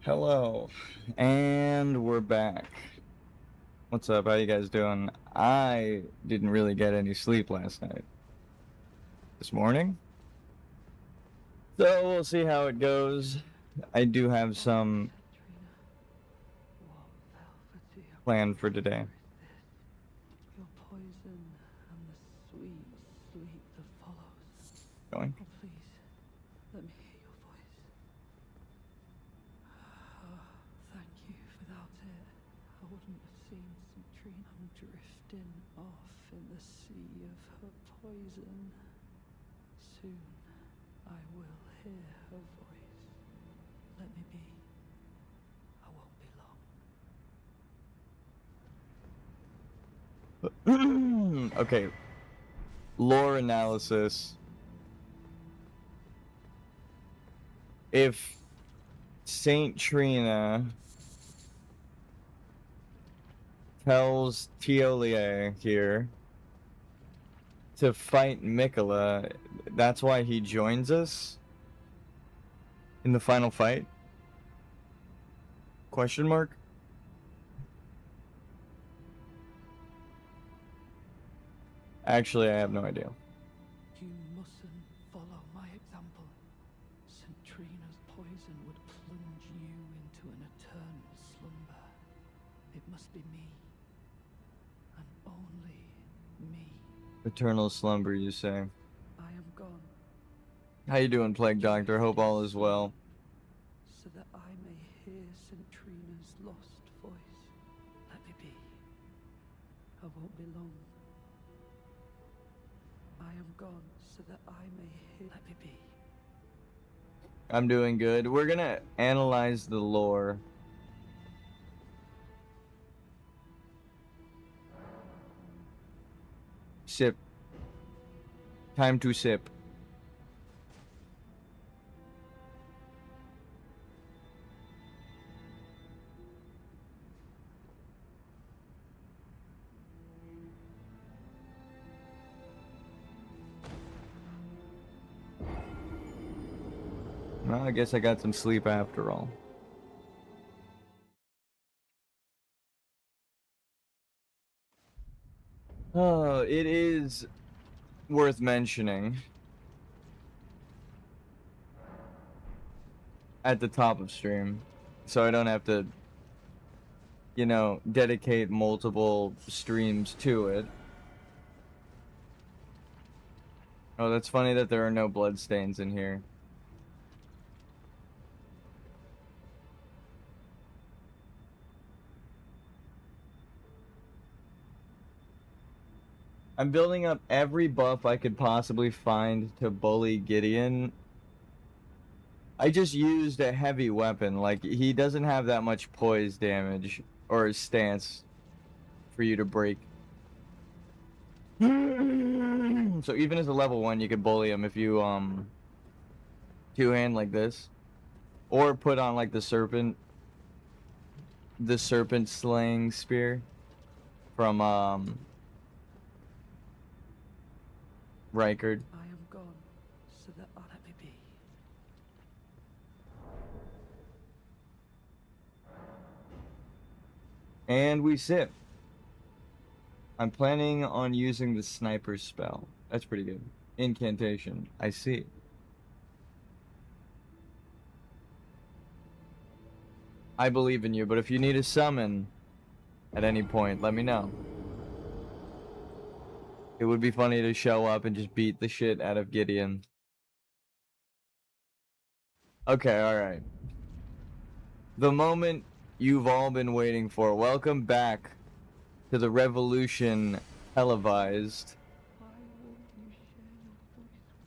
Hello, and we're back. What's up? How you guys doing? I didn't really get any sleep last night. This morning? So we'll see how it goes. I do have some planned for today. Your poison and the sweet sleep that follows. Going? Oh, please, let me hear your voice. Thank you. Without it, I wouldn't have seen Citrine. I'm drifting off in the sea of her poison. Soon, I will hear her voice. Let me be. I won't be long. Okay. Lore analysis. If Saint Trina tells Teolia here to fight Mikola, that's why he joins us in the final fight? Question mark? Actually, I have no idea. You mustn't follow my example. Citrina's poison would plunge you into an eternal slumber. It must be me. And only me. Eternal slumber, you say. I am gone. How you doing, Plague Doctor? Hope all is well. So that I may hear Citrina's lost voice. Let me be. I won't be long. I am gone so that I may hear. Let me be. I'm doing good. We're gonna analyze the lore. Sip. Time to sip. Well, I guess I got some sleep after all. Oh, it is worth mentioning at the top of stream, so I don't have to, you know, dedicate multiple streams to it. Oh, that's funny that there are no bloodstains in here. I'm building up every buff I could possibly find to bully Gideon. I just used a heavy weapon. Like, he doesn't have that much poise damage or stance for you to break. So even as a level 1, you could bully him if you two-hand like this, or put on like the serpent slaying spear from Rykard. I am gone so that I let me be. And we sip. I'm planning on using the sniper spell. That's pretty good. Incantation. I see. I believe in you, but if you need a summon at any point, let me know. It would be funny to show up and just beat the shit out of Gideon. Okay, alright. The moment you've all been waiting for. Welcome back to the Revolution televised. Why won't you share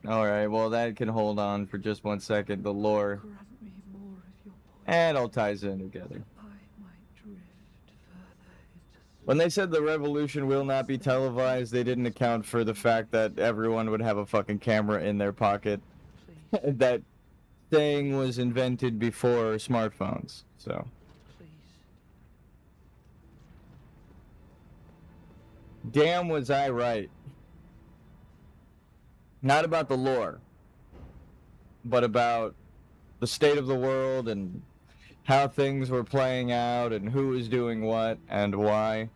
your voice? Alright, well that can hold on for just 1 second. The lore. Grant me more of your poison. And it all ties in together. I might drift further into When they said the revolution will not be televised, they didn't account for the fact that everyone would have a fucking camera in their pocket. That thing was invented before smartphones, so. Please. Damn, was I right. Not about the lore, but about the state of the world and how things were playing out and who was doing what and why.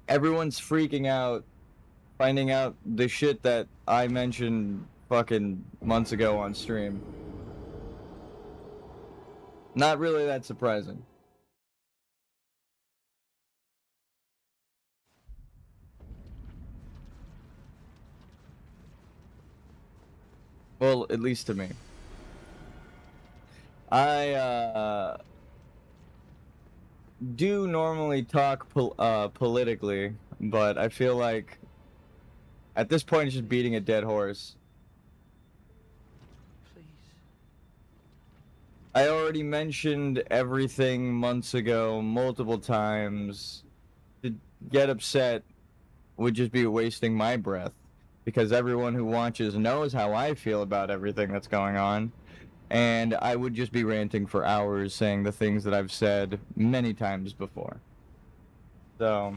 Everyone's freaking out, finding out the shit that I mentioned fucking months ago on stream. Not really that surprising. Well, at least to me. I do normally talk politically, but I feel like at this point it's just beating a dead horse. Please. I already mentioned everything months ago multiple times. To get upset would just be wasting my breath, because everyone who watches knows how I feel about everything that's going on. And I would just be ranting for hours saying the things that I've said many times before. So,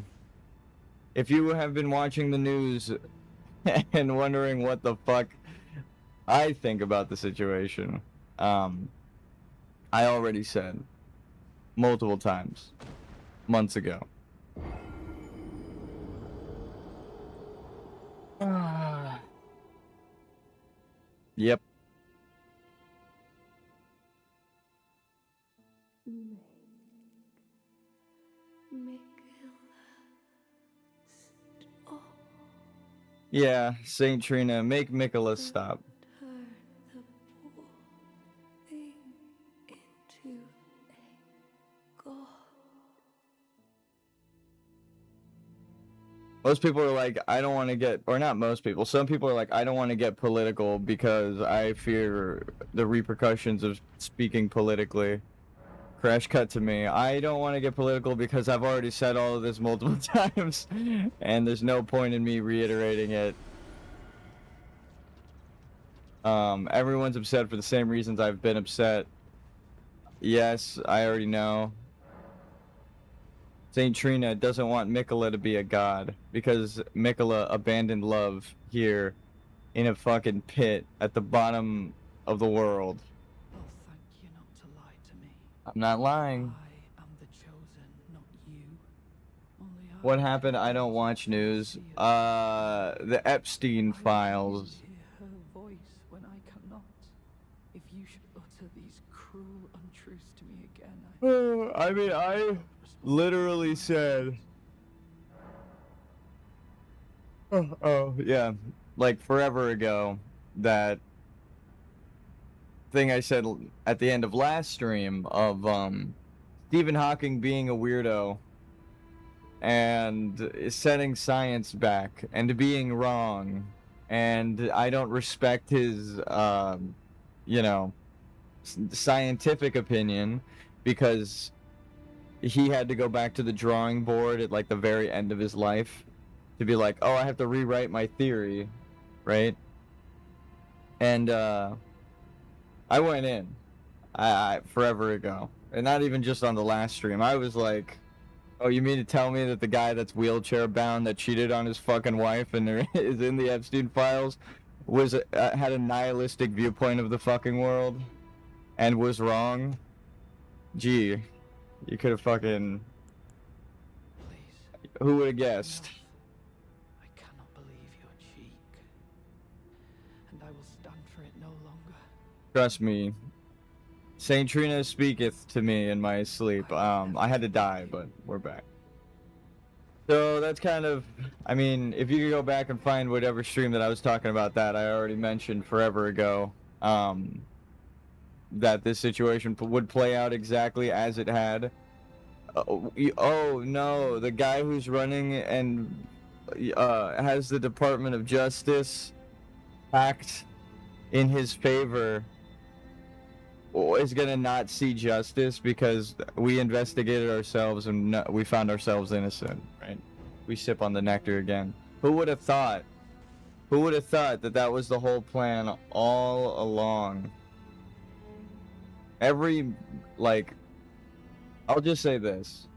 if you have been watching the news and wondering what the fuck I think about the situation, I already said multiple times months ago. Yep. Yeah, Saint Trina, make Mikolas stop. Turn the poor thing into a god. Most people are like, I don't want to get, or not most people, some people are like, I don't want to get political because I fear the repercussions of speaking politically. Crash cut to me. I don't want to get political because I've already said all of this multiple times, and there's no point in me reiterating it. Everyone's upset for the same reasons I've been upset. Yes, I already know. Saint Trina doesn't want Mikola to be a god because Mikola abandoned love here in a fucking pit at the bottom of the world. I'll thank you not to lie to me. I'm not lying. I am the chosen, not you. Only I What happened? I don't watch news. The Epstein files. hear her voice when I cannot. If you should utter these cruel untruths to me again, I mean, I literally said, oh, yeah, like forever ago, that thing I said at the end of last stream of Stephen Hawking being a weirdo and setting science back and being wrong, and I don't respect his you know, scientific opinion because he had to go back to the drawing board at like the very end of his life to be like, oh, I have to rewrite my theory, right? And I went in I forever ago, and not even just on the last stream. I was like, oh, you mean to tell me that the guy that's wheelchair bound that cheated on his fucking wife and there is in the Epstein files was had a nihilistic viewpoint of the fucking world and was wrong? Gee, you could have fucking... please. Who would have guessed? Enough. I cannot believe your cheek, and I will stand for it no longer. Trust me, Saint Trina speaketh to me in my sleep. I had to die, but we're back. So that's kind of, I mean, if you could go back and find whatever stream that I was talking about that, I already mentioned forever ago, that this situation would play out exactly as it had. Oh no, the guy who's running and has the Department of Justice act in his favor is gonna not see justice because we investigated ourselves and we found ourselves innocent, right? We sip on the nectar again. Who would have thought? Who would have thought that that was the whole plan all along? I'll just say this.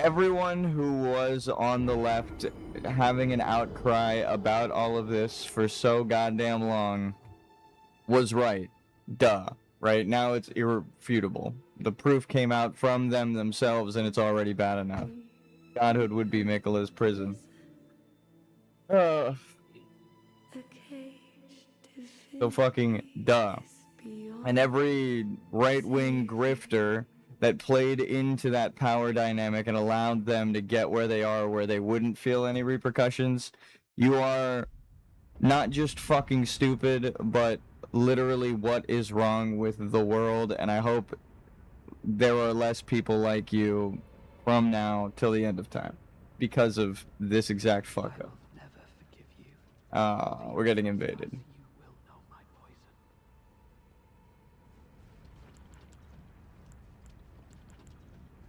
everyone who was on the left having an outcry about all of this for so goddamn long was right. Duh. Right now it's irrefutable. The proof came out from them themselves and it's already bad enough. Godhood would be Mikola's prison. So fucking duh. And every right-wing grifter that played into that power dynamic and allowed them to get where they are, where they wouldn't feel any repercussions, you are not just fucking stupid, but literally what is wrong with the world, and I hope there are less people like you from now till the end of time because of this exact fuck up. We're getting invaded.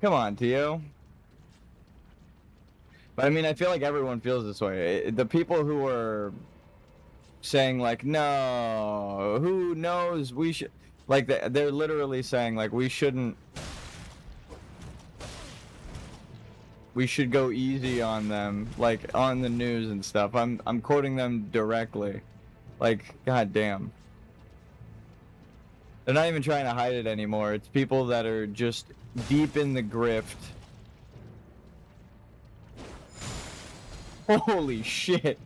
Come on, Tio. But I mean, I feel like everyone feels this way. The people who are saying like, no, who knows, we should, like, they're literally saying like, we should go easy on them, like on the news and stuff. I'm quoting them directly. Like, goddamn. They're not even trying to hide it anymore. It's people that are just deep in the grift. Holy shit.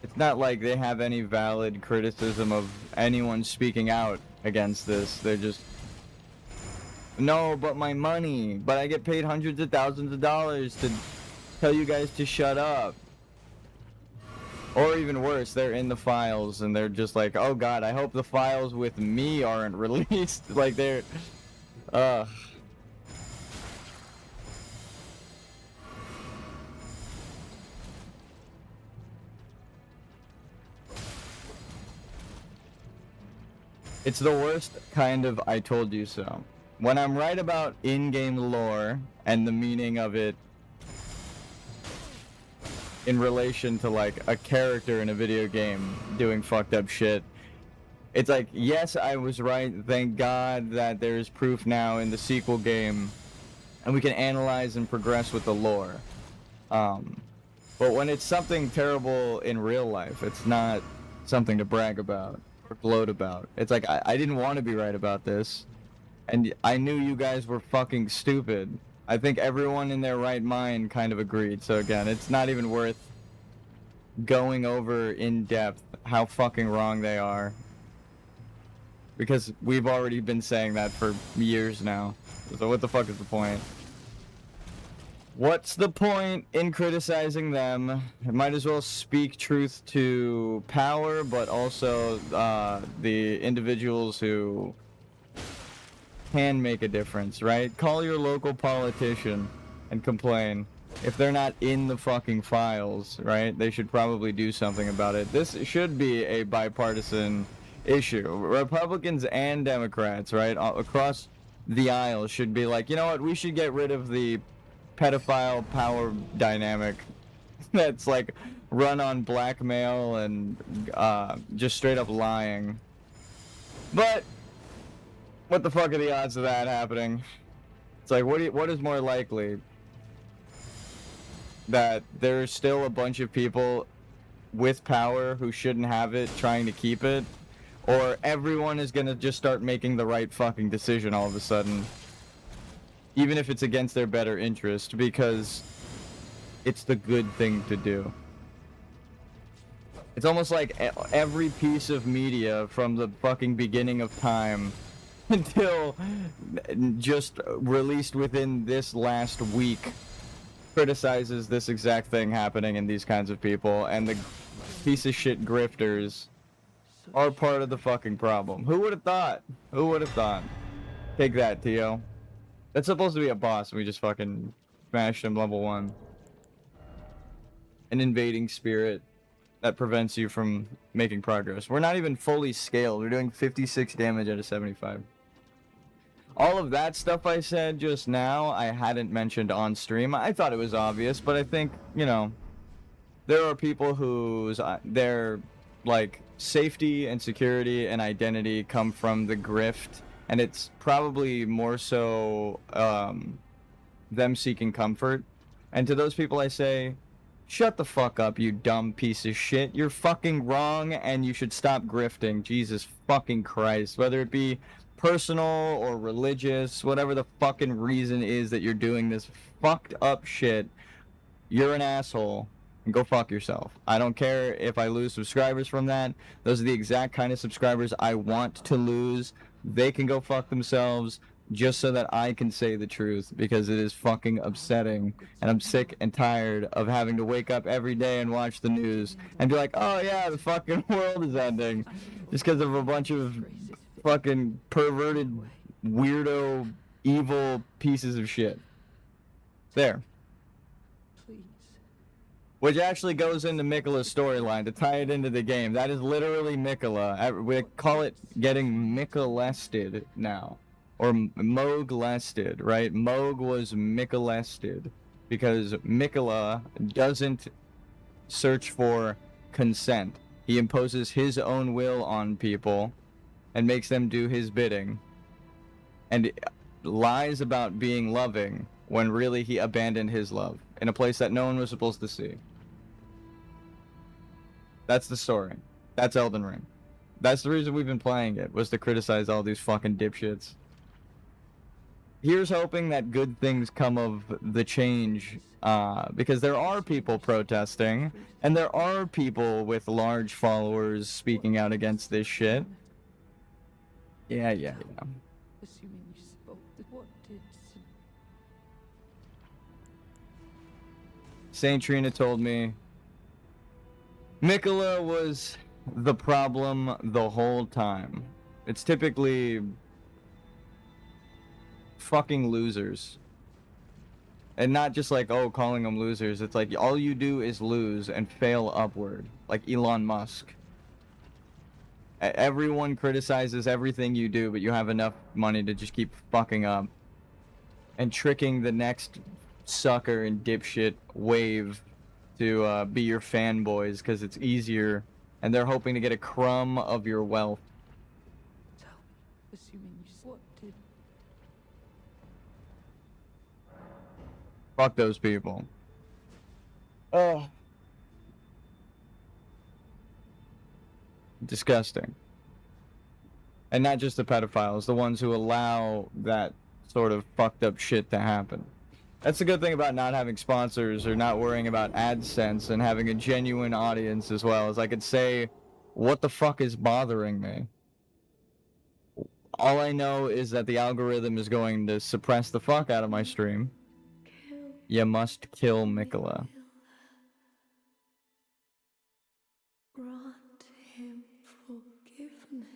It's not like they have any valid criticism of anyone speaking out against this. They're just, no, but my money, but I get paid hundreds of thousands of dollars to tell you guys to shut up. Or even worse, they're in the files and they're just like, oh god, I hope the files with me aren't released. Like they're, It's the worst kind of I told you so. When I'm right about in-game lore and the meaning of it in relation to like a character in a video game doing fucked up shit, it's like, yes, I was right, thank God that there's proof now in the sequel game and we can analyze and progress with the lore. But when it's something terrible in real life, it's not something to brag about or gloat about. It's like, I didn't want to be right about this, and I knew you guys were fucking stupid. I think everyone in their right mind kind of agreed, so again, it's not even worth going over in depth how fucking wrong they are. Because we've already been saying that for years now. So what the fuck is the point? What's the point in criticizing them? It might as well speak truth to power, but also the individuals who can make a difference, right? Call your local politician and complain. If they're not in the fucking files, right, they should probably do something about it. This should be a bipartisan issue. Republicans and Democrats, right, across the aisle should be like, you know what, we should get rid of the pedophile power dynamic that's like run on blackmail and just straight up lying. But what the fuck are the odds of that happening? It's like, what is more likely? That there's still a bunch of people with power who shouldn't have it trying to keep it, or everyone is gonna just start making the right fucking decision all of a sudden, even if it's against their better interest, because it's the good thing to do. It's almost like every piece of media from the fucking beginning of time until just released within this last week criticizes this exact thing happening in these kinds of people, and the piece of shit grifters are part of the fucking problem. Who would have thought? Who would have thought? Take that, Tio. That's supposed to be a boss, and we just fucking smashed him level 1. An invading spirit that prevents you from making progress. We're not even fully scaled. We're doing 56 damage out of 75. All of that stuff I said just now, I hadn't mentioned on stream. I thought it was obvious, but I think, you know, there are people whose their like safety and security and identity come from the grift, and it's probably more so them seeking comfort. And to those people I say, shut the fuck up, you dumb piece of shit. You're fucking wrong, and you should stop grifting. Jesus fucking Christ. Whether it be personal or religious, whatever the fucking reason is that you're doing this fucked up shit, you're an asshole. And go fuck yourself. I don't care if I lose subscribers from that. Those are the exact kind of subscribers I want to lose. They can go fuck themselves just so that I can say the truth, because it is fucking upsetting. And I'm sick and tired of having to wake up every day and watch the news and be like, oh yeah, the fucking world is ending. Just because of a bunch of fucking perverted, weirdo, evil pieces of shit. There. Which actually goes into Mikola's storyline to tie it into the game. That is literally Mikola. We call it getting Mikolested now. Or Moglested, right? Mog was Mikolested. Because Mikola doesn't search for consent. He imposes his own will on people and makes them do his bidding. And lies about being loving when really he abandoned his love in a place that no one was supposed to see. That's the story. That's Elden Ring. That's the reason we've been playing it, was to criticize all these fucking dipshits. Here's hoping that good things come of the change, because there are people protesting, and there are people with large followers speaking out against this shit. Yeah. Assuming you spoke, what did Saint Trina told me Mikola was the problem the whole time. It's typically fucking losers. And not just like, oh, calling them losers. It's like, all you do is lose and fail upward. Like Elon Musk. Everyone criticizes everything you do, but you have enough money to just keep fucking up. And tricking the next sucker and dipshit wave to be your fanboys, because it's easier, and they're hoping to get a crumb of your wealth. tell me? Assuming you what did Fuck those people. Oh. Disgusting. And not just the pedophiles, the ones who allow that sort of fucked up shit to happen. That's the good thing about not having sponsors or not worrying about AdSense and having a genuine audience as well, is I could say, what the fuck is bothering me? All I know is that the algorithm is going to suppress the fuck out of my stream. You must kill Mikola. grant him forgiveness?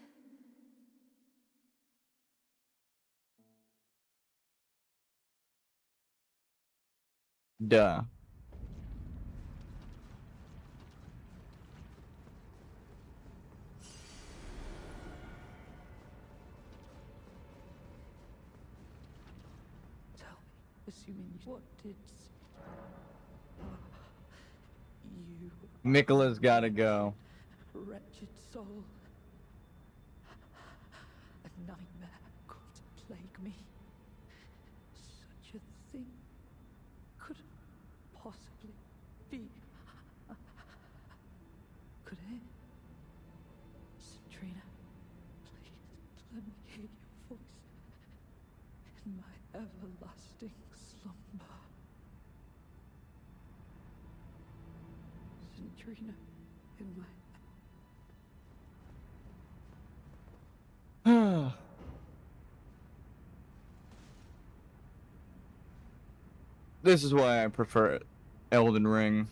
Duh. Tell me, assuming you what did you Mikola's gotta go. wretched soul? A nightmare could plague me. Such a thing could possibly be. Could it? Centrina, please let me hear your voice in my everlasting slumber. Centrina, in my This is why I prefer Elden Ring.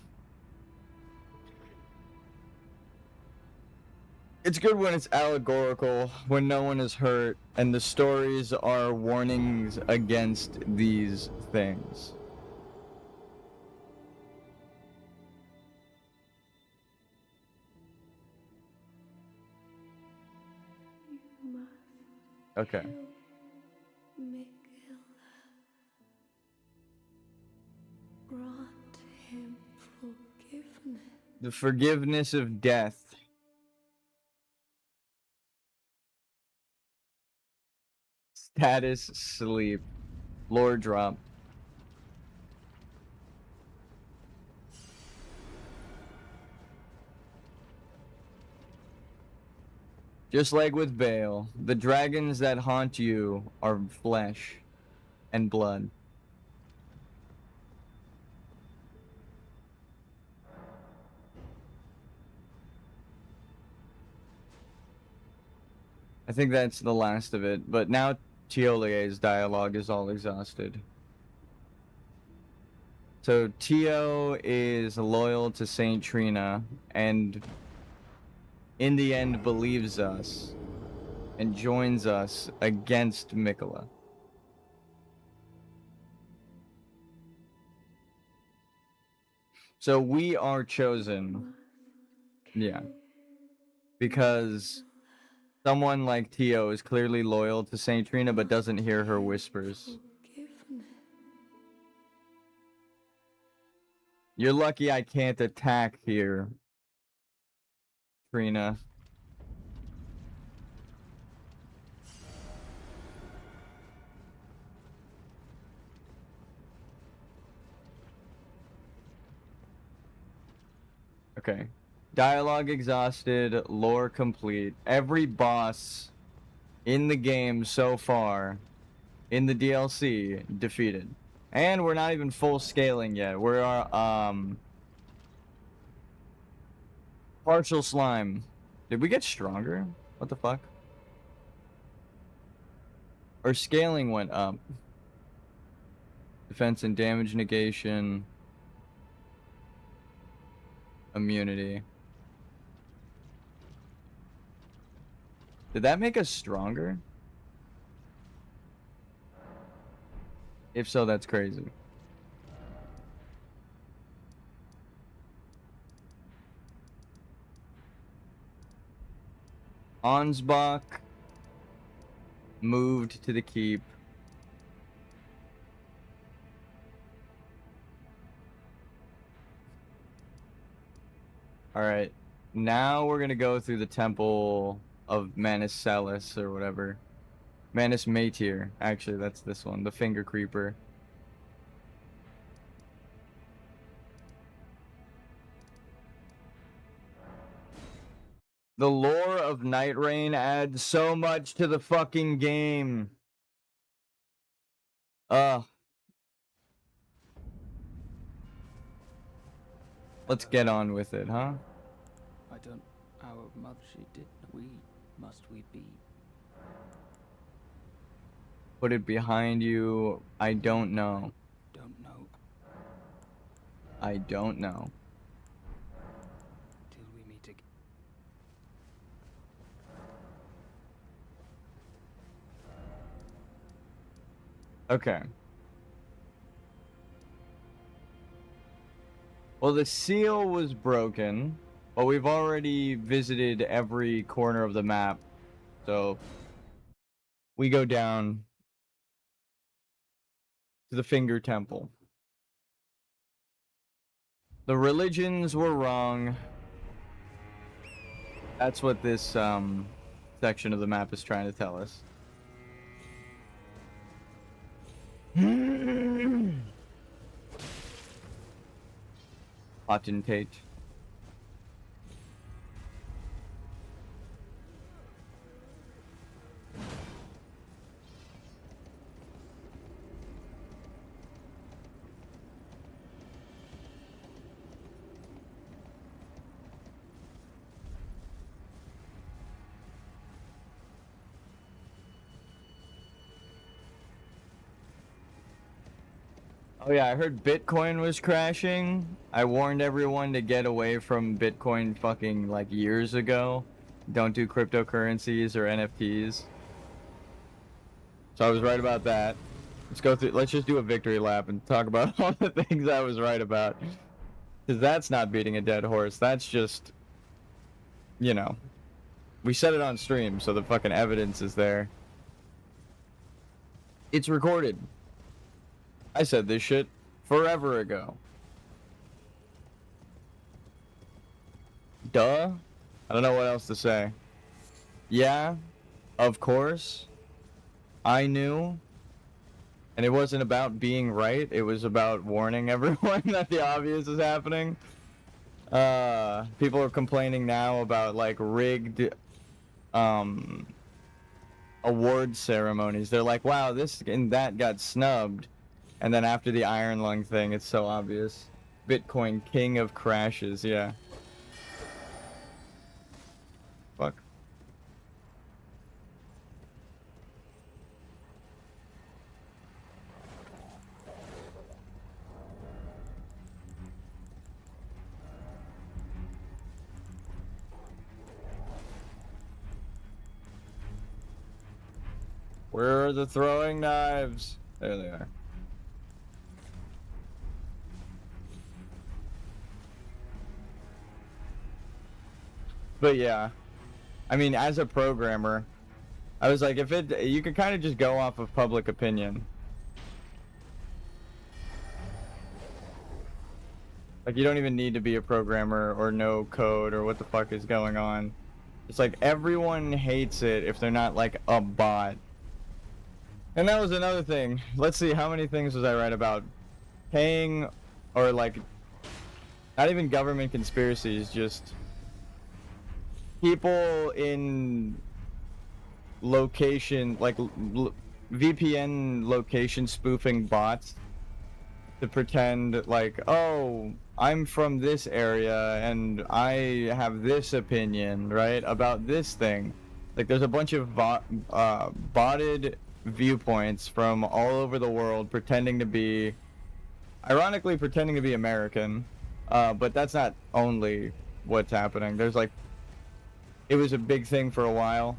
It's good when it's allegorical, when no one is hurt, and the stories are warnings against these things. you must Okay. kill The forgiveness of death. Status sleep. Lore drop. Just like with Bale, the dragons that haunt you are flesh and blood. I think that's the last of it, but now Tiolier's dialogue is all exhausted. So Tio is loyal to Saint Trina and in the end believes us and joins us against Mikola. So we are chosen. Yeah. Because someone like Tio is clearly loyal to Saint Trina but doesn't hear her whispers. You're lucky I can't attack here, Trina. Okay. Dialogue exhausted, lore complete. Every boss in the game so far, in the DLC, defeated. And we're not even full scaling yet. We're partial slime. Did we get stronger? What the fuck? Our scaling went up. Defense and damage negation. Immunity. Did that make us stronger? If so, that's crazy. Ansbach moved to the keep. Alright. Now we're gonna go through the temple of Manus Salus or whatever. Manus Matir. Actually, that's this one. The Finger Creeper. The lore of Night Rain adds so much to the fucking game. Let's get on with it, huh? I don't. Our mother, she did. Must we be? Put it behind you. I don't know. Don't know. I don't know. Till we meet again. Okay. Well, the seal was broken, but we've already visited every corner of the map. So we go down to the Finger Temple. The religions were wrong. That's what this section of the map is trying to tell us. Potentate. Oh yeah, I heard Bitcoin was crashing. I warned everyone to get away from Bitcoin fucking like years ago. Don't do cryptocurrencies or NFTs. So I was right about that. Let's go through, let's just do a victory lap and talk about all the things I was right about. Because that's not beating a dead horse. That's just, you know, we said it on stream, so the fucking evidence is there. It's recorded. I said this shit forever ago. Duh. I don't know what else to say. Yeah, of course. I knew. And it wasn't about being right. It was about warning everyone that the obvious is happening. People are complaining now about like rigged award ceremonies. They're like, wow, this and that got snubbed. And then after the Iron Lung thing, it's so obvious. Bitcoin king of crashes, yeah. Fuck. Where are the throwing knives? There they are. But yeah, I mean, as a programmer, I was like, if it, you could kind of just go off of public opinion. Like, you don't even need to be a programmer or know code or what the fuck is going on. It's like everyone hates it if they're not like a bot. And that was another thing. Let's see, how many things was I right about? Paying, or like, not even government conspiracies, just people in location, like VPN location spoofing bots to pretend like, oh, I'm from this area and I have this opinion, right, about this thing. Like, there's a bunch of botted viewpoints from all over the world pretending to be, ironically pretending to be American, but that's not only what's happening. There's like, it was a big thing for a while,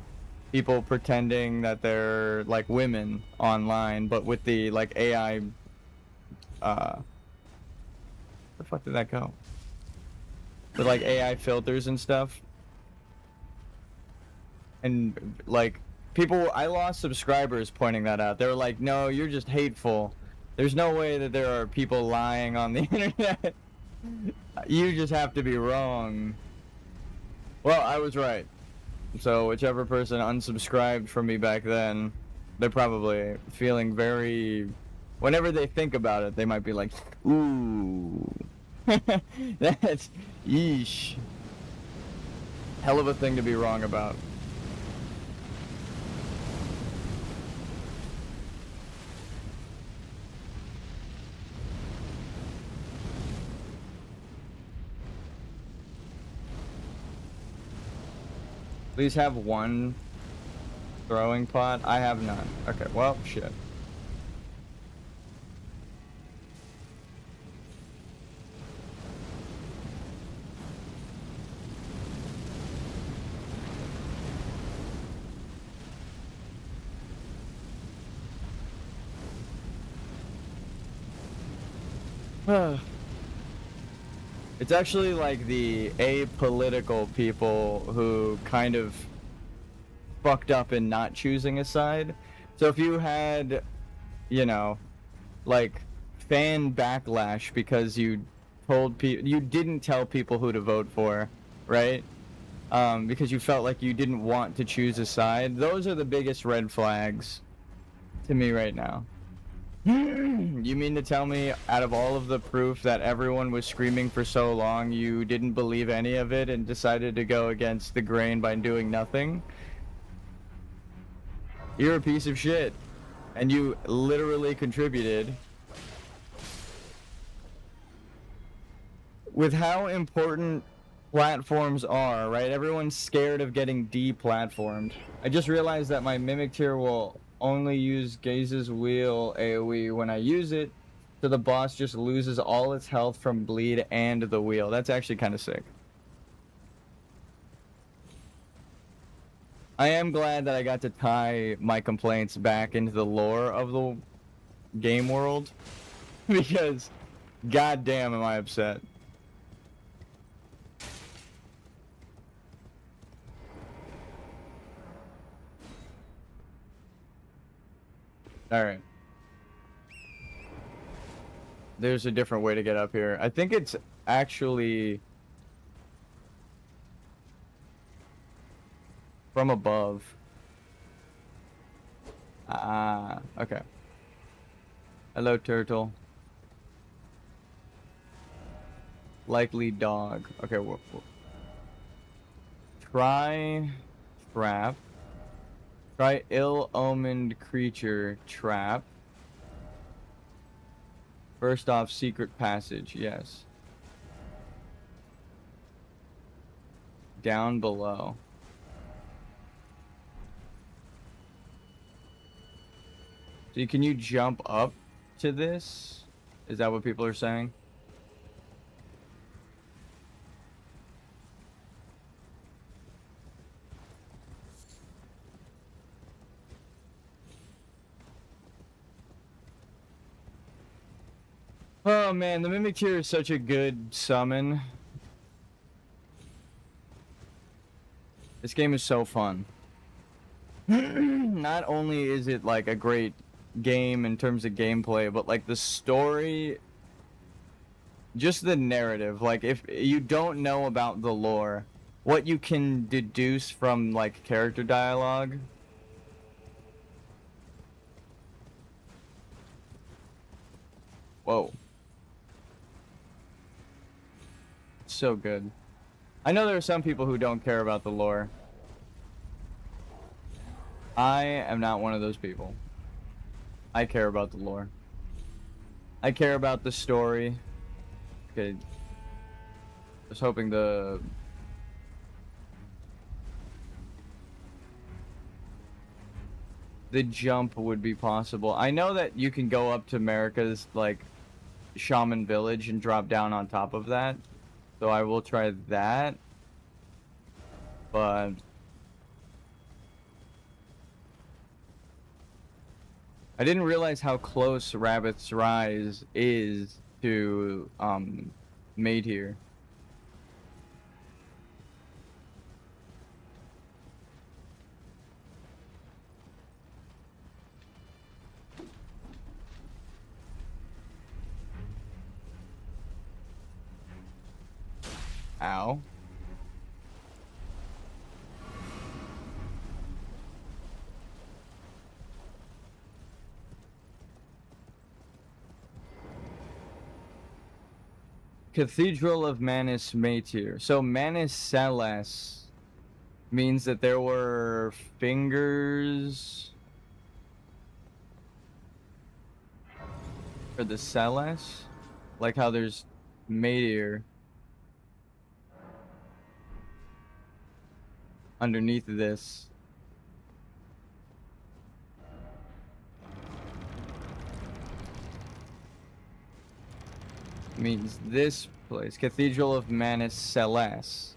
people pretending that they're like women online, but with the like AI, where the fuck did that go? With like AI filters and stuff. And like, people, I lost subscribers pointing that out. They were like, no, you're just hateful. There's no way that there are people lying on the internet. You just have to be wrong. Well, I was right. So whichever person unsubscribed from me back then, they're probably feeling very, whenever they think about it, they might be like, ooh. That's, yeesh. Hell of a thing to be wrong about. Please have one throwing pot. I have none. Okay, well, shit. It's actually like the apolitical people who kind of fucked up in not choosing a side. So if you had, you know, like fan backlash because you told people, you didn't tell people who to vote for, right? Because you felt like you didn't want to choose a side. Those are the biggest red flags to me right now. You mean to tell me, out of all of the proof that everyone was screaming for so long, you didn't believe any of it and decided to go against the grain by doing nothing? You're a piece of shit. And you literally contributed. With how important platforms are, right? Everyone's scared of getting deplatformed. I just realized that my mimic tier will only use Gaze's wheel AoE when I use it, so the boss just loses all its health from bleed and the wheel. That's actually kind of sick. I am glad that I got to tie my complaints back into the lore of the game world, because goddamn am I upset. Alright. There's a different way to get up here. I think it's actually From above. Ah, okay. Hello, turtle. Likely dog. Okay, try trap. Try ill-omened creature trap. First off, secret passage. Yes. Down below. So can you jump up to this? Is that what people are saying? Oh man, the Mimikyu is such a good summon. This game is so fun. Not only is it like a great game in terms of gameplay, but like the story, just the narrative. Like if you don't know about the lore, what you can deduce from like character dialogue. Whoa. So good. I know there are some people who don't care about the lore. I am not one of those people. I care about the lore. I care about the story. Okay. Just hoping the jump would be possible. I know that you can go up to America's like shaman village and drop down on top of that. So I will try that. But I didn't realize how close Rabbit's Rise is to Made here. Ow. Cathedral of Manus Matir. So Manus Celes means that there were fingers for the Celes, like how there's Matir underneath this. Means this place, Cathedral of Manus Celes.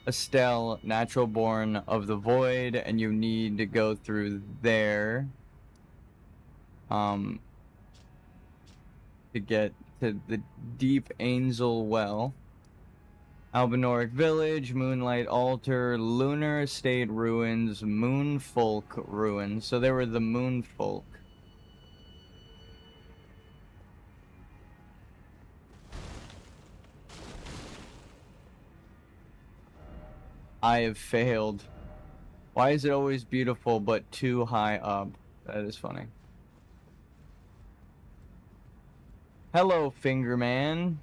Estelle, natural born of the void, and you need to go through there to get to the Deep Angel Well. Albinoric Village, Moonlight Altar, Lunar Estate Ruins, Moonfolk Ruins. So they were the Moonfolk. I have failed. Why is it always beautiful but too high up? That is funny. Hello, Fingerman.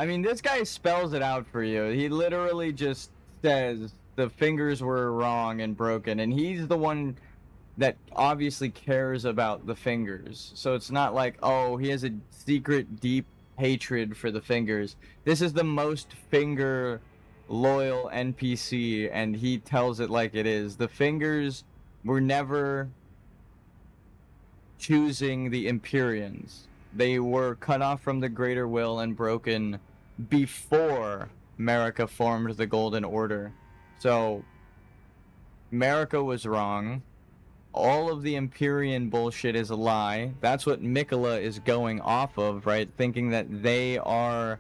I mean, this guy spells it out for you. He literally just says the fingers were wrong and broken, and he's the one that obviously cares about the fingers. So it's not like, oh, he has a secret deep hatred for the fingers. This is the most finger loyal NPC, and he tells it like it is. The fingers were never choosing the Empyreans. They were cut off from the Greater Will and broken before America formed the Golden Order. So, America was wrong. All of the Empyrean bullshit is a lie. That's what Mikola is going off of, right? Thinking that they are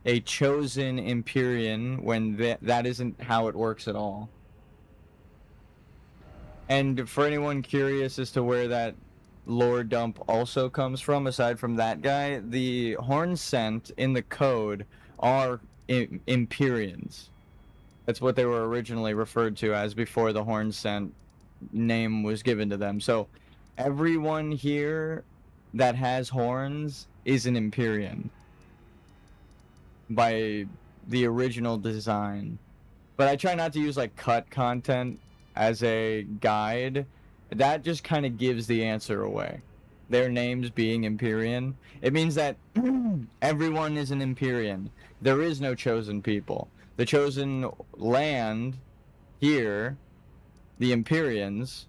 a chosen Empyrean when that isn't how it works at all. And for anyone curious as to where that lore dump also comes from, aside from that guy. The horn scent in the code are Empyreans. That's what they were originally referred to as before the horn scent name was given to them. So everyone here that has horns is an Empyrean by the original design. But I try not to use like cut content as a guide. That just kind of gives the answer away. Their names being Empyrean, it means that everyone is an Empyrean. There is no chosen people. The chosen land here, the Empyreans,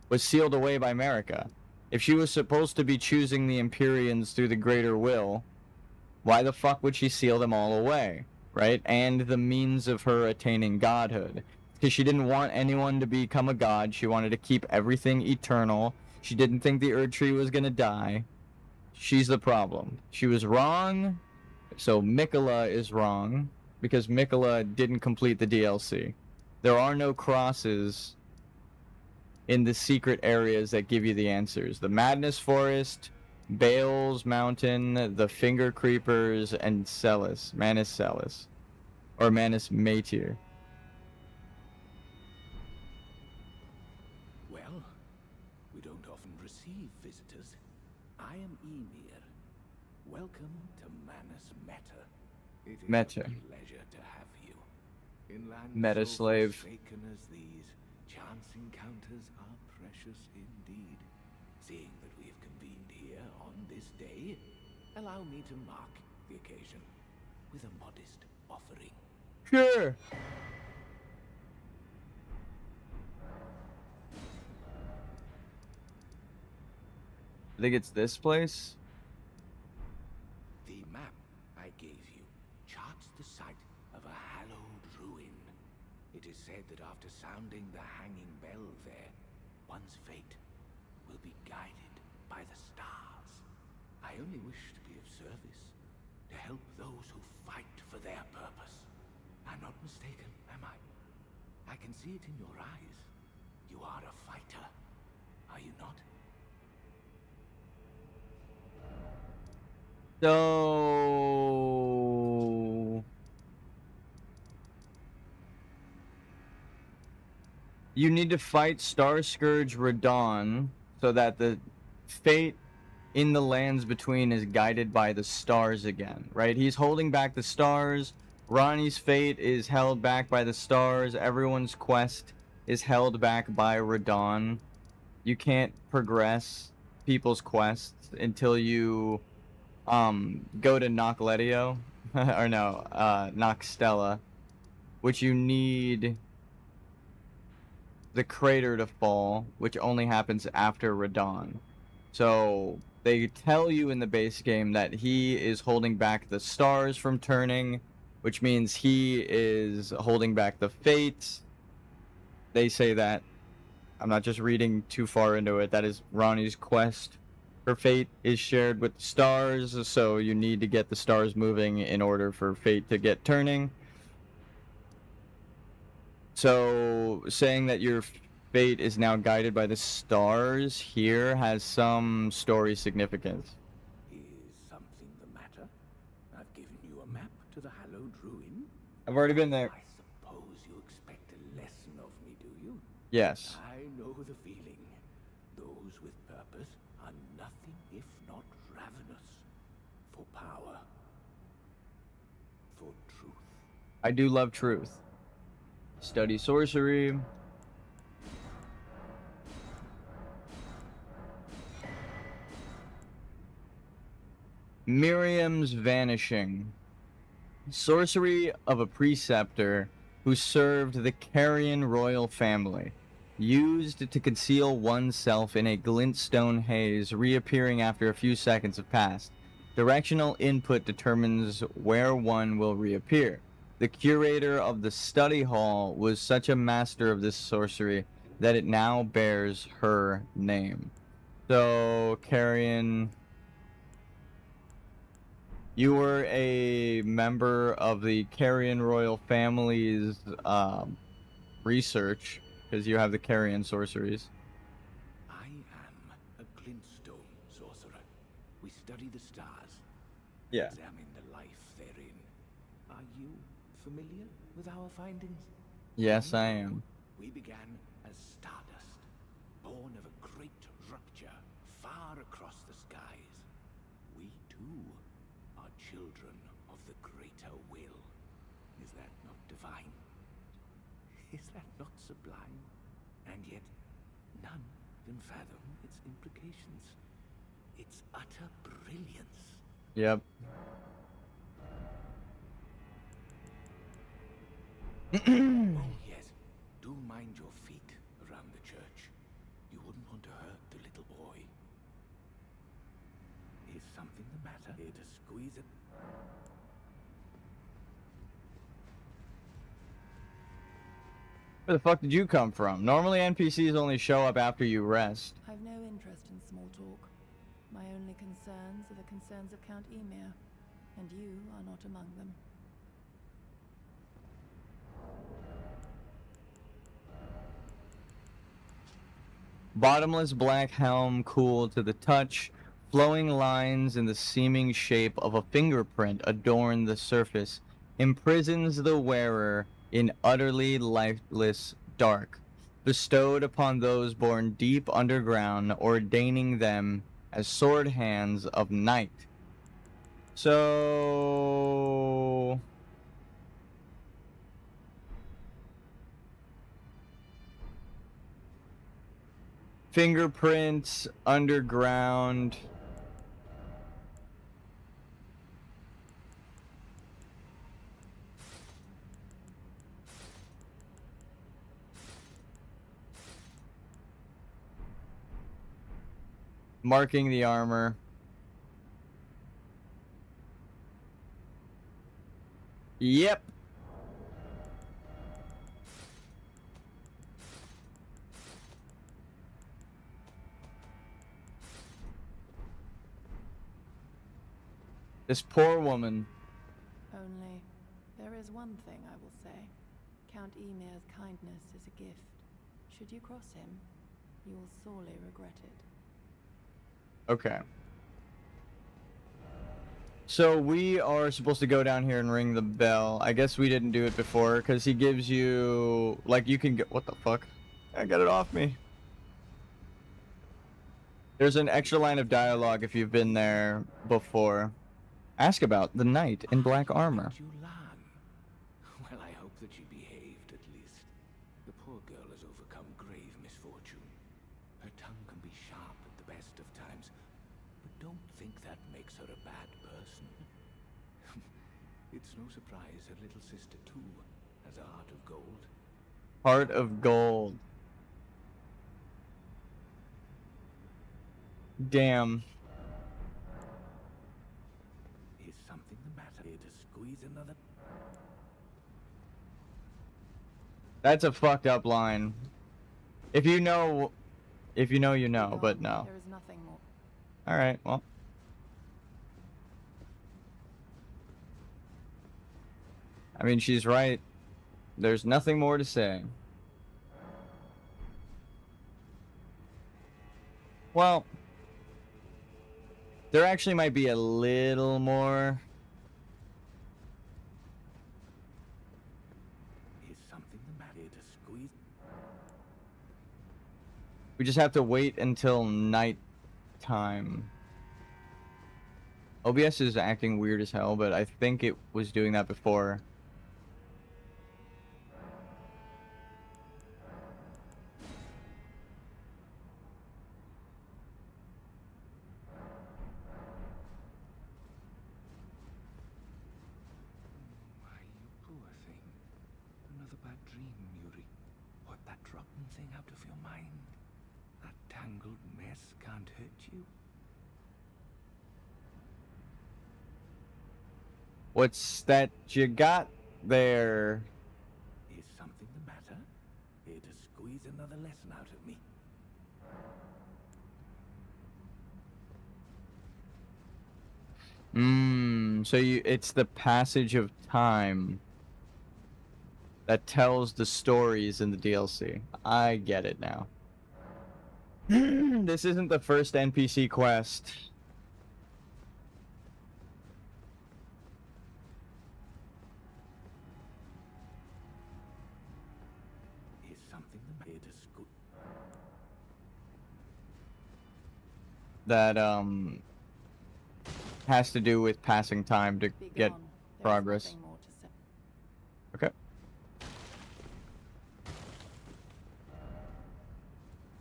was sealed away by America. If she was supposed to be choosing the Empyreans through the greater will, why the fuck would she seal them all away, right? And the means of her attaining godhood. Because she didn't want anyone to become a god. She wanted to keep everything eternal. She didn't think the Erd Tree was gonna die. She's the problem. She was wrong, so Mikola is wrong, because Mikola didn't complete the DLC. There are no crosses in the secret areas that give you the answers. The Madness Forest, Bale's Mountain, the Finger Creepers, and Celis. Manus Celis. Or Manus Matir. Well, we don't often receive visitors. I am Emir. Welcome to Manus Meta. It is Meta. a pleasure to have you. In lands Meta so slave. forsaken as these, chance encounters are precious indeed. Seeing that we have convened here on this day, allow me to mark the occasion with a modest offering. Sure. I think it's this place. The map I gave you charts the site of a hallowed ruin. It is said that after sounding the hanging bell there, one's fate will be guided by the stars. I only wish to be of service, to help those who fight for their purpose. I'm not mistaken, am I? I can see it in your eyes. You are a fighter, are you not? So you need to fight Star Scourge Radon so that the fate in the lands between is guided by the stars again, right? He's holding back the stars. Ronnie's fate is held back by the stars. Everyone's quest is held back by Radon. You can't progress people's quests until you go to Nocletio, or no, Noxtella, which you need the crater to fall, which only happens after Radon. So they tell you in the base game that he is holding back the stars from turning, which means he is holding back the fates. They say that. I'm not just reading too far into it. That is Ronnie's quest. Her fate is shared with the stars, so you need to get the stars moving in order for fate to get turning. So saying that your fate is now guided by the stars here has some story significance. Is something the matter? I've given you a map to the hallowed ruin. I've already been there. I suppose you expect a lesson of me, do you? Yes. I know the feeling. Those with purpose are nothing if not ravenous for power, for truth. I do love truth. Study sorcery. Miriam's vanishing. Sorcery of a preceptor who served the Carrion royal family. Used to conceal oneself in a glintstone haze, reappearing after a few seconds have passed. Directional input determines where one will reappear. The curator of the study hall was such a master of this sorcery that it now bears her name. So, Carrion, you were a member of the Carrion royal family's research, because you have the Carrion sorceries. I am a stars. Yeah. Examine the life therein. Are you familiar with our findings? Yes, I am. We began as stardust, born of a great rupture far across the skies. We too are children of the greater will. Is that not divine? Is that not sublime? And yet, none can fathom its implications. Its utter brilliance. Yep. Oh yes, do mind your feet around the church. You wouldn't want to hurt the little boy. Is something the matter? Here to squeeze it. Where the fuck did you come from? Normally NPCs only show up after you rest. I've no interest in small talk. My only concerns are the concerns of Count Emir, and you are not among them. Bottomless black helm, cool to the touch. Flowing lines in the seeming shape of a fingerprint adorn the surface. Imprisons the wearer in utterly lifeless dark. Bestowed upon those born deep underground, ordaining them as sword hands of night. So... fingerprints, underground. Marking the armor. Yep. This poor woman. Only, there is one thing I will say. Count Emir's kindness is a gift. Should you cross him, you will sorely regret it. Okay. So we are supposed to go down here and ring the bell. I guess we didn't do it before because he gives you, like, you can get, what the fuck? I got it off me. There's an extra line of dialogue if you've been there before. Ask about the knight in black armor. You learn. Well, I hope that she behaved at least. The poor girl has overcome grave misfortune. Her tongue can be sharp at the best of times, but don't think that makes her a bad person. It's no surprise her little sister too has a heart of gold. Heart of gold. Damn. Is something the matter? Here to squeeze another? That's a fucked up line. If you know, you know, but no. There is nothing more. Alright, well. I mean, she's right. There's nothing more to say. Well, there actually might be a little more. Is something the matter? Here to squeeze? We just have to wait until night time. OBS is acting weird as hell, but I think it was doing that before. Why, you poor thing. Another bad dream, Yuri. Wipe that rotten thing out of your mind. That tangled mess can't hurt you. What's that you got there? Is something the matter? Here to squeeze another lesson out of me. So it's the passage of time that tells the stories in the DLC. I get it now. This isn't the first NPC quest. something the maid is good. That has to do with passing time to Be get gone. There is progress. nothing more to say. Okay.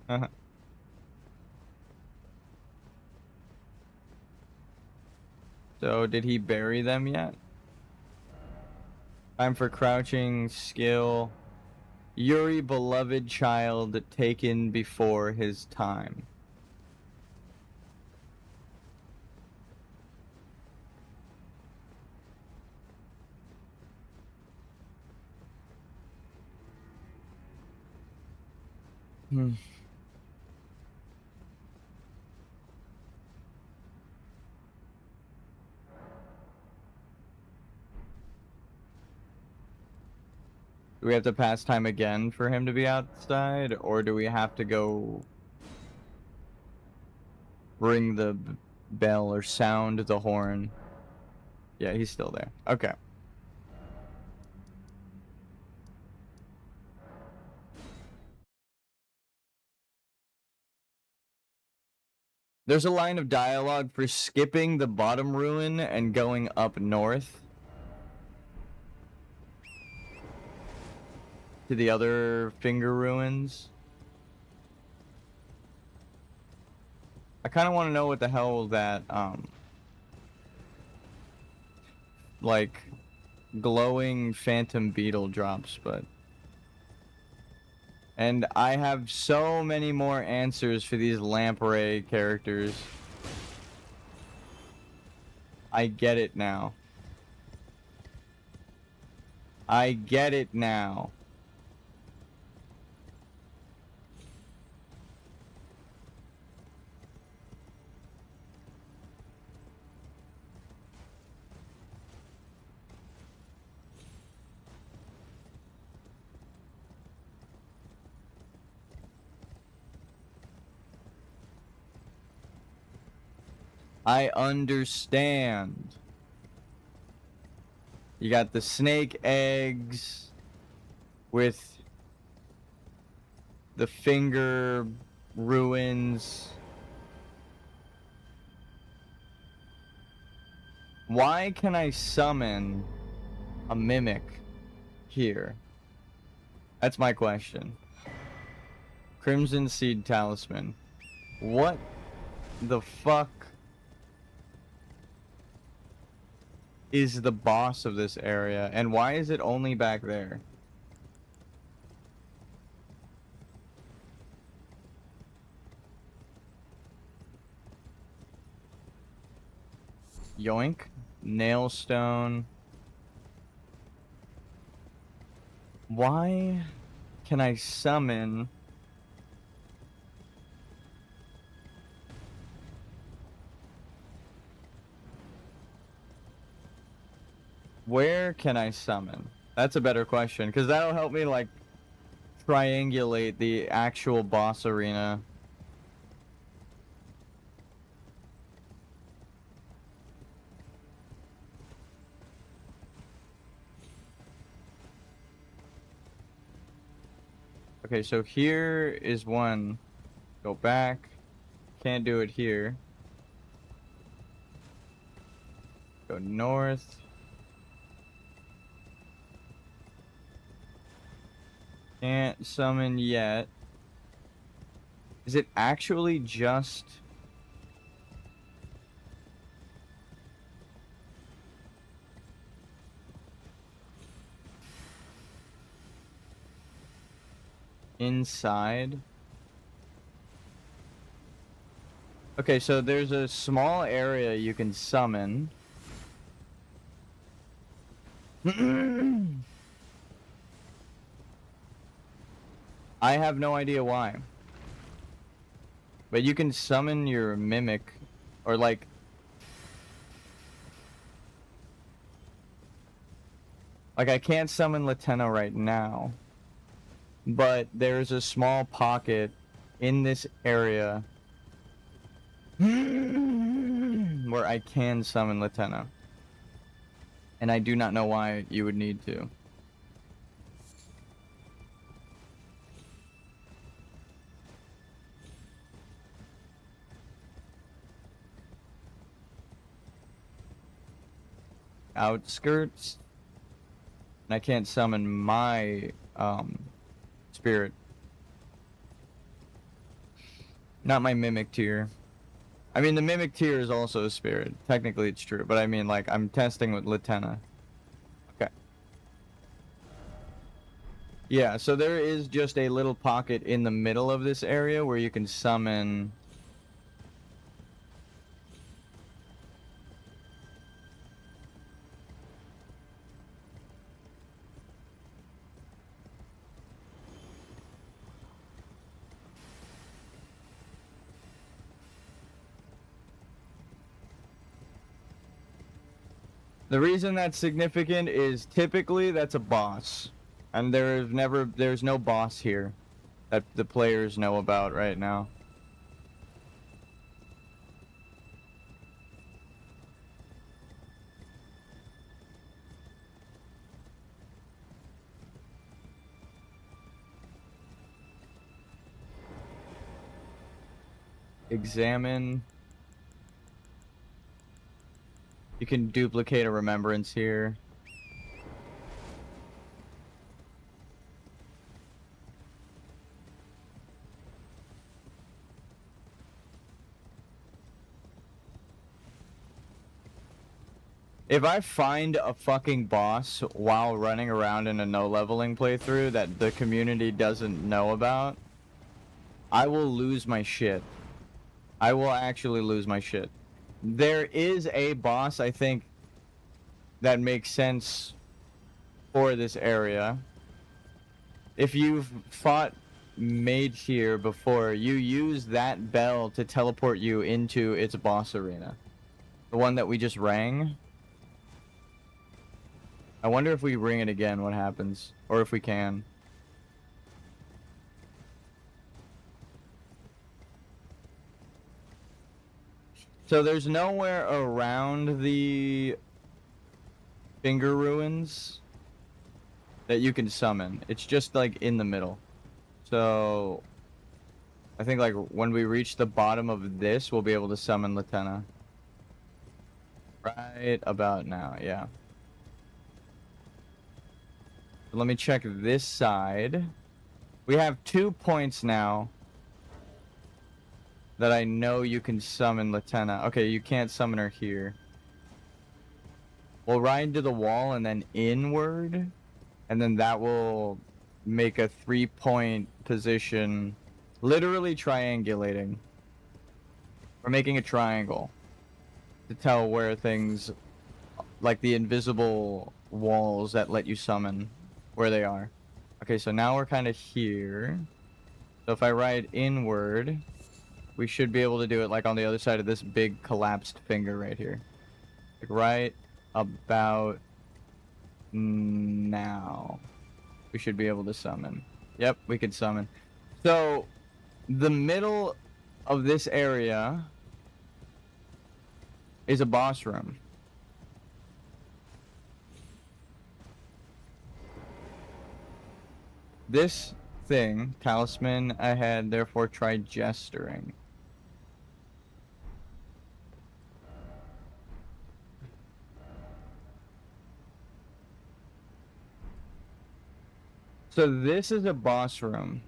Uh-huh. So, did he bury them yet? Time for crouching skill. Yuri, beloved child, taken before his time. Hmm. Do we have to pass time again for him to be outside, or do we have to go ring the bell or sound the horn? Yeah, he's still there. Okay. There's a line of dialogue for skipping the bottom ruin and going up north to the other finger ruins. I kind of want to know what the hell that, like, glowing phantom beetle drops, but... And I have so many more answers for these lamprey characters. I get it now. I get it now. I understand. You got the snake eggs with the finger ruins. Why can I summon a mimic here? That's my question. Crimson Seed Talisman. What the fuck is the boss of this area, and why is it only back there? Yoink. Nailstone. Why can I summon... Where can I summon? That's a better question, because that'll help me, like, triangulate the actual boss arena. Okay, so here is one. Go back. Can't do it here. Go north. Can't summon yet. Is it actually just... inside? Okay, so there's a small area you can summon. I have no idea why. But you can summon your mimic, or like... Like, I can't summon Latenna right now. But there's a small pocket in this area where I can summon Latenna. And I do not know why you would need to. outskirts. And I can't summon my spirit. Not my mimic tier. I mean, the mimic tier is also a spirit. Technically, it's true. But I mean, like, I'm testing with Latenna. Okay. Yeah, so there is just a little pocket in the middle of this area where you can summon... The reason that's significant is typically that's a boss. And there's no boss here that the players know about right now. Examine. You can duplicate a remembrance here. If I find a fucking boss while running around in a no-leveling playthrough that the community doesn't know about, I will lose my shit. I will actually lose my shit. There is a boss, I think, that makes sense for this area. If you've fought Mage here before, you use that bell to teleport you into its boss arena. The one that we just rang. I wonder if we ring it again, what happens. Or if we can. So there's nowhere around the finger ruins that you can summon. It's just like in the middle. So I think like when we reach the bottom of this, we'll be able to summon Latenna. Right about now, yeah. Let me check this side. We have 2 points now that I know you can summon Latenna. Okay, you can't summon her here. We'll ride to the wall and then inward, and then that will make a 3-point position, literally triangulating. We're making a triangle to tell where things, like the invisible walls that let you summon, where they are. Okay, so now we're kind of here. So if I ride inward, we should be able to do it like on the other side of this big collapsed finger right here. Like right about now. We should be able to summon. Yep, we could summon. So the middle of this area is a boss room. This thing, talisman I had, therefore try gesturing. So this is a boss room.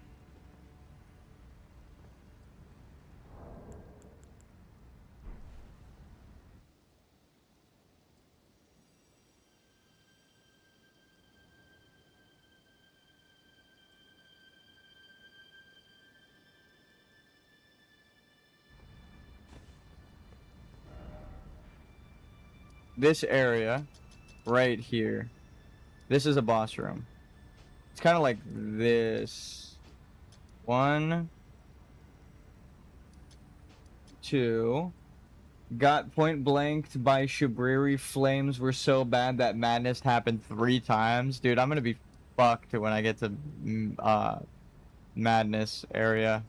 This area right here, this is a boss room. It's kind of like this. 1, 2. Got point blanked by Shabriri. Flames were so bad that madness happened 3 times. Dude, I'm gonna be fucked when I get to madness area.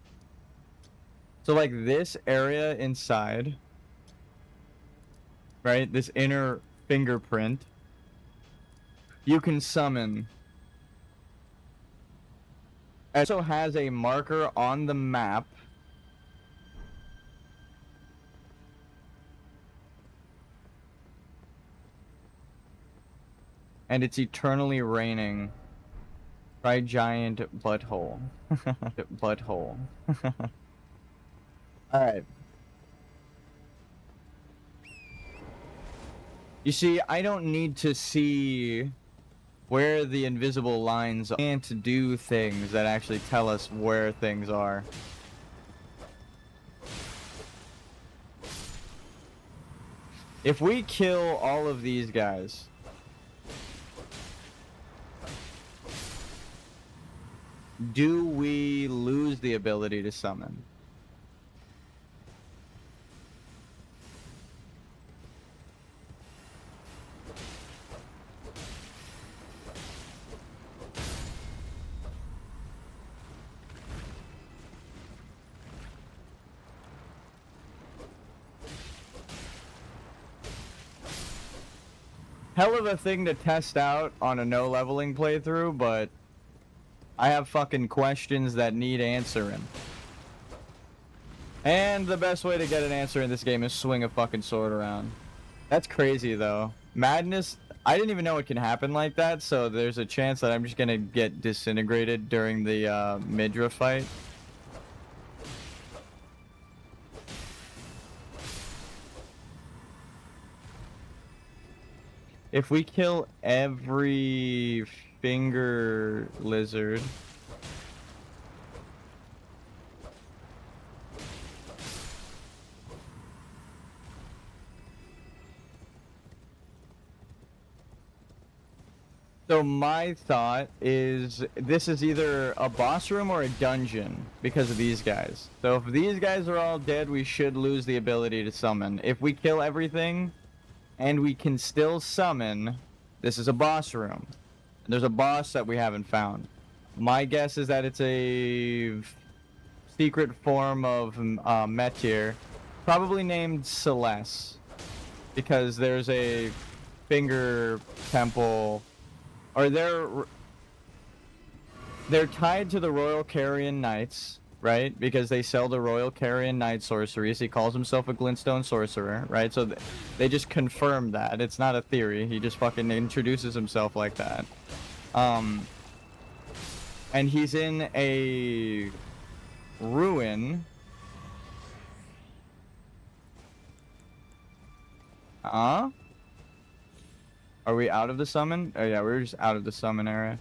So like this area inside, right? This inner fingerprint, you can summon. It also has a marker on the map and it's eternally raining. Try giant butthole. Butthole. Alright. You see, I don't need to see where the invisible lines are. I can't do things that actually tell us where things are. If we kill all of these guys, do we lose the ability to summon? Hell of a thing to test out on a no leveling playthrough, but I have fucking questions that need answering. And the best way to get an answer in this game is swing a fucking sword around. That's crazy though. Madness, I didn't even know it can happen like that, so there's a chance that I'm just gonna get disintegrated during the Midra fight. If we kill every finger lizard, so my thought is this is either a boss room or a dungeon because of these guys. So if these guys are all dead, we should lose the ability to summon. If we kill everything and we can still summon, this is a boss room. There's a boss that we haven't found. My guess is that it's a secret form of Metyr, probably named Celeste, because there's a finger temple, or they're tied to the Royal Carrion Knights, right? Because they sell the Royal Carrion Knight sorceries. He calls himself a Glintstone sorcerer, right? So they just confirm that. It's not a theory. He just fucking introduces himself like that. And he's in a ruin. Are we out of the summon? Oh yeah, we're just out of the summon area.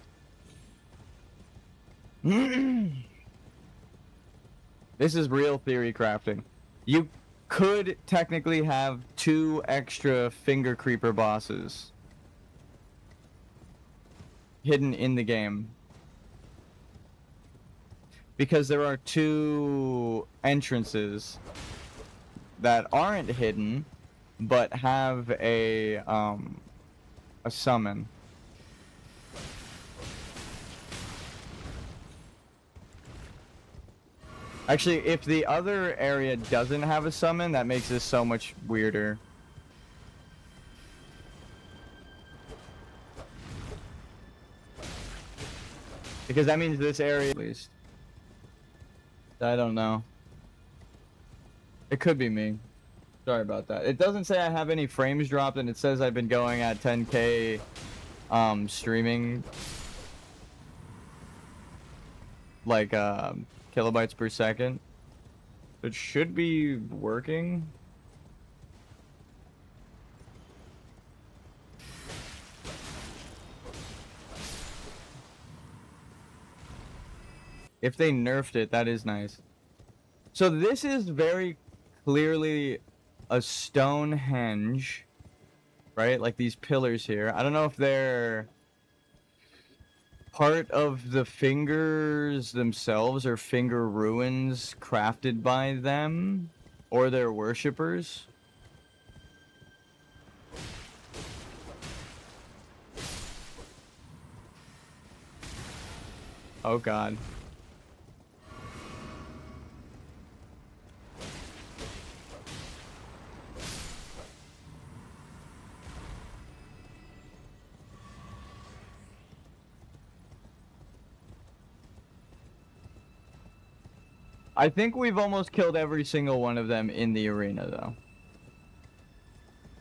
This is real theory crafting. You could technically have 2 extra finger creeper bosses hidden in the game, because there are 2 entrances that aren't hidden but have a summon. Actually, if the other area doesn't have a summon, that makes this so much weirder. Because that means this area, at least. I don't know. It could be me. Sorry about that. It doesn't say I have any frames dropped, and it says I've been going at 10K streaming, like kilobytes per second. It should be working. If they nerfed it, that is nice. So this is very clearly a Stonehenge, right? Like these pillars here. I don't know if they're part of the fingers themselves or finger ruins crafted by them or their worshippers. Oh god. I think we've almost killed every single one of them in the arena, though.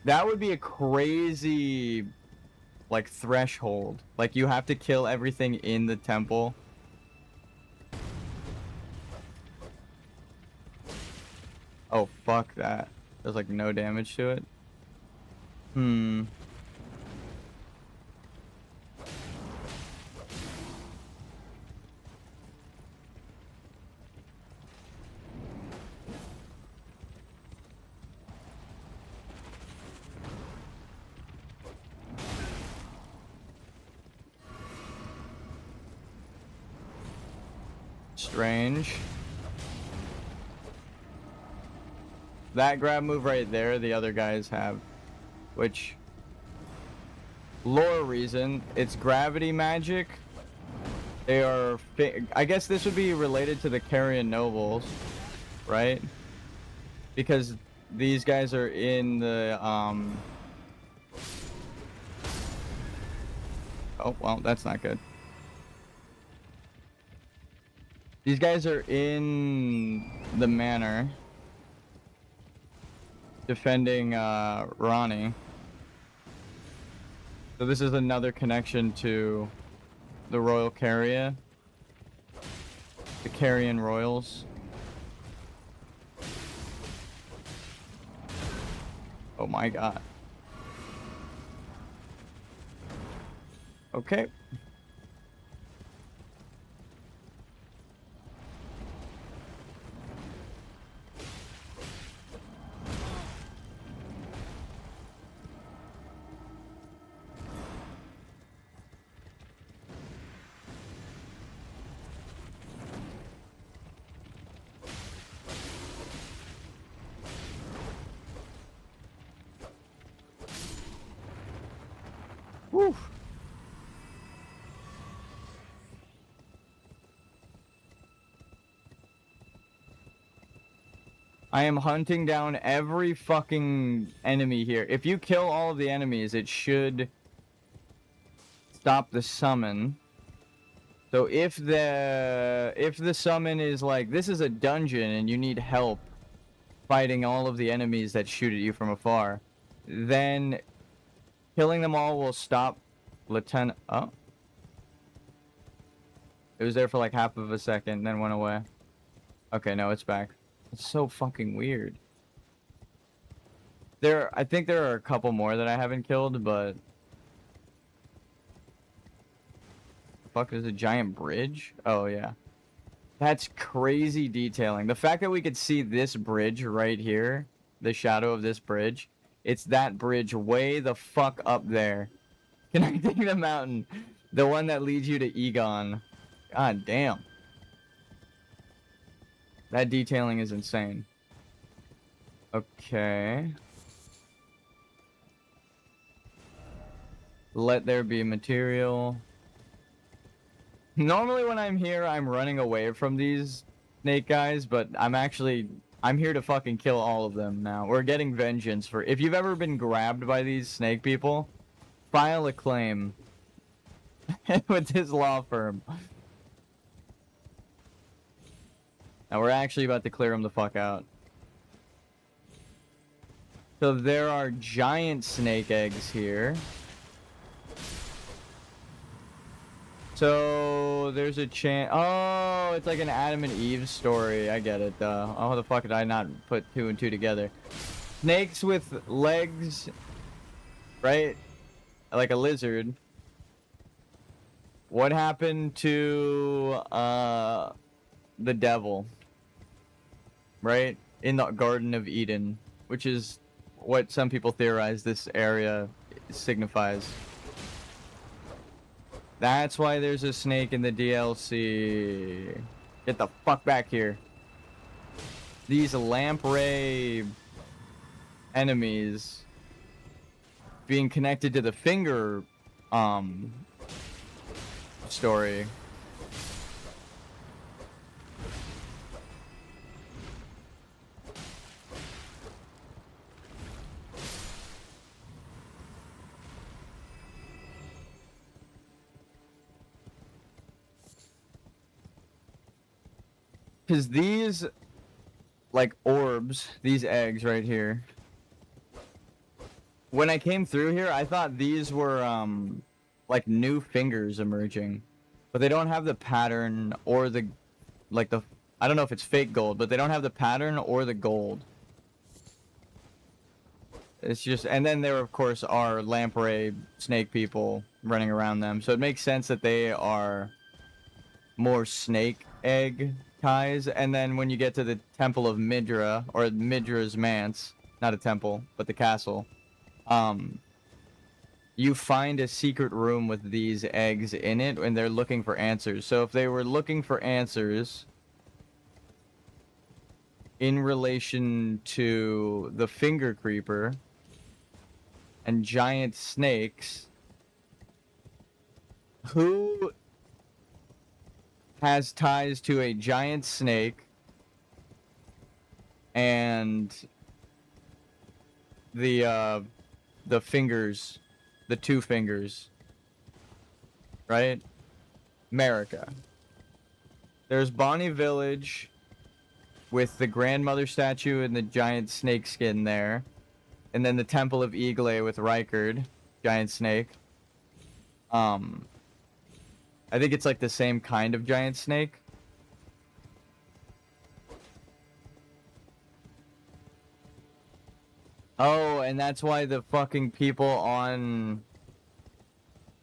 That would be a crazy like threshold. Like you have to kill everything in the temple. Oh, fuck that. There's like no damage to it. Hmm. Strange. That grab move right there, the other guys have. Which, lore reason, it's gravity magic. They are, I guess this would be related to the Carrion Nobles, right? Because these guys are in the, oh, well, that's not good. These guys are in the manor. Defending, Ronnie. So this is another connection to the Royal Carrier. The Carrion Royals. Oh my god. Okay. Woo. I am hunting down every fucking enemy here. If you kill all of the enemies, it should stop the summon. So if the summon is like, this is a dungeon and you need help fighting all of the enemies that shoot at you from afar, then killing them all will stop Lieutenant... Oh. It was there for like half of a second, then went away. Okay, no, it's back. It's so fucking weird. I think there are a couple more that I haven't killed, but... Fuck, there's a giant bridge? Oh, yeah. That's crazy detailing. The fact that we could see this bridge right here, the shadow of this bridge, it's that bridge way the fuck up there. Connecting the mountain. The one that leads you to Egon. God damn. That detailing is insane. Okay. Let there be material. Normally when I'm here, I'm running away from these snake guys, but I'm here to fucking kill all of them now. We're getting vengeance for... If you've ever been grabbed by these snake people, file a claim with this law firm. Now we're actually about to clear them the fuck out. So there are giant snake eggs here. So there's a chance. Oh, it's like an Adam and Eve story. I get it. Oh, how the fuck did I not put 2 and 2 together? Snakes with legs, right? Like a lizard. What happened to the devil? Right? In the Garden of Eden, which is what some people theorize this area signifies. That's why there's a snake in the DLC. Get the fuck back here. These lamprey enemies being connected to the finger story. Because these, like, orbs, these eggs right here, When I came through here, I thought these were like new fingers emerging, but they don't have the pattern or the I don't know if it's fake gold, but they don't have the pattern or the gold. It's just, and then there of course are lamprey snake people running around them, so it makes sense that they are more snake egg ties. And then when you get to the Temple of Midra, or Midra's Manse, not a temple, but the castle, you find a secret room with these eggs in it, and they're looking for answers. So if they were looking for answers in relation to the finger creeper and giant snakes, who has ties to a giant snake and the fingers, the two fingers, right? America. There's Bonnie Village with the grandmother statue and the giant snake skin there. And then the Temple of Eagle with Rykard, giant snake. I think it's like the same kind of giant snake. Oh, and that's why the fucking people on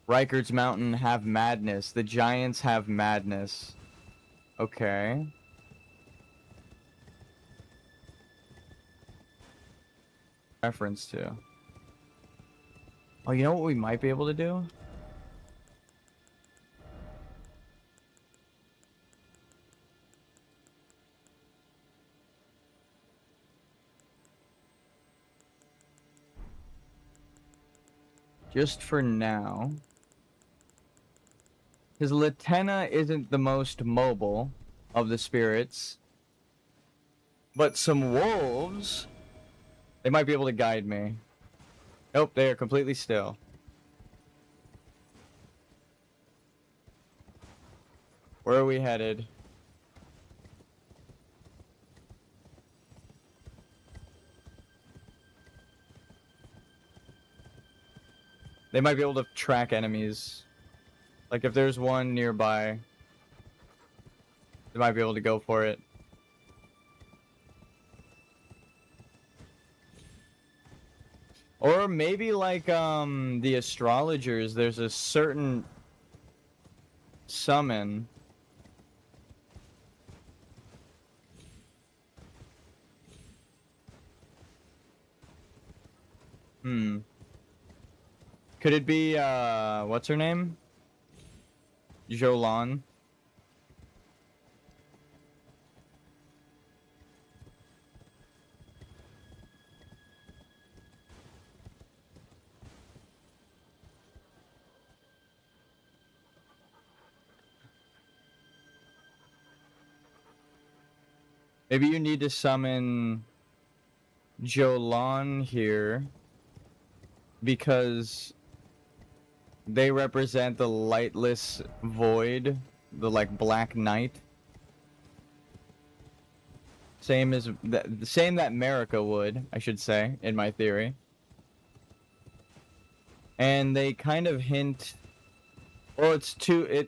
Rykard's Mountain have madness. The giants have madness. Okay. Reference to. Oh, you know what we might be able to do? Just for now. Because Latenna isn't the most mobile of the spirits. But some wolves, they might be able to guide me. Nope, they are completely still. Where are we headed? They might be able to track enemies. Like if there's one nearby, they might be able to go for it. Or maybe like the astrologers, there's a certain summon. Could it be what's her name? Jolan. Maybe you need to summon Jolan here because they represent the lightless void, the like black night. Same as the same that Marika would, I should say, in my theory. And they kind of hint. Well,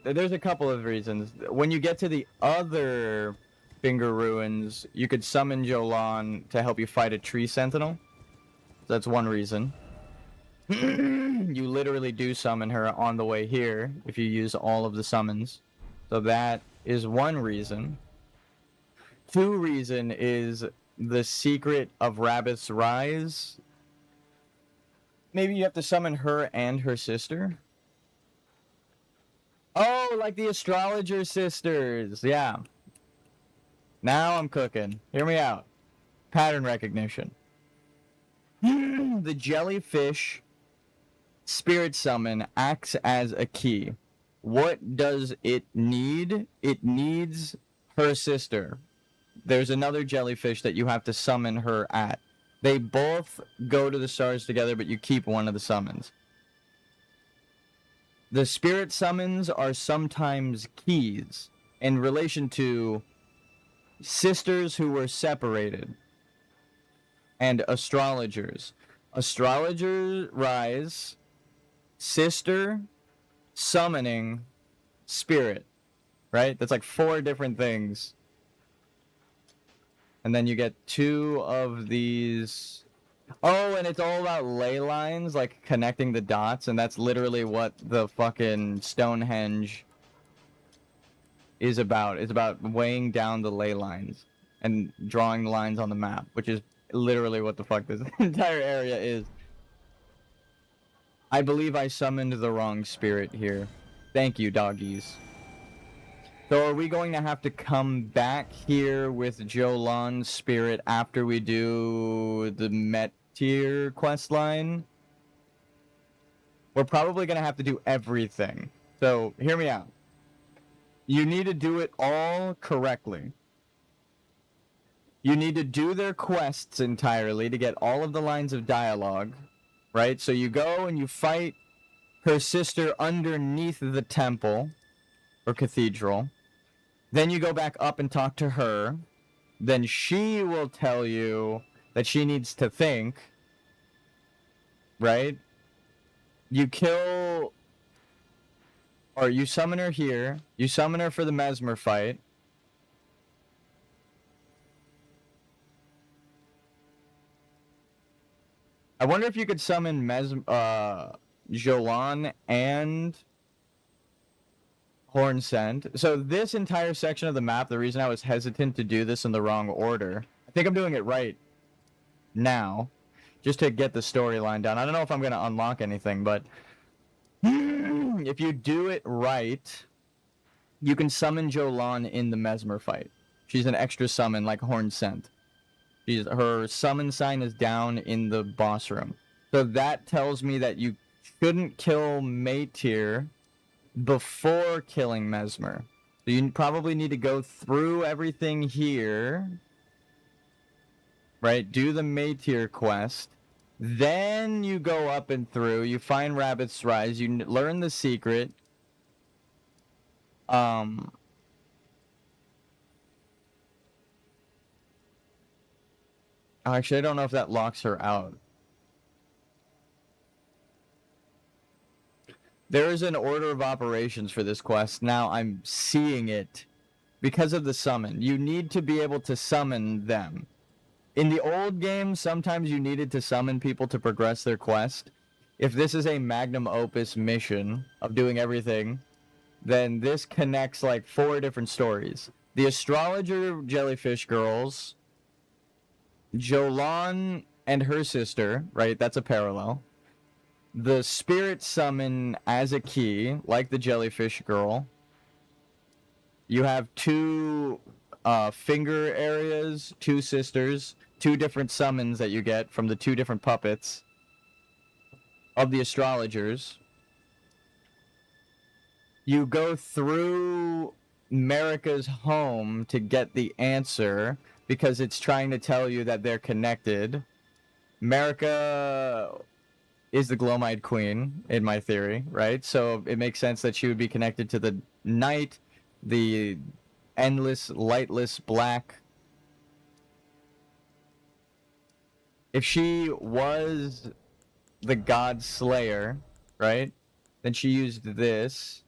there's a couple of reasons. When you get to the other Finger Ruins, you could summon Jolan to help you fight a tree sentinel. That's one reason. You literally do summon her on the way here if you use all of the summons. So that is one reason. Two reason is the secret of Rabbith's Rise. Maybe you have to summon her and her sister. Oh, like the astrologer sisters. Yeah. Now I'm cooking. Hear me out. Pattern recognition. The jellyfish spirit summon acts as a key. What does it need? It needs her sister. There's another jellyfish that you have to summon her at. They both go to the stars together, but you keep one of the summons. The spirit summons are sometimes keys in relation to sisters who were separated and astrologers. Astrologer rise, sister, summoning, spirit, right? That's like 4 different things. And then you get 2 of these. Oh, and it's all about ley lines, like connecting the dots, and that's literally what the fucking Stonehenge is about. It's about weighing down the ley lines and drawing the lines on the map, which is literally what the fuck this entire area is. I believe I summoned the wrong spirit here. Thank you, doggies. So are we going to have to come back here with Jolan's spirit after we do the Metir quest line? We're probably going to have to do everything. So hear me out. You need to do it all correctly. You need to do their quests entirely to get all of the lines of dialogue, right? So you go and you fight her sister underneath the temple or cathedral. Then you go back up and talk to her. Then she will tell you that she needs to think, right? You kill, or you summon her here. You summon her for the Mesmer fight. I wonder if you could summon Jolan and Hornsent. So this entire section of the map, the reason I was hesitant to do this in the wrong order, I think I'm doing it right now, just to get the storyline down. I don't know if I'm going to unlock anything, but if you do it right, you can summon Jolan in the Mesmer fight. She's an extra summon like Hornsent. Her summon sign is down in the boss room. So that tells me that you shouldn't kill Metir before killing Mesmer. So you probably need to go through everything here, right? Do the Metir quest. Then you go up and through. You find Rabbit's Rise. You learn the secret. Actually, I don't know if that locks her out. There is an order of operations for this quest. Now I'm seeing it because of the summon. You need to be able to summon them. In the old game, sometimes you needed to summon people to progress their quest. If this is a magnum opus mission of doing everything, then this connects like 4 different stories. The astrologer jellyfish girls, Jolan and her sister, right? That's a parallel. The spirit summon as a key, like the jellyfish girl. You have 2 finger areas, 2 sisters, 2 different summons that you get from the 2 different puppets of the astrologers. You go through Marika's home to get the answer because it's trying to tell you that they're connected. Marika is the Glowmite Queen, in my theory, right? So it makes sense that she would be connected to the night, the endless, lightless black. If she was the God Slayer, right? Then she used this.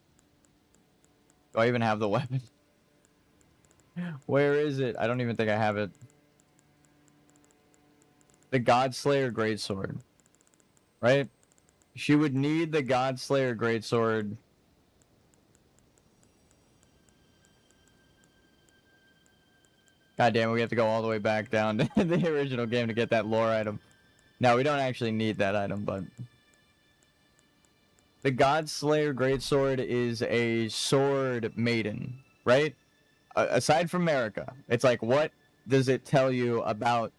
Do I even have the weapon? Where is it? I don't even think I have it. The God Slayer Greatsword. Right? She would need the God Slayer Greatsword. God damn it, we have to go all the way back down to the original game to get that lore item. Now, we don't actually need that item, but... The God Slayer Greatsword is a sword maiden, right? Aside from Marika, it's like, what does it tell you about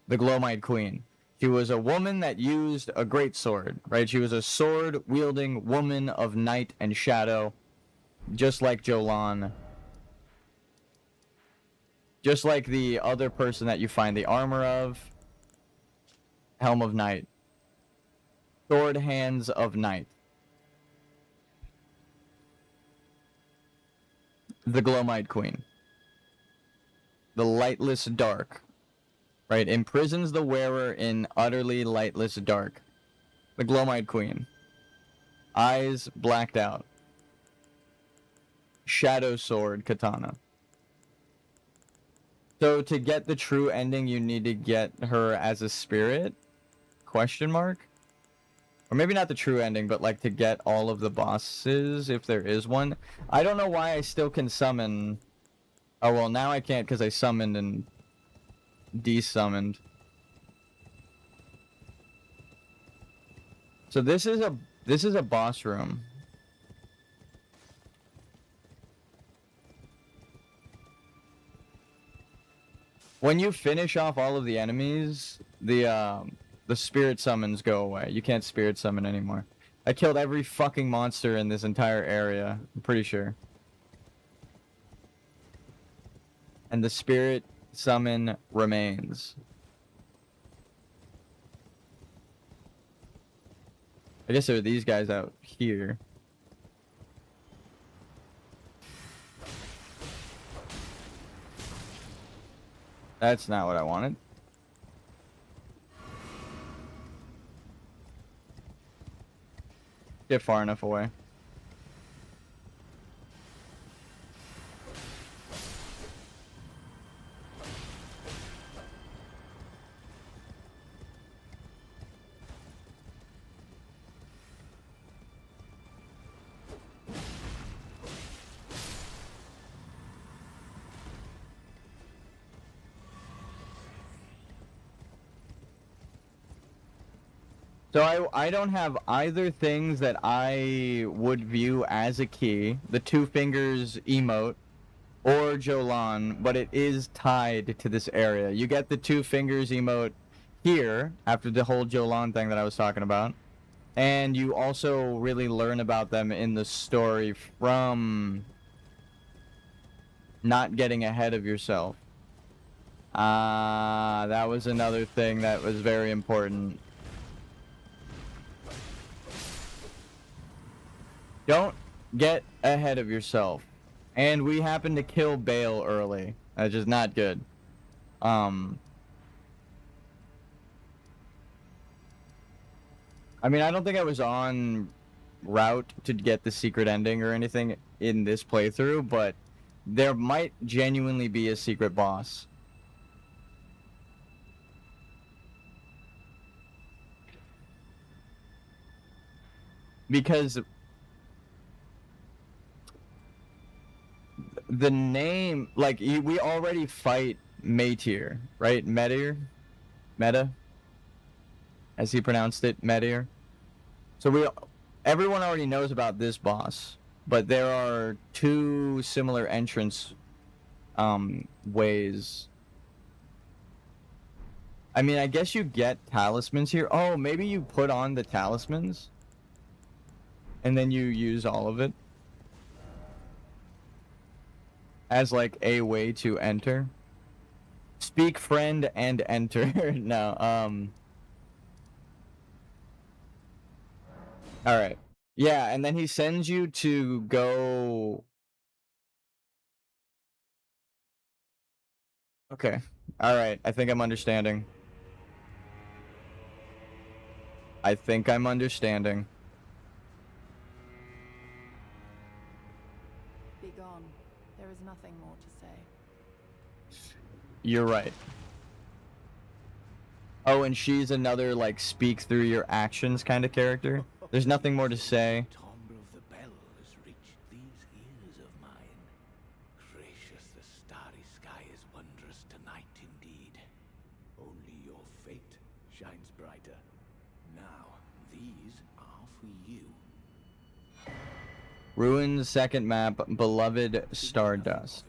the Glowmite Queen? She was a woman that used a greatsword, right? She was a sword-wielding woman of night and shadow, just like Jolan. Just like the other person that you find the armor of, Helm of Night. Sword Hands of Night. The Glowmite Queen. The Lightless Dark. Right, imprisons the wearer in utterly lightless dark. The Glowmite Queen. Eyes blacked out. Shadow Sword Katana. So to get the true ending, you need to get her as a spirit? Question mark? Or maybe not the true ending, but like to get all of the bosses, if there is one. I don't know why I still can summon... Oh, well, now I can't because I summoned and desummoned. So this is a boss room. When you finish off all of the enemies, the spirit summons go away. You can't spirit summon anymore. I killed every fucking monster in this entire area, I'm pretty sure. And the spirit summon remains. I guess there are these guys out here. That's not what I wanted. Get far enough away. So I don't have either things that I would view as a key, the two fingers emote, or Jolan, but it is tied to this area. You get the two fingers emote here, after the whole Jolan thing that I was talking about, and you also really learn about them in the story from not getting ahead of yourself. That was another thing that was very important. Don't get ahead of yourself. And we happened to kill Bale early. That's just not good. I mean, I don't think I was on route to get the secret ending or anything in this playthrough, but there might genuinely be a secret boss. Because the name, like, we already fight Meteor, right? Meteor? Meta? As he pronounced it, Meteor. So everyone already knows about this boss, but there are two similar entrance ways. I mean, I guess you get talismans here. Oh, maybe you put on the talismans and then you use all of it as like a way to enter. Speak friend and enter. No, alright. Yeah, and then he sends you to go... Okay. Alright, I think I'm understanding. I think I'm understanding. Be gone. There is nothing more to say. You're right. Oh, and she's another, like, speak through your actions kind of character. There's nothing more to say. The timbre of the bell has reached these ears of mine. Gracious, the starry sky is wondrous tonight indeed. Only your fate shines brighter. Now, these are for you. Ruins second map, beloved Stardust.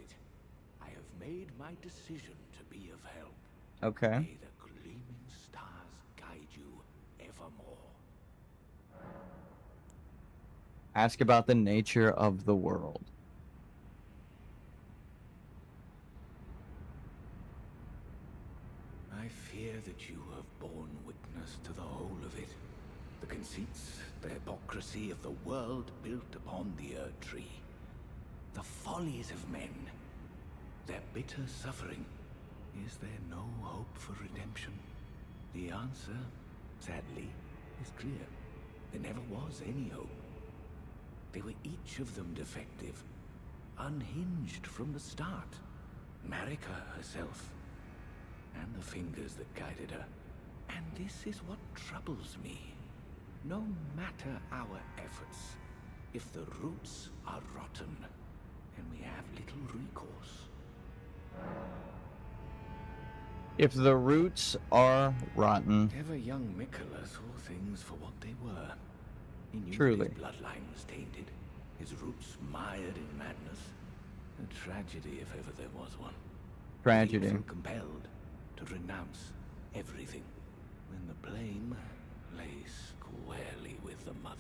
I have made my decision to be of help. Okay. May the gleaming stars guide you evermore. Ask about the nature of the world. I fear that you have borne witness to the whole of it. The conceits, the hypocrisy of the world built upon the Earth Tree. The follies of men. Their bitter suffering. Is there no hope for redemption? The answer, sadly, is clear. There never was any hope. They were each of them defective, unhinged from the start. Marika herself, and the fingers that guided her. And this is what troubles me. No matter our efforts, if the roots are rotten, then we have little recourse. If the roots are rotten. Ever young Mikola saw things for what they were. He knew Truly. that his bloodline was tainted, his roots mired in madness. A tragedy if ever there was one. Tragedy. He felt compelled to renounce everything when the blame lay squarely with the mother.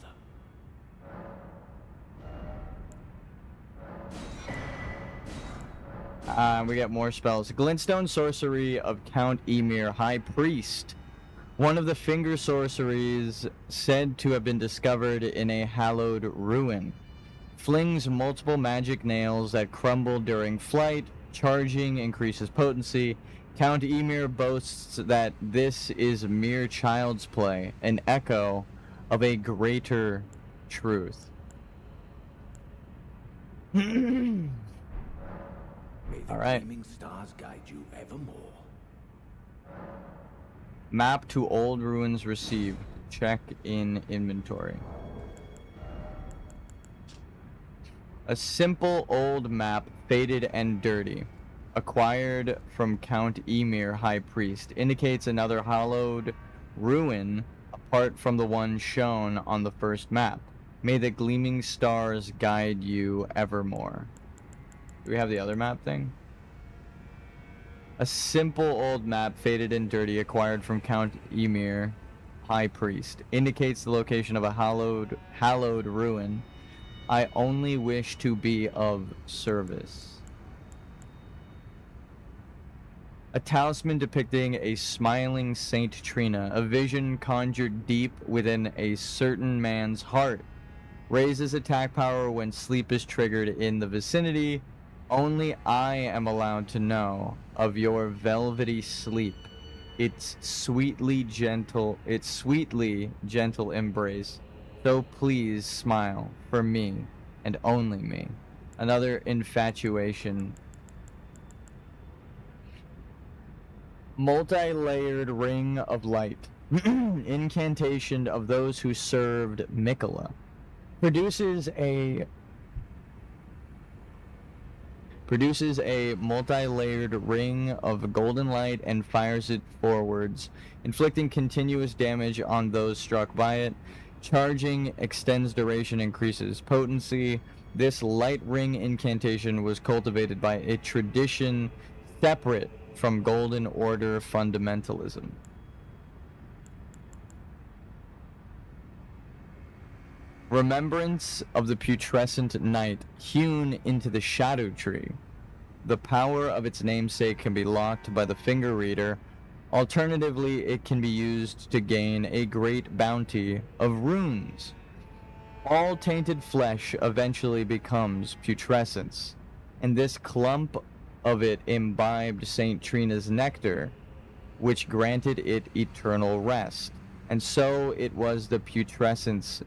We get more spells. Glintstone sorcery of Count Emir, High Priest. One of the finger sorceries said to have been discovered in a hallowed ruin. Flings multiple magic nails that crumble during flight. Charging increases potency. Count Emir boasts that this is mere child's play, an echo of a greater truth. May the All right. gleaming stars guide you evermore. Map to old ruins received. Check in inventory. A simple old map, faded and dirty, acquired from Count Emir, High Priest, indicates another hallowed ruin apart from the one shown on the first map. May the gleaming stars guide you evermore. Do we have the other map thing? A simple old map, faded and dirty, acquired from Count Emir, High Priest, indicates the location of a hallowed ruin. I only wish to be of service. A talisman depicting a smiling Saint Trina, a vision conjured deep within a certain man's heart. Raises attack power when sleep is triggered in the vicinity. Only I am allowed to know of your velvety sleep. Its sweetly gentle embrace. So please smile for me and only me. Another infatuation. Multi-layered ring of light. Incantation of those who served Mikola. Produces a multi-layered ring of golden light and fires it forwards, inflicting continuous damage on those struck by it. Charging extends duration, increases potency. This light ring incantation was cultivated by a tradition separate from Golden Order fundamentalism. Remembrance of the putrescent night hewn into the shadow tree. The power of its namesake can be locked by the finger reader. Alternatively, it can be used to gain a great bounty of runes. All tainted flesh eventually becomes putrescence, and this clump of it imbibed Saint Trina's nectar, which granted it eternal rest. And so it was that putrescence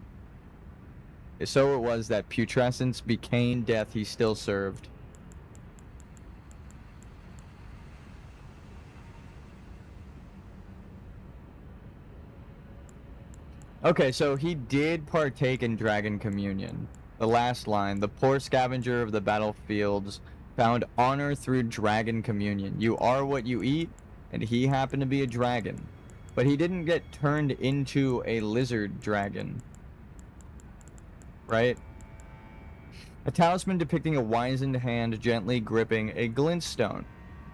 became death he still served. Okay, so he did partake in Dragon Communion. The last line, the poor scavenger of the battlefields found honor through Dragon Communion. You are what you eat, and he happened to be a dragon. But he didn't get turned into a lizard dragon. Right? A talisman depicting a wizened hand gently gripping a glintstone.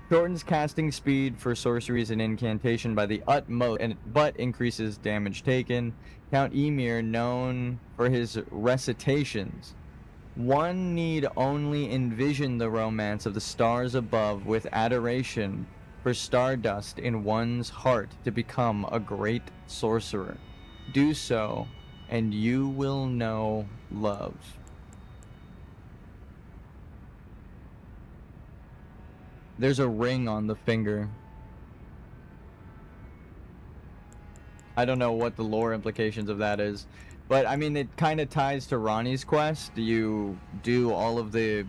Shortens casting speed for sorceries and incantation by the utmost, but increases damage taken. Count Emir, known for his recitations. One need only envision the romance of the stars above with adoration for stardust in one's heart to become a great sorcerer. Do so, and you will know love. There's a ring on the finger. I don't know what the lore implications of that is, but I mean, it kind of ties to Ronnie's quest. You do all of the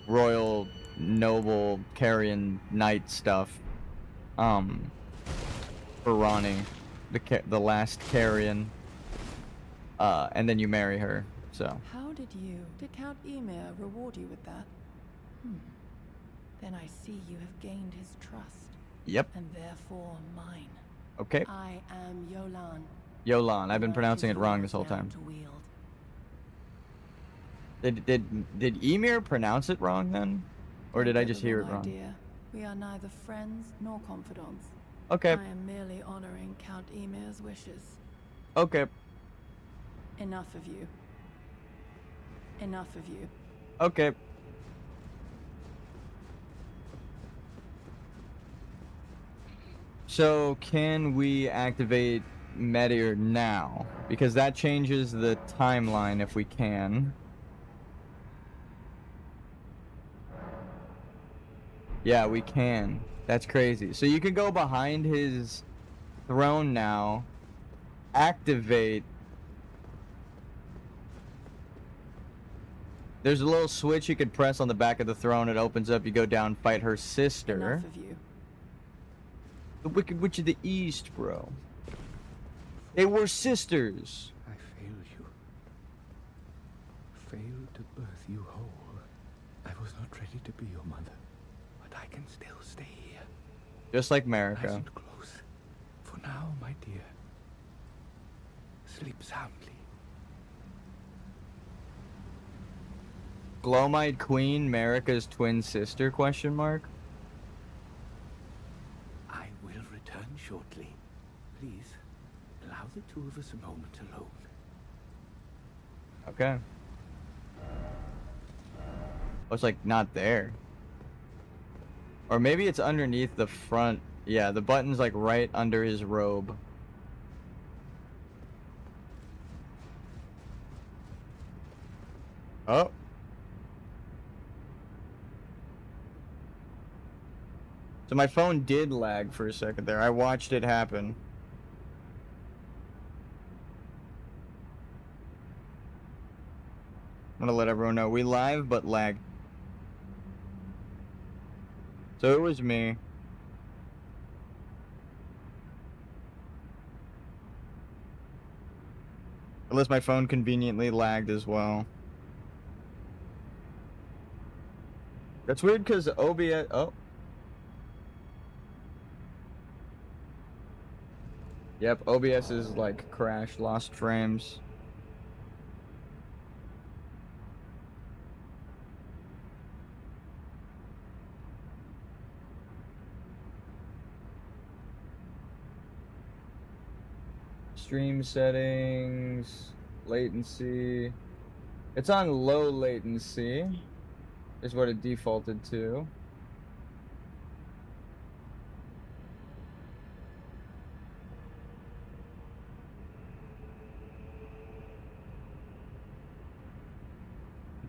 royal, noble, carrion knight stuff, for Ronnie, the last carrion, and then you marry her. So. How did Count Emir reward you with that? Then I see you have gained his trust. Yep. And therefore mine. Okay. I am Yolan. Yolan. I've been pronouncing it wrong this whole time. Did Emir pronounce it wrong then? Or did I just hear it wrong? Idea. We are neither friends nor confidants. Okay. I am merely honoring Count Emir's wishes. Okay. Enough of you. Enough of you. Okay. So, can we activate Meteor now? Because that changes the timeline if we can. Yeah, we can. That's crazy. So you can go behind his throne now, activate. There's a little switch you could press on the back of the throne. It opens up. You go down, fight her sister. Enough of you. The Wicked Witch of the East, bro. They were sisters. I failed you. Failed to birth you whole. I was not ready to be your mother, but I can still stay here. Just like Nice Marika. and close. For now, my dear. Sleep soundly. Glowmite Queen, Marika's twin sister, question mark? I will return shortly. Please, allow the two of us a moment alone. Okay. Oh, it's like not there. Or maybe it's underneath the front. Yeah, the button's like right under his robe. Oh. So my phone did lag for a second there. I watched it happen. I'm gonna let everyone know we live but lag. So it was me. Unless my phone conveniently lagged as well. That's weird because OBS. Oh. Yep, OBS is like crashed, lost frames. Stream settings, latency. It's on low latency, is what it defaulted to.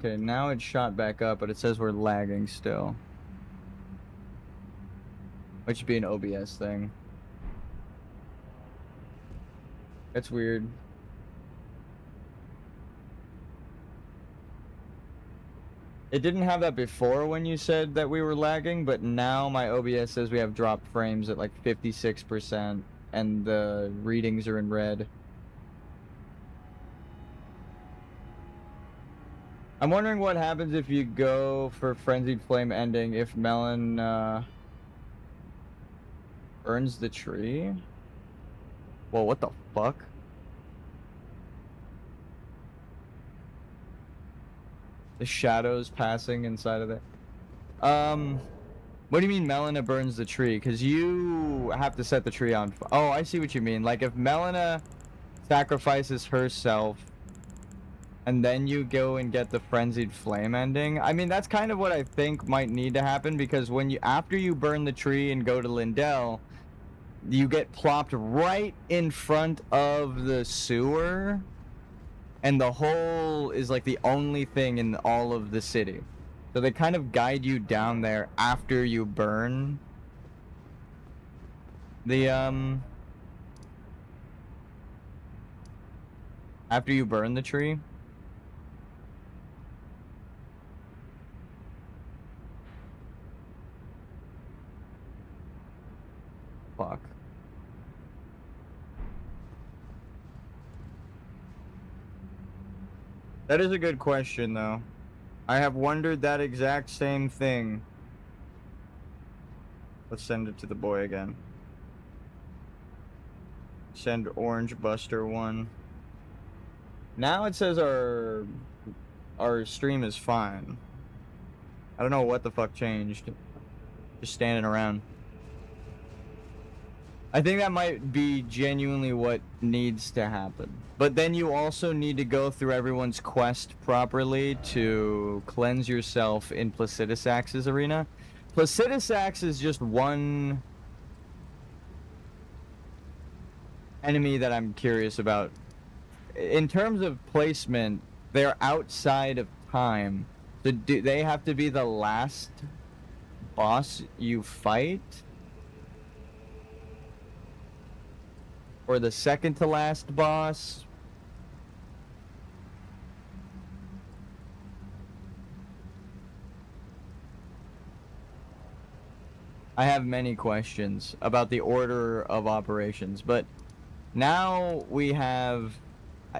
Okay, now it's shot back up, but it says we're lagging still. Which should be an OBS thing. That's weird. It didn't have that before when you said that we were lagging, but now my OBS says we have dropped frames at like 56% and the readings are in red. I'm wondering what happens if you go for Frenzied Flame ending if Melon burns the tree? Whoa, what the fuck? The shadows passing inside of it. What do you mean Melina burns the tree? Because you have to set the tree on fire. Oh, I see what you mean. Like if Melina sacrifices herself and then you go and get the Frenzied Flame ending. I mean, that's kind of what I think might need to happen, because when you, after you burn the tree and go to Lindell, you get plopped right in front of the sewer, and the hole is like the only thing in all of the city. So they kind of guide you down there after you burn the after you burn the tree. Fuck. That is a good question, though. I have wondered that exact same thing. Let's send it to the boy again. Send Orange Buster 1. Now it says our stream is fine. I don't know what the fuck changed. Just standing around. I think that might be genuinely what needs to happen. But then you also need to go through everyone's quest properly to cleanse yourself in Placidusax's arena. Placidusax is just one enemy that I'm curious about. In terms of placement, they're outside of time. So do they have to be the last boss you fight? Or the second to last boss? I have many questions about the order of operations, but now we have...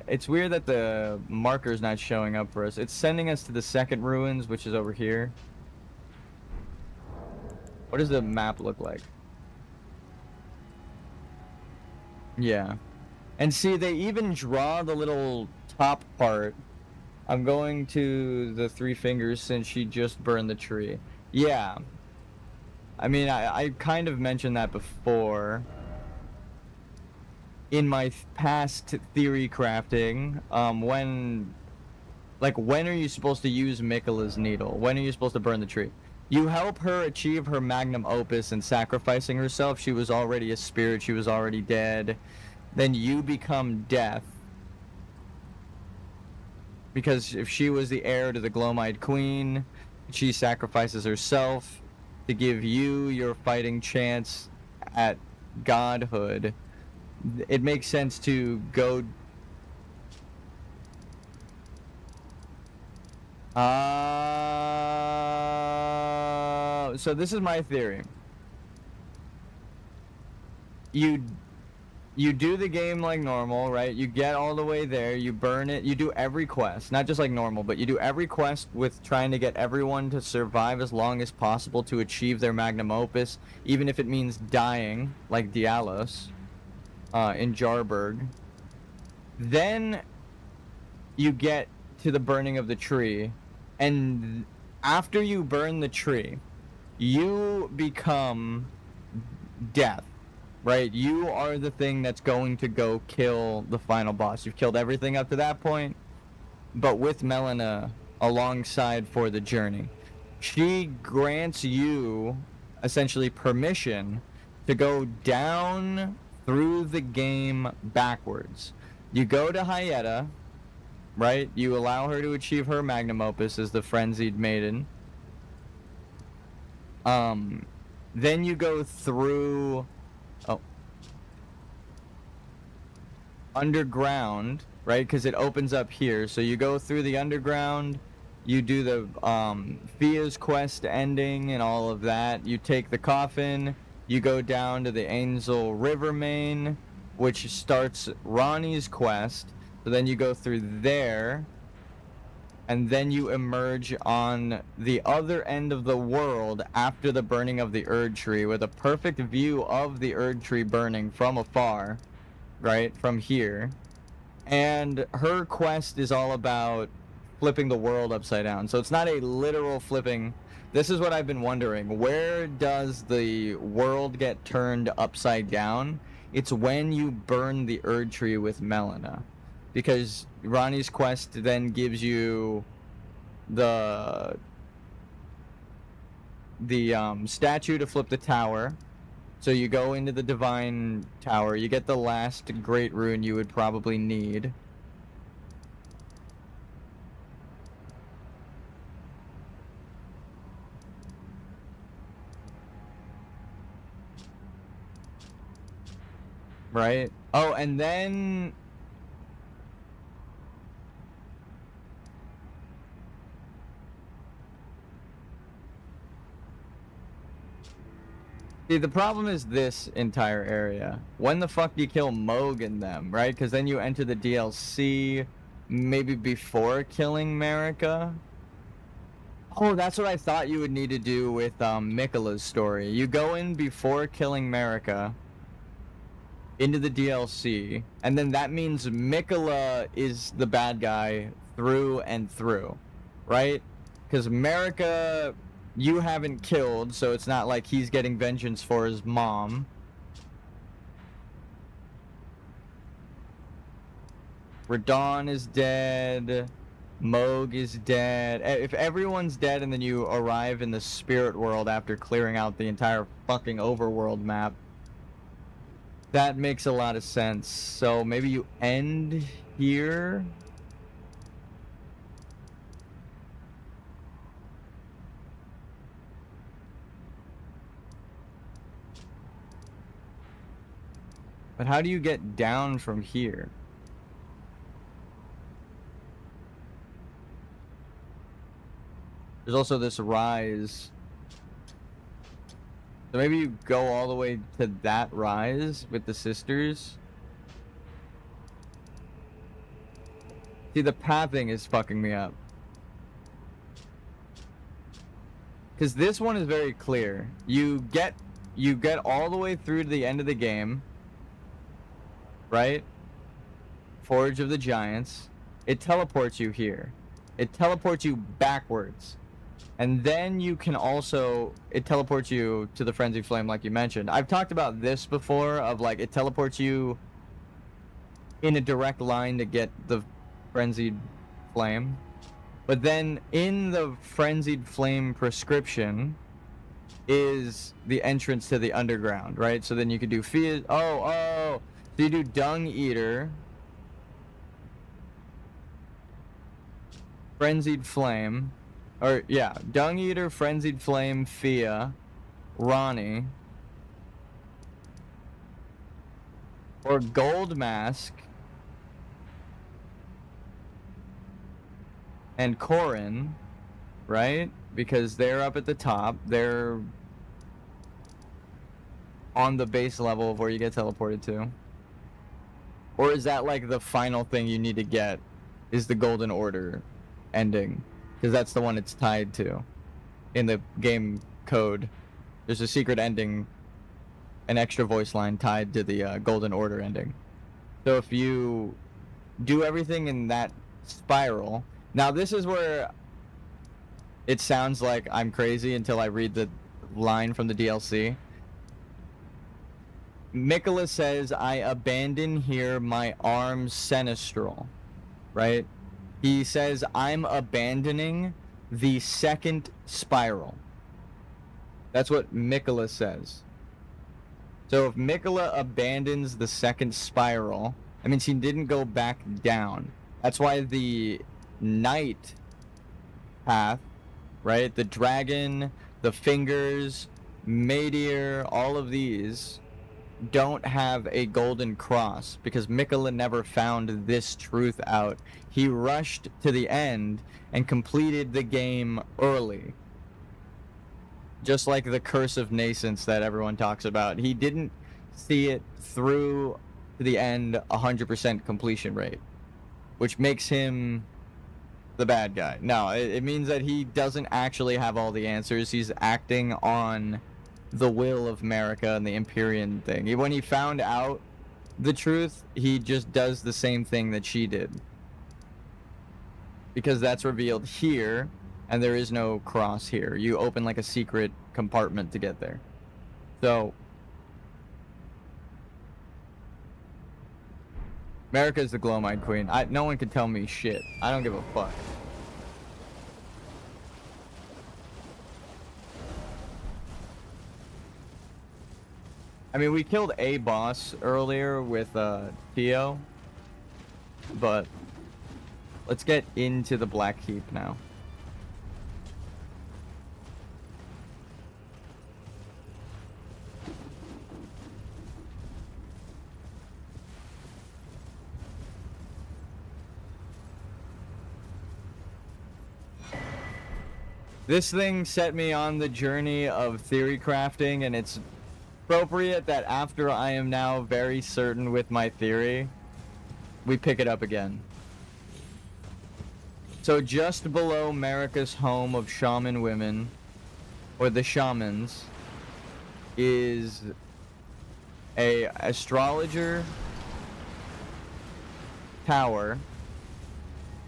It's weird that the marker's not showing up for us. It's sending us to the second ruins, which is over here. What does the map look like? Yeah. And see, they even draw the little top part. I'm going to the Three Fingers since she just burned the tree. Yeah. I mean, I kind of mentioned that before in my past theory crafting. When are you supposed to use Miquella's needle? When are you supposed to burn the tree? You help her achieve her magnum opus in sacrificing herself. She was already a spirit. She was already dead. Then you become death. Because if she was the heir to the Glomite Queen, she sacrifices herself to give you your fighting chance at godhood. It makes sense to go... So this is my theory. You do the game like normal, right? You get all the way there, you burn it, you do every quest, not just like normal, but you do every quest with trying to get everyone to survive as long as possible to achieve their magnum opus, even if it means dying, like Dialos, in Jarburg. Then you get to the burning of the tree, and after you burn the tree, you become death, right? You are the thing that's going to go kill the final boss. You've killed everything up to that point, but with Melina alongside for the journey. She grants you essentially permission to go down through the game backwards. You go to Hyetta, right? You allow her to achieve her magnum opus as the Frenzied Maiden. Then you go through underground, right? Because it opens up here. So you go through the underground, you do the Fia's quest ending and all of that. You take the coffin, you go down to the Angel River main, which starts Ronnie's quest. So then you go through there, and then you emerge on the other end of the world after the burning of the Erd Tree with a perfect view of the Erd Tree burning from afar, right, from here. And her quest is all about flipping the world upside down. So it's not a literal flipping. This is what I've been wondering. Where does the world get turned upside down? It's when you burn the Erd Tree with Melina. Because Ronnie's quest then gives you the statue to flip the tower. So you go into the Divine Tower. You get the last Great Rune you would probably need. right? Oh, and then see, the problem is this entire area. When the fuck do you kill Moog and them, right? Because then you enter the DLC maybe before killing Marika. Oh, that's what I thought you would need to do with Mikola's story. You go in before killing Marika into the DLC, and then that means Mikola is the bad guy through and through, right? Because Marika, you haven't killed, so it's not like he's getting vengeance for his mom. Radon is dead. Moog is dead. If everyone's dead and then you arrive in the spirit world after clearing out the entire fucking overworld map, that makes a lot of sense. So maybe you end here. But how do you get down from here? There's also this rise. So maybe you go all the way to that rise with the sisters. See, the pathing is fucking me up. Because this one is very clear. You get all the way through to the end of the game. Right? Forge of the Giants. It teleports you here. It teleports you backwards. And then you can also, it teleports you to the Frenzied Flame like you mentioned. I've talked about this before, of like, it teleports you in a direct line to get the Frenzied Flame. But then in the Frenzied Flame prescription is the entrance to the underground, right? So then you could do so you do Dung Eater, Frenzied Flame, or yeah, Dung Eater, Frenzied Flame, Fia, Ronnie, or Gold Mask, and Corin, right? Because they're up at the top. They're on the base level of where you get teleported to. Or is that like the final thing you need to get is the Golden Order ending? Because that's the one it's tied to in the game code. There's a secret ending, an extra voice line tied to the Golden Order ending. So if you do everything in that spiral... Now this is where it sounds like I'm crazy until I read the line from the DLC. Mikola says, I abandon here my arms Sinistral, right? He says, I'm abandoning the second spiral. That's what Mikola says. So if Mikola abandons the second spiral, that means he didn't go back down. That's why the night path, right? The dragon, the fingers, Meteor, all of these don't have a golden cross because Mikola never found this truth out. He rushed to the end and completed the game early. Just like the Curse of Nascence that everyone talks about. He didn't see it through to the end 100% completion rate, which makes him the bad guy. No, it means that he doesn't actually have all the answers. He's acting on the will of Marika and the Empyrean thing. When he found out the truth, he just does the same thing that she did. Because that's revealed here, and there is no cross here. You open like a secret compartment to get there. So Marika's the Glowmine Queen. No one can tell me shit. I don't give a fuck. I mean, we killed a boss earlier with Theo, but let's get into the Black Keep now. This thing set me on the journey of theory crafting, and it's appropriate that after I am now very certain with my theory, we pick it up again. So just below America's home of shaman women, or the shamans, is a astrologer tower,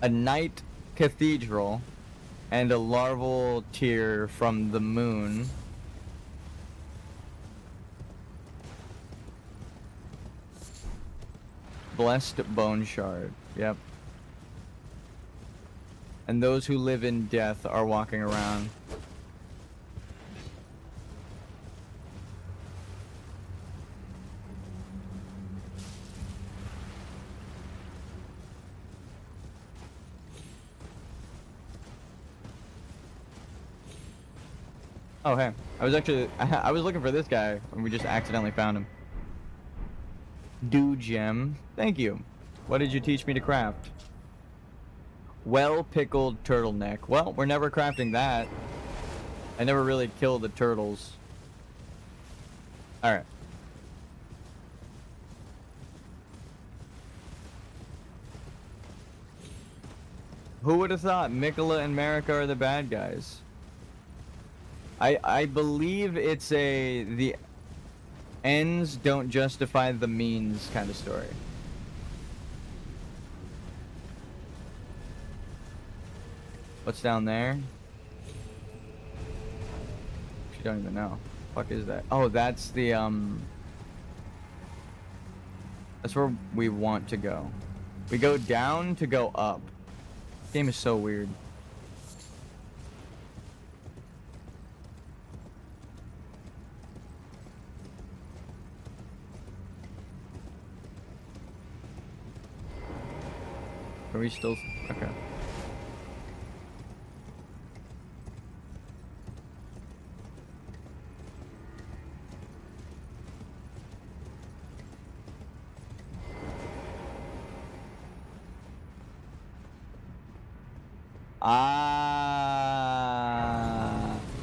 a knight cathedral, and a larval tier from the moon. Blessed bone shard. Yep. And those who live in death are walking around. Oh, hey. I was looking for this guy, and we just accidentally found him. Do gem. Thank you. What did you teach me to craft? Well-pickled turtleneck. Well, we're never crafting that. I never really killed the turtles. Alright. Who would have thought Mikola and Marika are the bad guys? I believe it's the ends don't justify the means kind of story. What's down there? I don't even know. Fuck is that? Oh, that's the that's where we want to go. We go down to go up. This game is so weird. Are we still okay?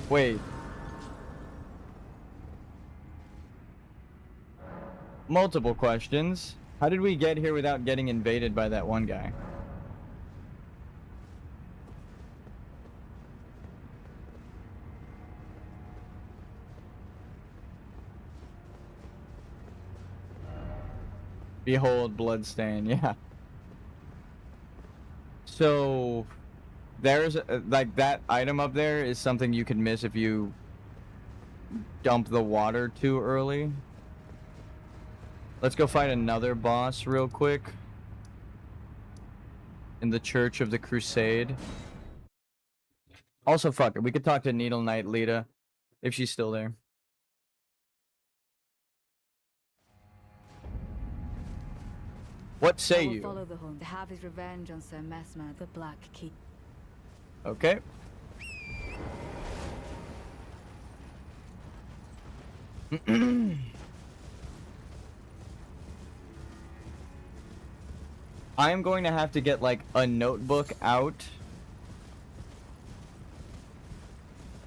Wait. Multiple questions. How did we get here without getting invaded by that one guy? Behold, bloodstain. Yeah. So there's like that item up there is something you can miss if you dump the water too early. Let's go fight another boss real quick in the Church of the Crusade. Also, fuck it. We could talk to Needle Knight Lita if she's still there. What say you? Follow the hunt to have his revenge on Sir Messmer, the Black Key. Okay. I am going to have to get like a notebook out.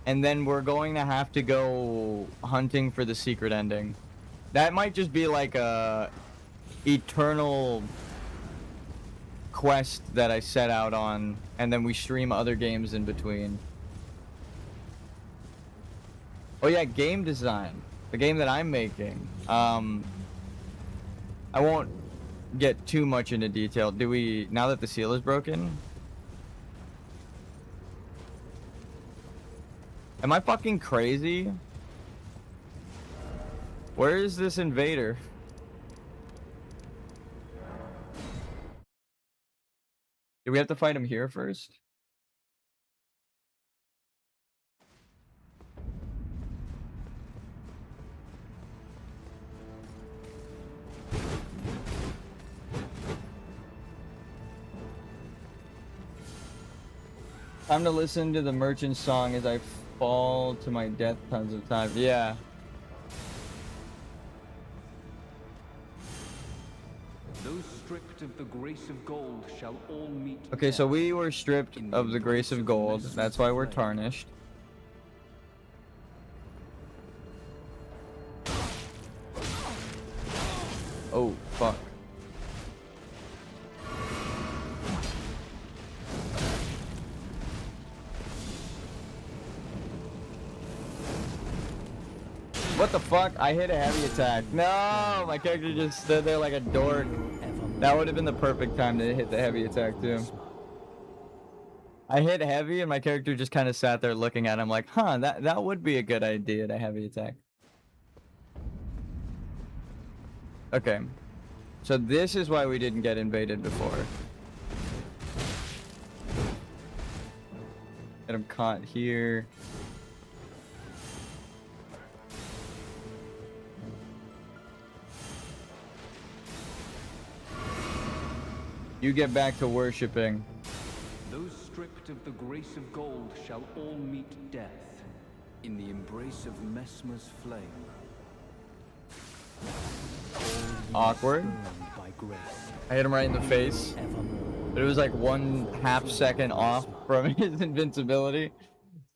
And then we're going to have to go hunting for the secret ending. That might just be like a eternal quest that I set out on, and then we stream other games in between. Oh yeah, game design. The game that I'm making. I won't get too much into detail. Do we, now that the seal is broken? Am I fucking crazy? Where is this invader? Do we have to fight him here first? Time to listen to the merchant song as I fall to my death tons of times. Yeah. Those strict stripped of the grace of gold shall all meet Okay, so death. we were stripped of the grace of gold. That's why we're tarnished. Oh, fuck. What the fuck? I hit a heavy attack. No, my character just stood there like a dork. That would have been the perfect time to hit the heavy attack too. I hit heavy and my character just kind of sat there looking at him like, huh, that would be a good idea to heavy attack. Okay. So this is why we didn't get invaded before. Get him caught here. You get back to worshipping. Those stripped of the grace of gold shall all meet death in the embrace of Mesmer's flame. Awkward. By grace, I hit him right in the face. But it was like 1/2 second off from his invincibility.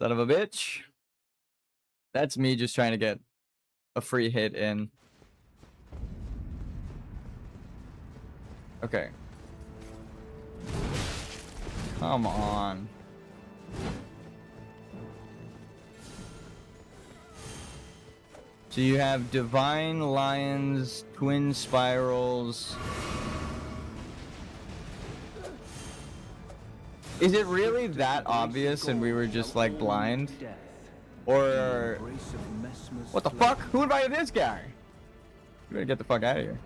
Son of a bitch. That's me just trying to get a free hit in. Okay. Come on. So you have Divine Lions, Twin Spirals. Is it really that obvious and we were just like blind? Or... What the fuck? Who invited this guy? You better get the fuck out of here.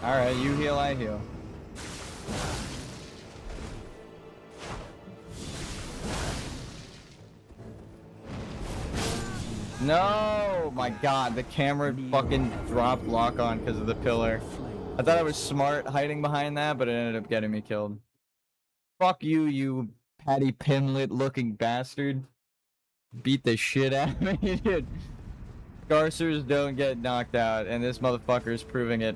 Alright, you heal, I heal. No! My god, the camera fucking dropped lock on because of the pillar. I thought I was smart hiding behind that, but it ended up getting me killed. Fuck you, you Patty Pimlet looking bastard. Beat the shit out of me, dude. Garcers don't get knocked out, and this motherfucker is proving it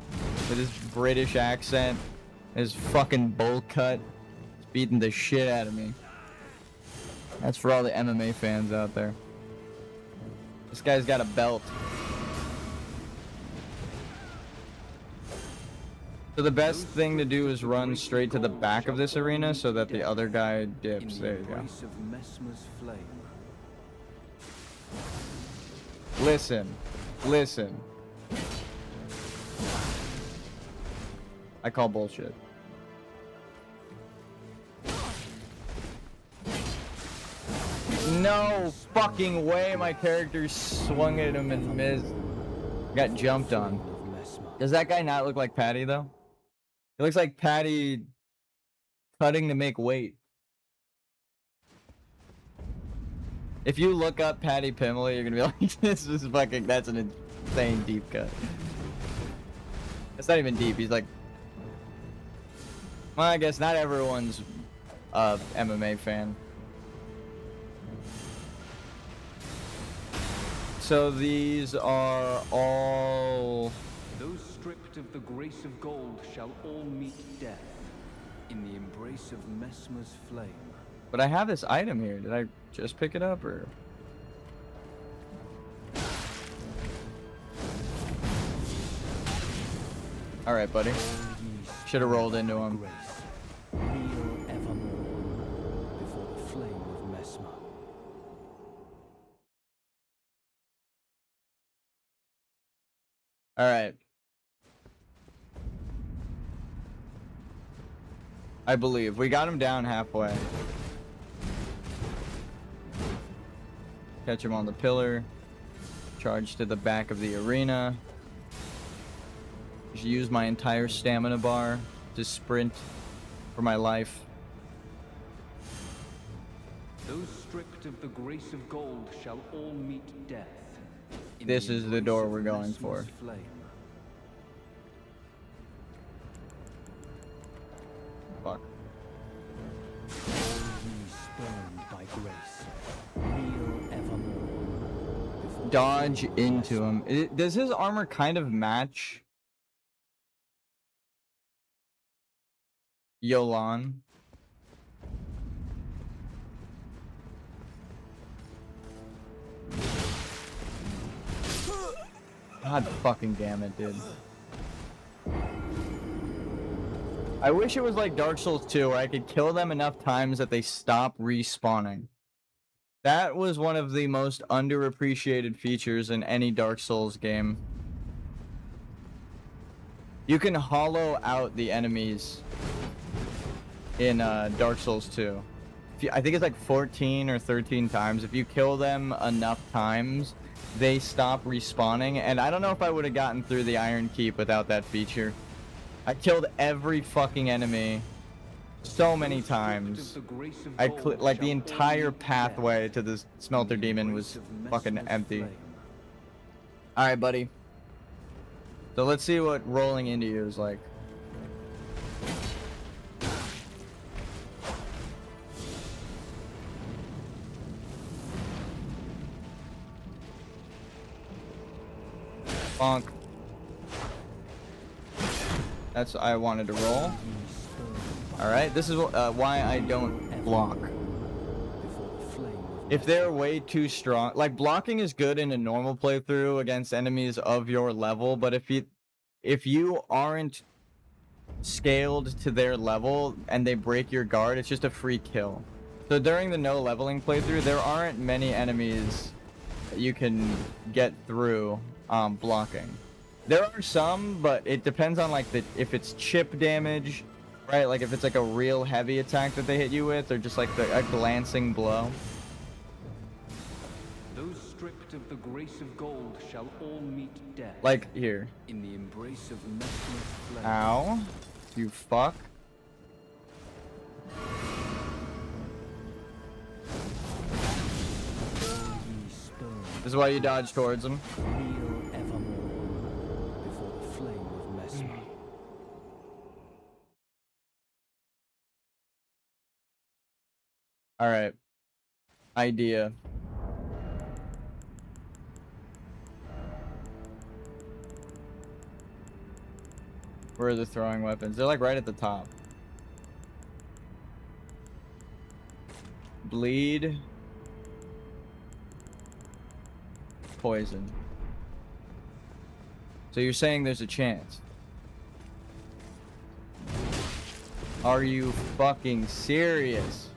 with his British accent, his fucking bowl cut. He's beating the shit out of me. That's for all the MMA fans out there. This guy's got a belt. So the best thing to do is run straight to the back of this arena so that the other guy dips. There you go. Listen. Listen. I call bullshit. No fucking way my character swung at him and missed. Got jumped on. Does that guy not look like Patty though? He looks like Patty cutting to make weight. If you look up Patty Pimley, you're gonna be like, this is fucking, that's an insane deep cut. It's not even deep, he's like... Well, I guess not everyone's a MMA fan. So these are all... Those stripped of the grace of gold shall all meet death in the embrace of Mesmer's flame. But I have this item here. Did I just pick it up, or...? Alright, buddy. Should have rolled into him. Kneel evermore before the flame of Mesmer. Alright. I believe. We got him down halfway. Catch him on the pillar. Charge to the back of the arena. Just use my entire stamina bar to sprint for my life. Those stripped of the grace of gold shall all meet death. in This is the embrace door of we're going Mesmer's for. flame. Fuck. dodge into him. Does his armor kind of match Yolan? God fucking damn it, dude. I wish it was like Dark Souls 2 where I could kill them enough times that they stop respawning. That was one of the most underappreciated features in any Dark Souls game. You can hollow out the enemies in Dark Souls 2. I think it's like 14 or 13 times. If you kill them enough times, they stop respawning. And I don't know if I would have gotten through the Iron Keep without that feature. I killed every fucking enemy so many times. Like the entire pathway to the Smelter Demon was fucking empty. Alright, buddy. So let's see what rolling into you is like. Bonk. That's what I wanted to roll. Alright, this is why I don't block. If they're way too strong, like blocking is good in a normal playthrough against enemies of your level, but if you aren't scaled to their level and they break your guard, it's just a free kill. So during the no leveling playthrough, there aren't many enemies that you can get through blocking. There are some, but it depends on like if it's chip damage, right? Like if it's like a real heavy attack that they hit you with, or just like a glancing blow. Those stripped of the grace of gold shall all meet death. Like here. In the embrace of Messmer's flame. Ow. You fuck. This is why you dodge towards him. All right. Idea. Where are the throwing weapons? They're like right at the top. Bleed. Poison. So you're saying there's a chance? Are you fucking serious?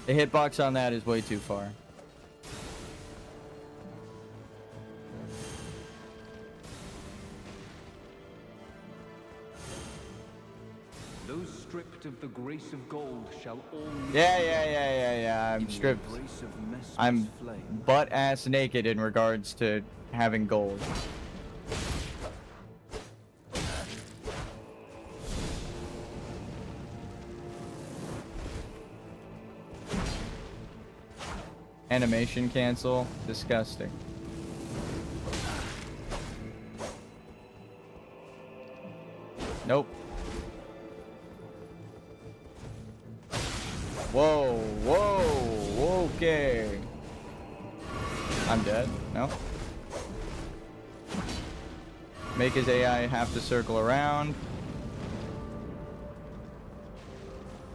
The hitbox on that is way too far. Those stripped of the grace of gold shall all meet. Yeah. I'm stripped. I'm butt ass naked in regards to having gold. Animation cancel. Disgusting. Nope. Whoa, okay. I'm dead. No. Make his AI have to circle around.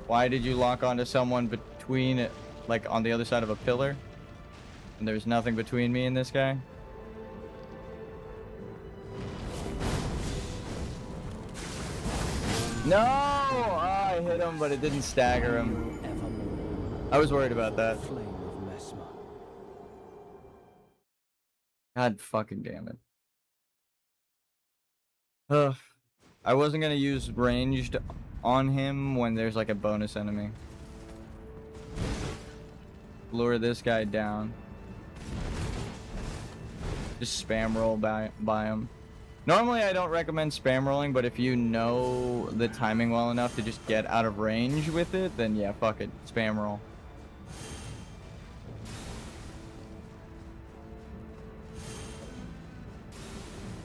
Why did you lock onto someone between, like, on the other side of a pillar? And there's nothing between me and this guy? No! Oh, I hit him, but it didn't stagger him. I was worried about that. God fucking damn it. Ugh. I wasn't gonna use ranged on him when there's like a bonus enemy. Lure this guy down. Just spam roll by him. Normally I don't recommend spam rolling, but if you know the timing well enough to just get out of range with it, then yeah, fuck it. Spam roll.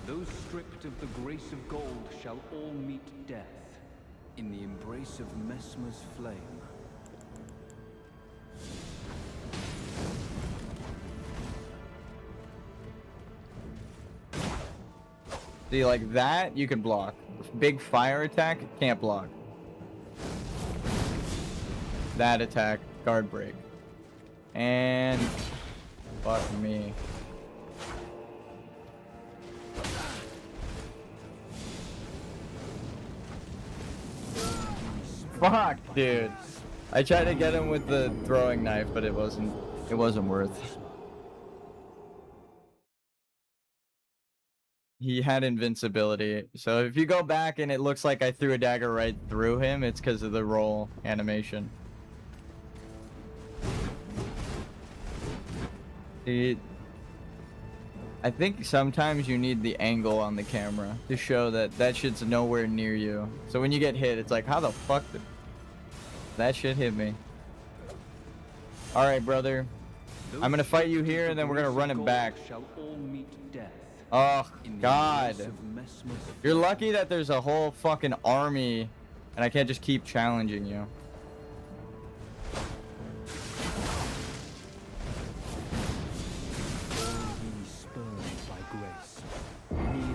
Those stripped of the grace of gold shall all meet death in the embrace of Messmer's flame. See, like that, you can block. Big fire attack, can't block. That attack, guard break. And... fuck me. Fuck, dude. I tried to get him with the throwing knife, but it wasn't worth. He had invincibility. So if you go back and it looks like I threw a dagger right through him, it's because of the roll animation. I think sometimes you need the angle on the camera to show that that shit's nowhere near you. So when you get hit, it's like, how the fuck did that shit hit me? Alright, brother. I'm gonna fight you here, and then we're gonna run it back. Oh, God. You're lucky that there's a whole fucking army, and I can't just keep challenging you.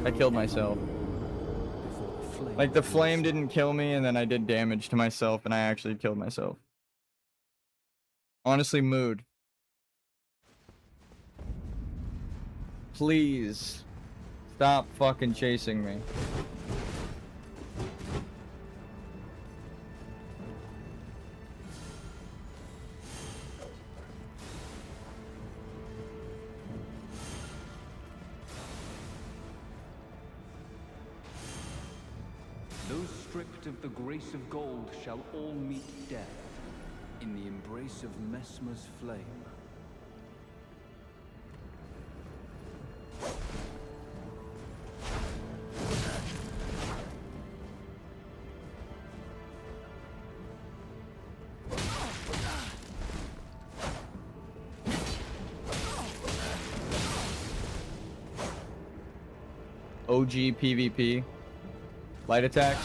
I killed myself. Like, the flame didn't kill me, and then I did damage to myself, and I actually killed myself. Honestly, mood. Please. Stop fucking chasing me. Those stripped of the grace of gold shall all meet death in the embrace of Messmer's flame. OG PvP. Light attacks.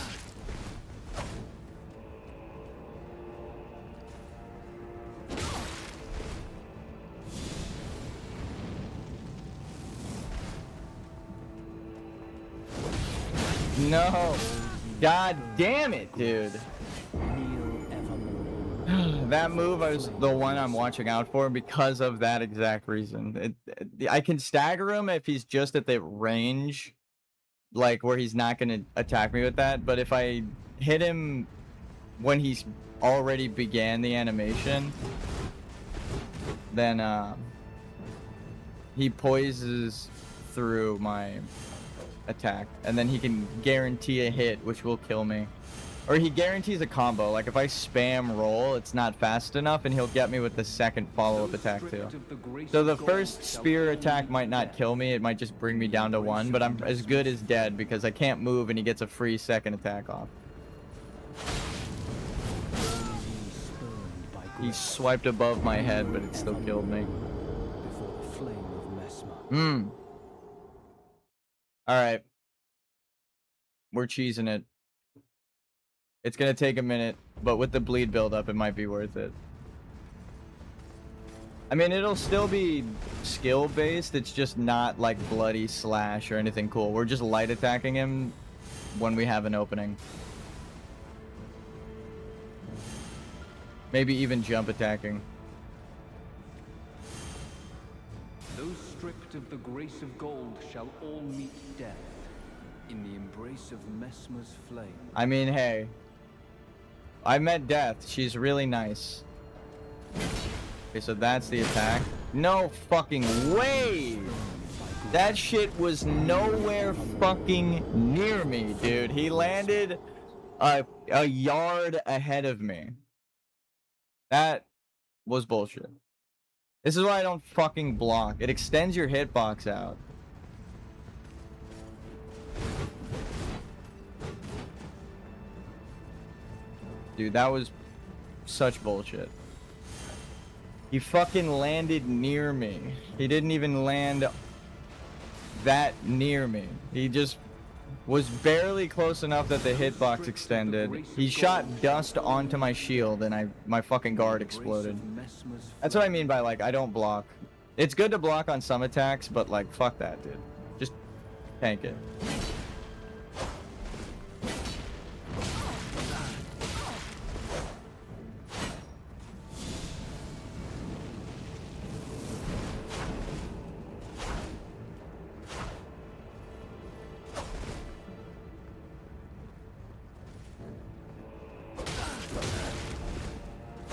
No. God damn it, dude. That move is the one I'm watching out for because of that exact reason. I can stagger him if he's just at the range, like where he's not going to attack me with that. But if I hit him when he's already began the animation, then he poises through my attack, and then he can guarantee a hit, which will kill me. Or he guarantees a combo. Like if I spam roll, it's not fast enough, and he'll get me with the second follow-up attack too. So the first spear attack might not kill me, it might just bring me down to 1, but I'm as good as dead because I can't move and he gets a free second attack off. He swiped above my head, but it still killed me. Alright. We're cheesing it. It's gonna take a minute, but with the bleed buildup, it might be worth it. I mean, it'll still be skill-based, it's just not like bloody slash or anything cool. We're just light attacking him when we have an opening. Maybe even jump attacking. Those stripped of the grace of gold shall all meet death in the embrace of Messmer's flame. I mean, hey. I met Death. She's really nice. Okay, so that's the attack. No fucking way! That shit was nowhere fucking near me, dude. He landed a yard ahead of me. That was bullshit. This is why I don't fucking block. It extends your hitbox out. Dude, that was such bullshit. He fucking landed near me. He didn't even land that near me. He just was barely close enough that the hitbox extended. He shot dust onto my shield and my fucking guard exploded. That's what I mean by, like, I don't block. It's good to block on some attacks, but, like, fuck that, dude. Just tank it.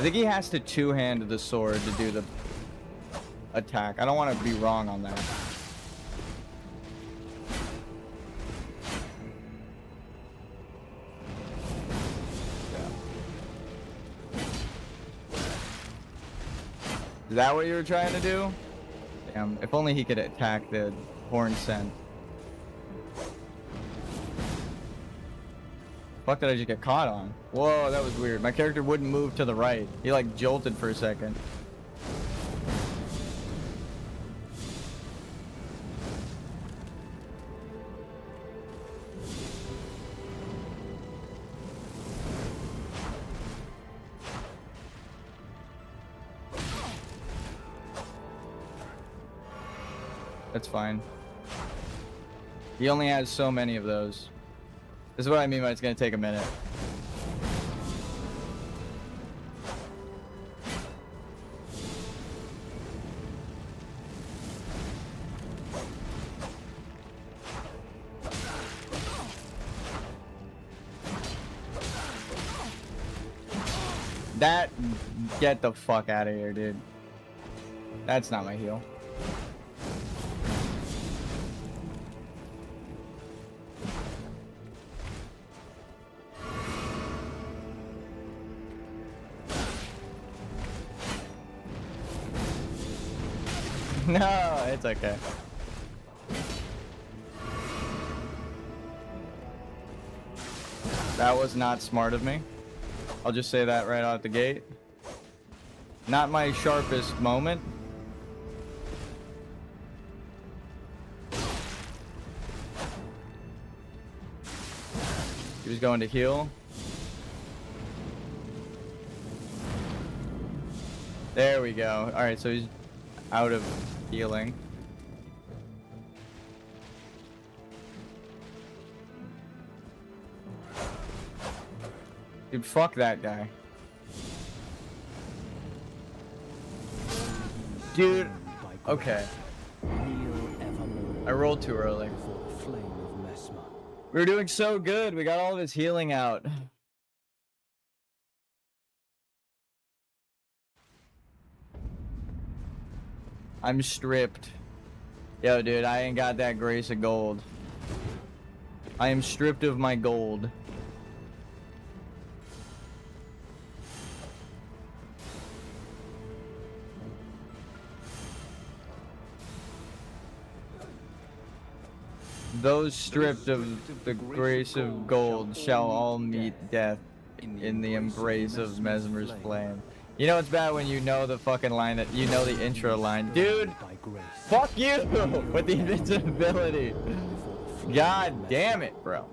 think he has to two-hand the sword to do the attack. I don't want to be wrong on that. Is that what you were trying to do? Damn, if only he could attack the horn scent. Fuck, did I just get caught on? Whoa, that was weird. My character wouldn't move to the right. He like jolted for a second. That's fine. He only has so many of those. This is what I mean by it's gonna take a minute. That, get the fuck out of here, dude. That's not my heal. No, it's okay. That was not smart of me. I'll just say that right out the gate. Not my sharpest moment. He was going to heal. There we go. Alright, so he's out of healing. Dude, fuck that guy. Dude, okay. I rolled too early. We were doing so good. We got all of his healing out. I'm stripped. Yo, dude, I ain't got that grace of gold. I am stripped of my gold. Those stripped of the grace of gold shall all meet death in the embrace of Mesmer's flame. You know it's bad when you know the fucking line that you know the intro line. Dude, fuck you with the invincibility. God damn it, bro.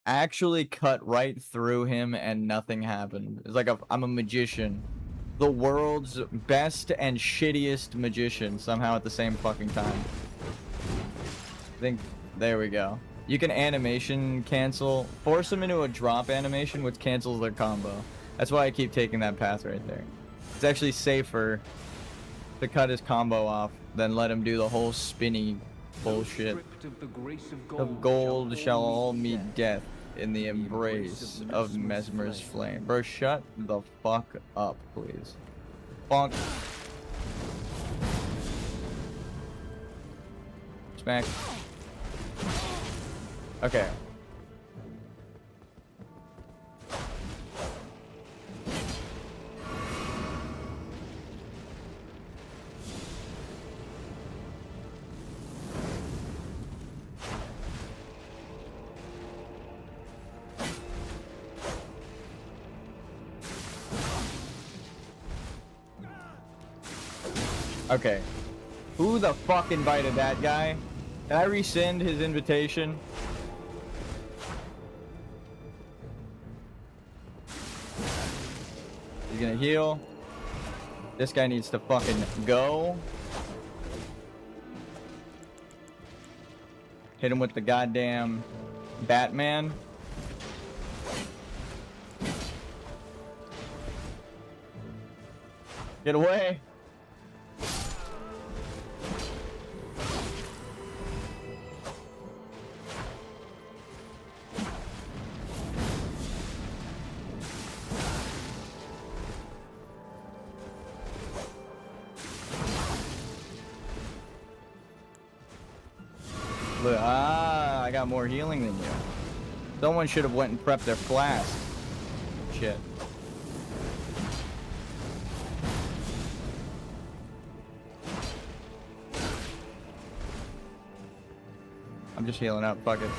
Actually cut right through him and nothing happened. It's like I'm a magician. The world's best and shittiest magician somehow at the same fucking time. I think, there we go. You can animation cancel, force them into a drop animation which cancels their combo. That's why I keep taking that path right there. It's actually safer to cut his combo off than let him do the whole spinny bullshit. Of gold shall all meet death in the embrace of Mesmer's flame. Bro, shut the fuck up, please. Bonk. Smack. Okay. Okay. Who the fuck invited that guy? Can I rescind his invitation? He's gonna heal. This guy needs to fucking go. Hit him with the goddamn Batman. Get away. Look, I got more healing than you. Someone should have went and prepped their flask. Shit. I'm just healing up, fuck it.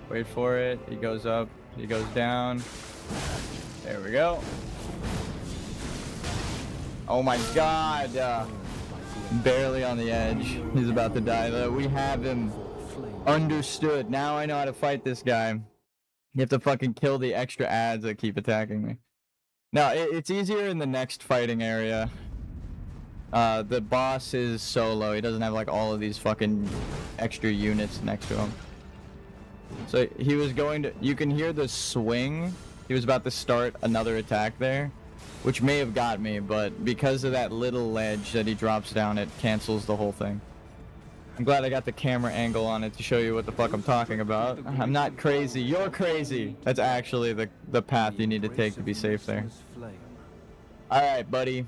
Wait for it. He goes up. He goes down. There we go. Oh my god. Barely on the edge. He's about to die though. We have him. Understood. Now I know how to fight this guy. You have to fucking kill the extra ads that keep attacking me. Now, it's easier in the next fighting area. The boss is solo. He doesn't have like all of these fucking extra units next to him. So he was going to... You can hear the swing. He was about to start another attack there, which may have got me, but because of that little ledge that he drops down, it cancels the whole thing. I'm glad I got the camera angle on it to show you what the fuck I'm talking about. I'm not crazy. You're crazy. That's actually the path you need to take to be safe there. Alright, buddy.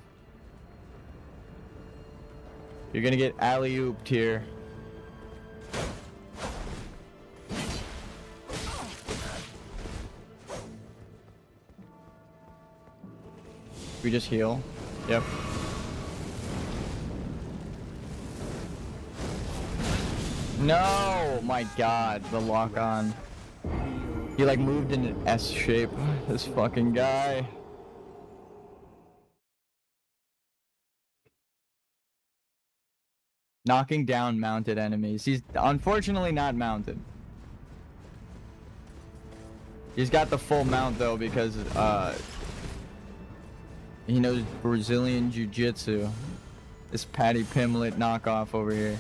You're gonna get alley-ooped here. We just heal. Yep. No! My god, the lock on. He like moved in an S shape. This fucking guy. Knocking down mounted enemies. He's unfortunately not mounted. He's got the full mount though because he knows Brazilian Jiu-Jitsu. This Patty Pimlet knockoff over here.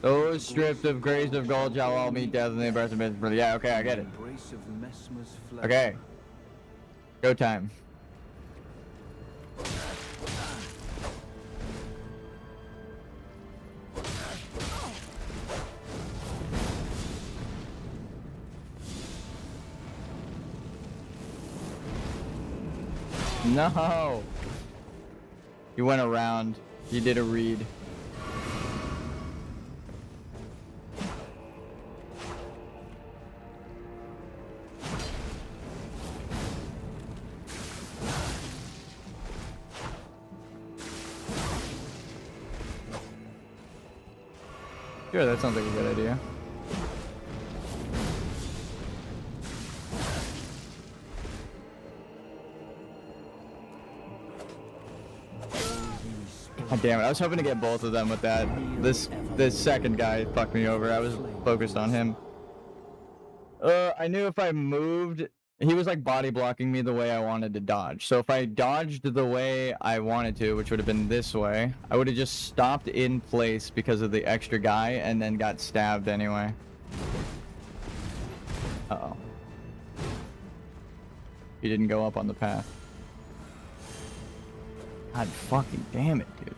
Those stripped of grace of gold shall all meet death in the embrace of brother. Yeah, okay, I get it. Okay. Go time. No! He went around. He did a read. Sure, that sounds like a good idea. God damn it, I was hoping to get both of them with that. This second guy fucked me over. I was focused on him. I knew if I moved, he was like body blocking me the way I wanted to dodge. So if I dodged the way I wanted to, which would have been this way, I would have just stopped in place because of the extra guy and then got stabbed anyway. Uh-oh. He didn't go up on the path. God fucking damn it, dude.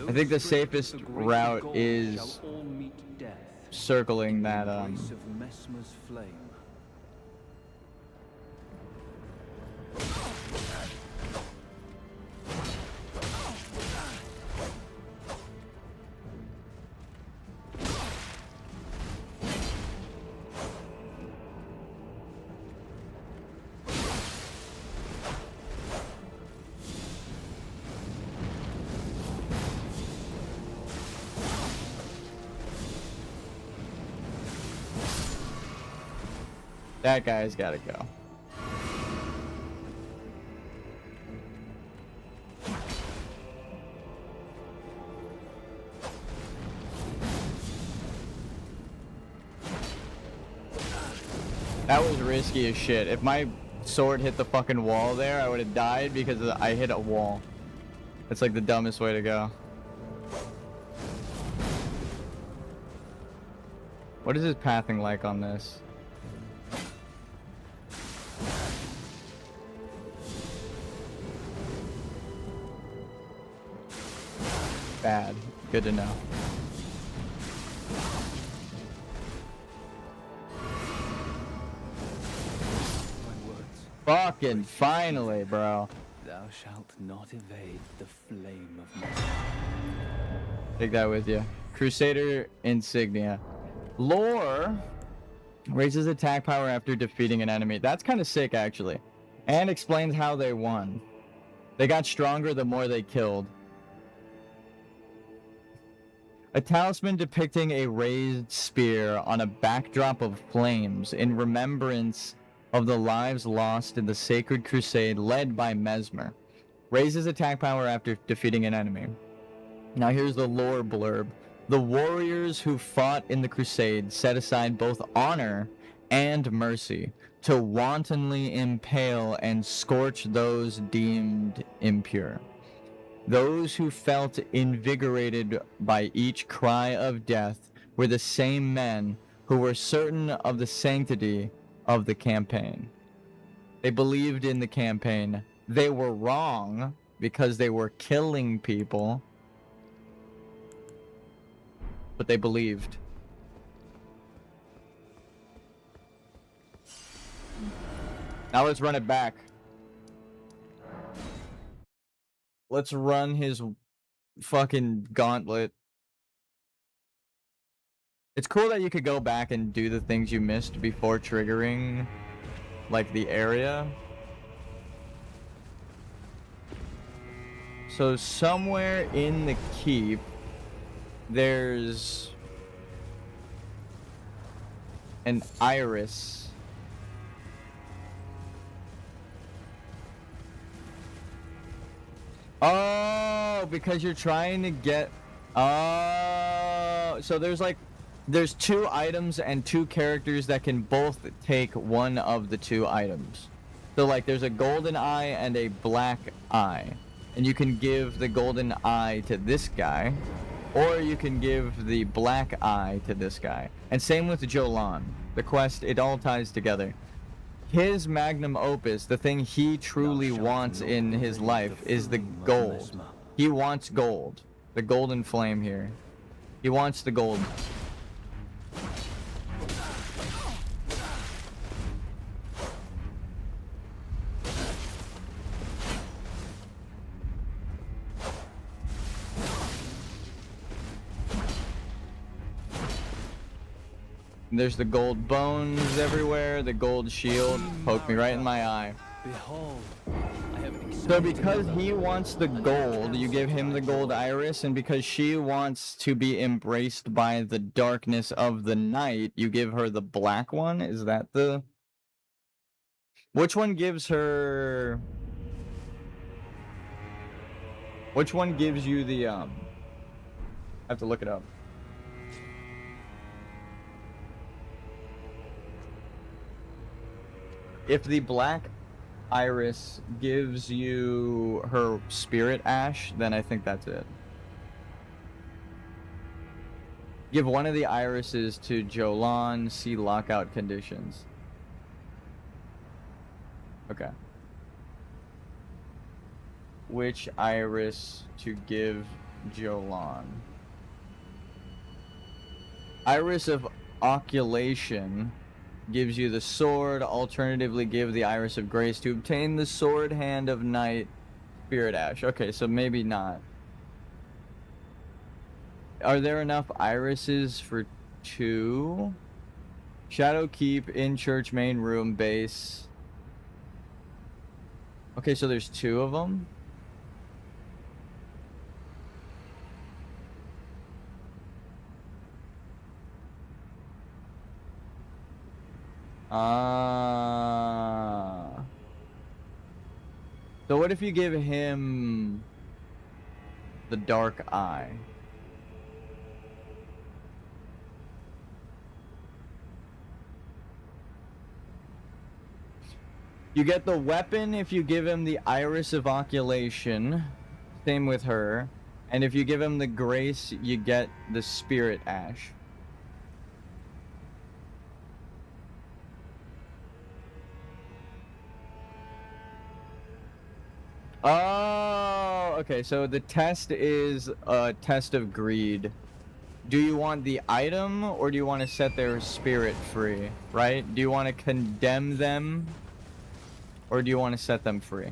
I think the safest route is circling that, that guy's gotta go. That was risky as shit. If my sword hit the fucking wall there, I would have died because I hit a wall. That's like the dumbest way to go. What is his pathing like on this? Bad. Good to know. My words. Fucking finally, bro. Thou shalt not evade the flame of my... Take that with you. Crusader insignia. Lore raises attack power after defeating an enemy. That's kind of sick, actually. And explains how they won. They got stronger the more they killed. A talisman depicting a raised spear on a backdrop of flames in remembrance of the lives lost in the sacred crusade led by Mesmer. Raises attack power after defeating an enemy. Now here's the lore blurb. The warriors who fought in the crusade set aside both honor and mercy to wantonly impale and scorch those deemed impure. Those who felt invigorated by each cry of death were the same men who were certain of the sanctity of the campaign. They believed in the campaign. They were wrong because they were killing people, but they believed. Now let's run it back. Let's run his fucking gauntlet. It's cool that you could go back and do the things you missed before triggering, like, the area. So somewhere in the keep, there's an iris. Oh, because you're trying to get... Oh, so there's two items and two characters that can both take one of the two items. So, like, there's a golden eye and a black eye. And you can give the golden eye to this guy, or you can give the black eye to this guy. And same with Jolan. The quest, it all ties together. His magnum opus, the thing he truly wants in his life, is the gold. He wants gold. The golden flame here. He wants the gold. There's the gold bones everywhere, the gold shield. Poke me right in my eye. Behold, I have So because he wants the gold, you give him the gold iris, and because she wants to be embraced by the darkness of the night, you give her the black one? Is that the... Which one gives her... Which one gives you the, I have to look it up. If the black iris gives you her spirit ash, then I think that's it. Give one of the irises to Jolan, see lockout conditions. Okay. Which iris to give Jolan? Iris of Oculation gives you the sword. Alternatively, give the Iris of Grace to obtain the sword hand of night spirit ash. Okay, so maybe not. Are there enough irises for two? Shadow Keep, in church, main room, base. Okay, so there's two of them. So what if you give him the dark eye? You get the weapon if you give him the Iris of Oculation. Same with her. And if you give him the Grace, you get the Spirit Ash. Oh, okay, so the test is a test of greed. Do you want the item, or do you want to set their spirit free, right? Do you want to condemn them, or do you want to set them free?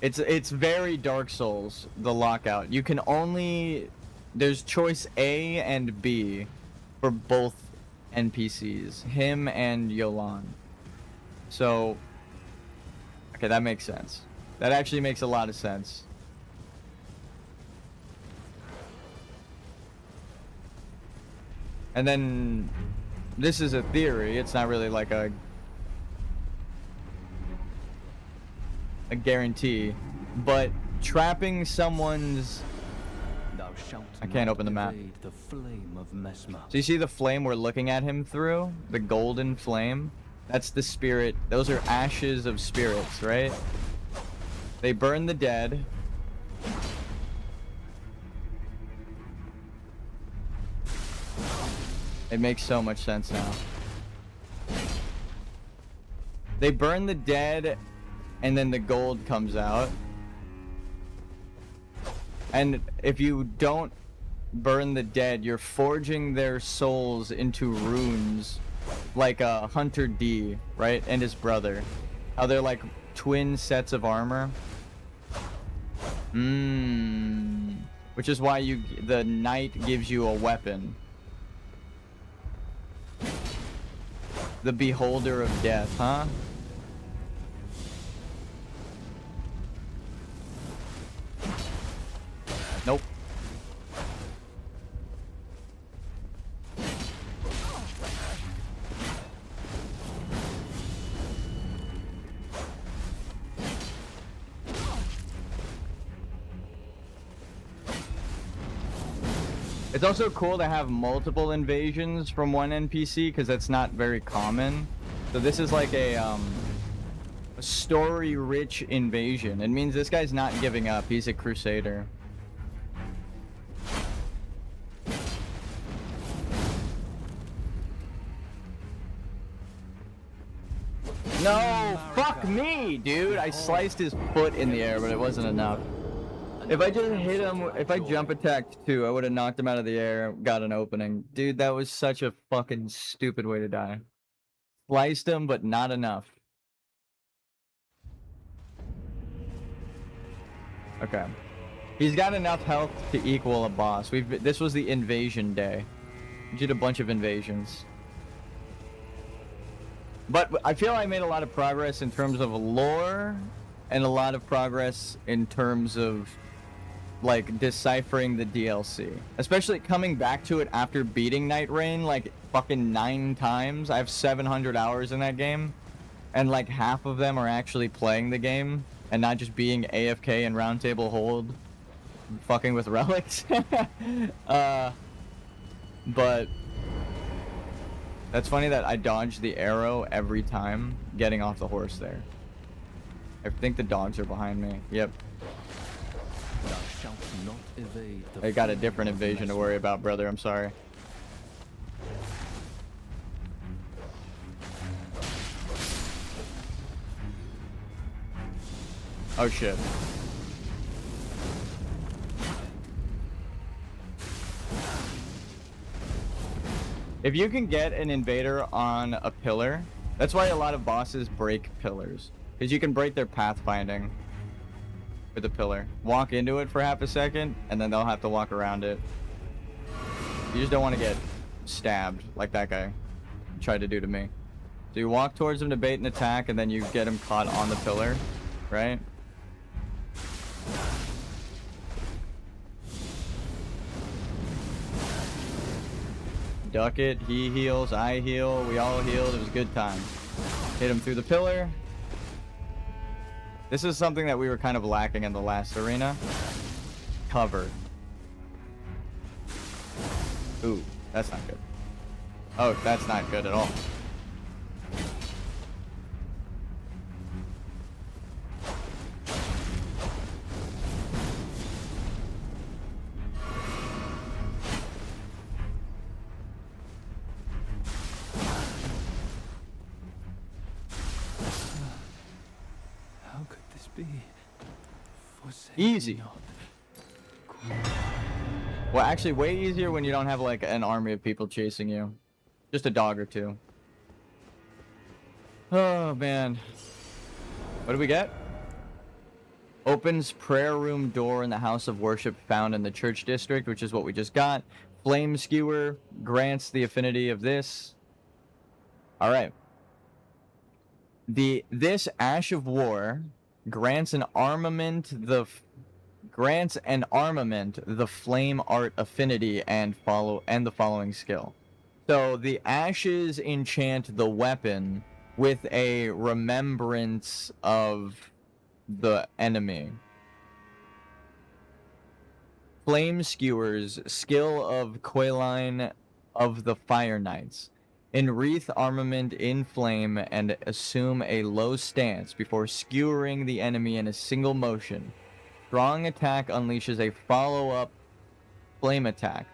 It's very Dark Souls, the lockout. You can only... There's choice A and B for both NPCs. Him and Yolan. So... Okay, that makes sense. That actually makes a lot of sense. And then... This is a theory. It's not really like a guarantee, but trapping someone's... Thou shalt I can't not open the map. evade the flame of Mesmer. So you see the flame we're looking at him through? The golden flame? That's the spirit. Those are ashes of spirits, right? They burn the dead. It makes so much sense now. They burn the dead, and then the gold comes out. And if you don't burn the dead, you're forging their souls into runes, like Hunter D, right? And his brother. How they're like twin sets of armor. Which is why the knight gives you a weapon. The Beholder of Death, huh? Nope. It's also cool to have multiple invasions from one NPC, because that's not very common. So this is like a story-rich invasion. It means this guy's not giving up. He's a crusader. No! Fuck me, dude! I sliced his foot in the air, but it wasn't enough. If I just hit him, if I jump attacked too, I would have knocked him out of the air, got an opening. Dude, that was such a fucking stupid way to die. Sliced him, but not enough. Okay. He's got enough health to equal a boss. This was the invasion day. We did a bunch of invasions. But I feel I made a lot of progress in terms of lore, and a lot of progress in terms of like deciphering the DLC, especially coming back to it after beating Night Rain like fucking 9 times. I have 700 hours in that game, and like half of them are actually playing the game and not just being AFK and round table hold fucking with relics. But that's funny that I dodged the arrow every time getting off the horse there. I think the dogs are behind me. Yep. Thou shalt not evade the I got a different invasion to worry about, brother. I'm sorry. Oh shit. If you can get an invader on a pillar, that's why a lot of bosses break pillars. Because you can break their pathfinding with a pillar. Walk into it for half a second, and then they'll have to walk around it. You just don't want to get stabbed like that guy tried to do to me. So you walk towards him to bait an attack, and then you get him caught on the pillar, right? Duck it, he heals, I heal, we all healed, it was a good time. Hit him through the pillar. This is something that we were kind of lacking in the last arena. Cover. Ooh, that's not good. Oh, that's not good at all. How could be. Easy. Well, actually, way easier when you don't have like an army of people chasing you. Just a dog or two. Oh man. What do we get? Opens prayer room door in the house of worship found in the church district, which is what we just got. Flame skewer grants the affinity of this. All right. This Ash of War grants an armament the flame art affinity and the following skill. So the ashes enchant the weapon with a remembrance of the enemy. Flame skewers skill of Quailine of the Fire Knights. Enwreath armament in flame and assume a low stance before skewering the enemy in a single motion. Strong attack unleashes a follow-up flame attack.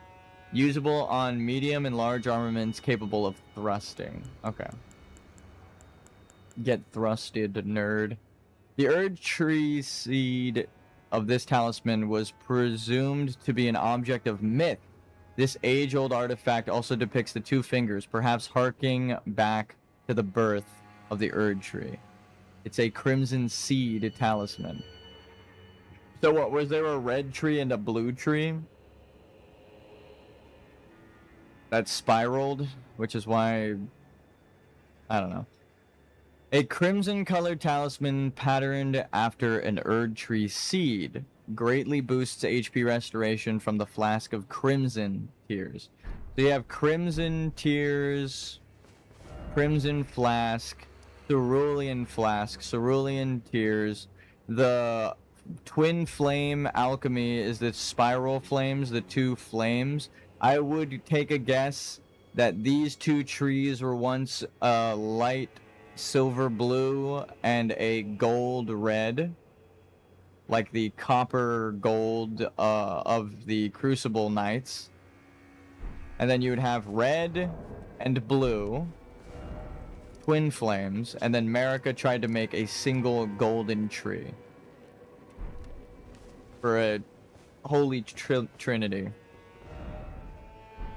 Usable on medium and large armaments capable of thrusting. Okay. Get thrusted, nerd. The Erd Tree seed of this talisman was presumed to be an object of myth. This age-old artifact also depicts the two fingers, perhaps harking back to the birth of the Erd Tree. It's a crimson seed talisman. So what, was there a red tree and a blue tree that spiraled, which is why, I don't know. A crimson-colored talisman patterned after an Erd Tree seed greatly boosts HP restoration from the flask of Crimson Tears. So you have Crimson Tears, Crimson Flask, Cerulean Flask, Cerulean Tears. The Twin Flame Alchemy is the spiral flames, the two flames. I would take a guess that these two trees were once a light silver blue and a gold red, like the copper gold of the Crucible Knights. And then you would have red and blue twin flames, and then Marika tried to make a single golden tree for a holy trinity.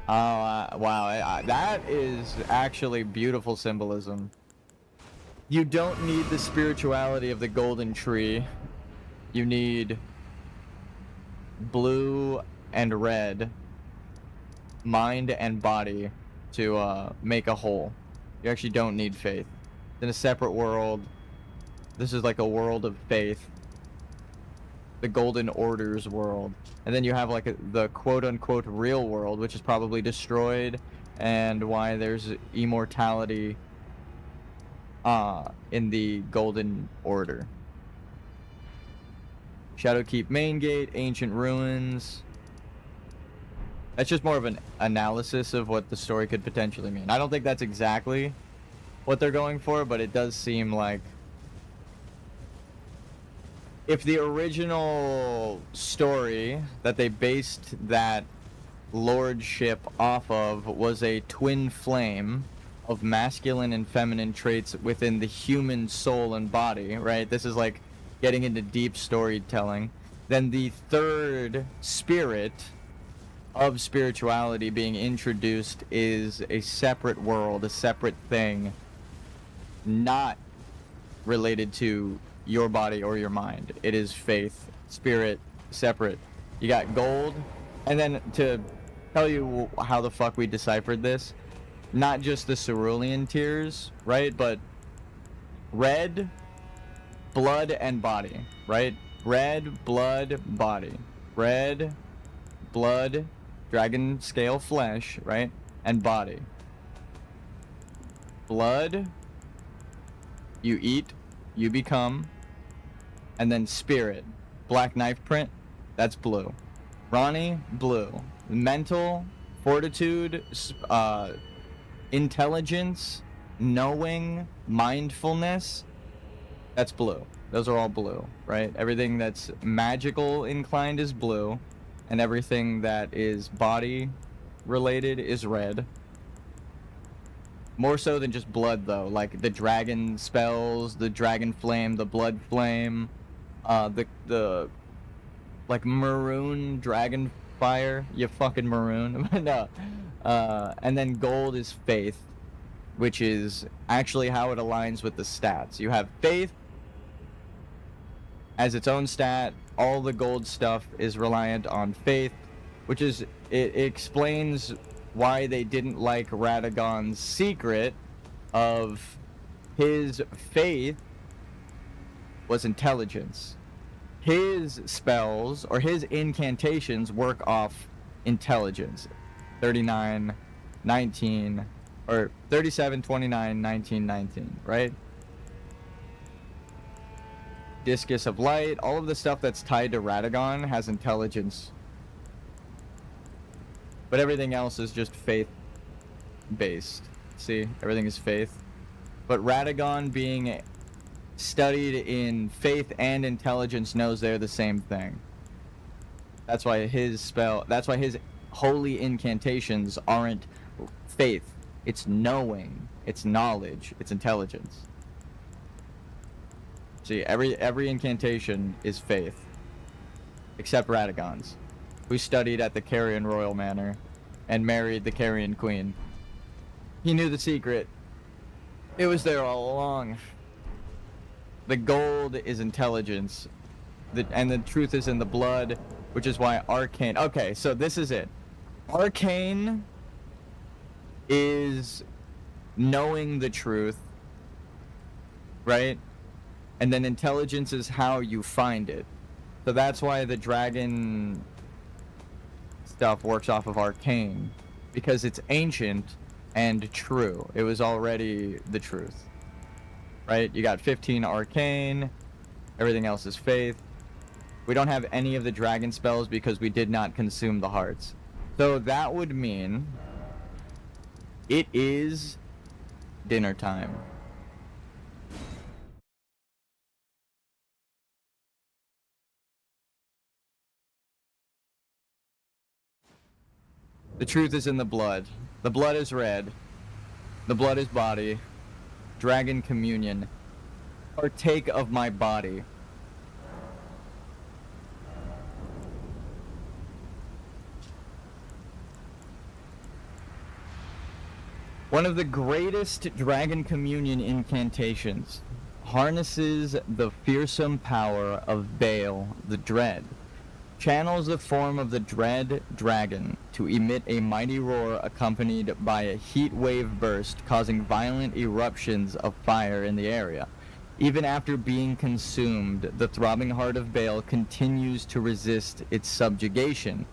Wow, that is actually beautiful symbolism. You don't need the spirituality of the golden tree. You need blue and red, mind and body, to make a whole. You actually don't need faith. In a separate world, this is like a world of faith. The Golden Order's world. And then you have like the quote-unquote real world, which is probably destroyed, and why there's immortality in the Golden Order. Shadowkeep Main Gate, Ancient Ruins. That's just more of an analysis of what the story could potentially mean. I don't think that's exactly what they're going for, but it does seem like if the original story that they based that lordship off of was a twin flame of masculine and feminine traits within the human soul and body, right? This is like getting into deep storytelling. Then the third spirit of spirituality being introduced is a separate world, a separate thing, not related to your body or your mind. It is faith, spirit, separate. You got gold, and then to tell you how the fuck we deciphered this, not just the cerulean tears, right, but red, blood, and body, right? Red, blood, body. Red, blood, dragon scale flesh, right? And body. Blood, you eat, you become, and then spirit, black knife print, that's blue. Ronnie, blue. Mental, fortitude, intelligence, knowing, mindfulness, that's blue. Those are all blue, right? Everything that's magical inclined is blue, and everything that is body related is red. More so than just blood, though. Like the dragon spells, the dragon flame, the blood flame, the like maroon dragon fire, you fucking maroon. No. And then gold is faith, which is actually how it aligns with the stats. You have faith as its own stat. All the gold stuff is reliant on faith, which is it explains why they didn't like Radagon's secret of his faith was intelligence. His spells or his incantations work off intelligence. 39, 19, or 37, 29, 19, 19, right? Discus of Light, all of the stuff that's tied to Radagon has intelligence. But everything else is just faith-based. See? Everything is faith. But Radagon being studied in faith and intelligence knows they're the same thing. That's why his holy incantations aren't faith. It's knowing, it's knowledge, it's intelligence. See, every incantation is faith. Except Radagon's, who studied at the Carrion Royal Manor and married the Carrion Queen. He knew the secret. It was there all along. The gold is intelligence, and the truth is in the blood, which is why arcane... Okay, so this is it. Arcane is knowing the truth, right? And then intelligence is how you find it. So that's why the dragon stuff works off of arcane, because it's ancient and true. It was already the truth. Right? You got 15 arcane, everything else is faith. We don't have any of the dragon spells because we did not consume the hearts. So that would mean it is dinner time. The truth is in the blood. The blood is red. The blood is body. Dragon communion. Partake of my body. One of the greatest dragon communion incantations harnesses the fearsome power of Baal the Dread. Channels the form of the dread dragon to emit a mighty roar accompanied by a heat wave burst causing violent eruptions of fire in the area. Even after being consumed, the throbbing heart of Baal continues to resist its subjugation,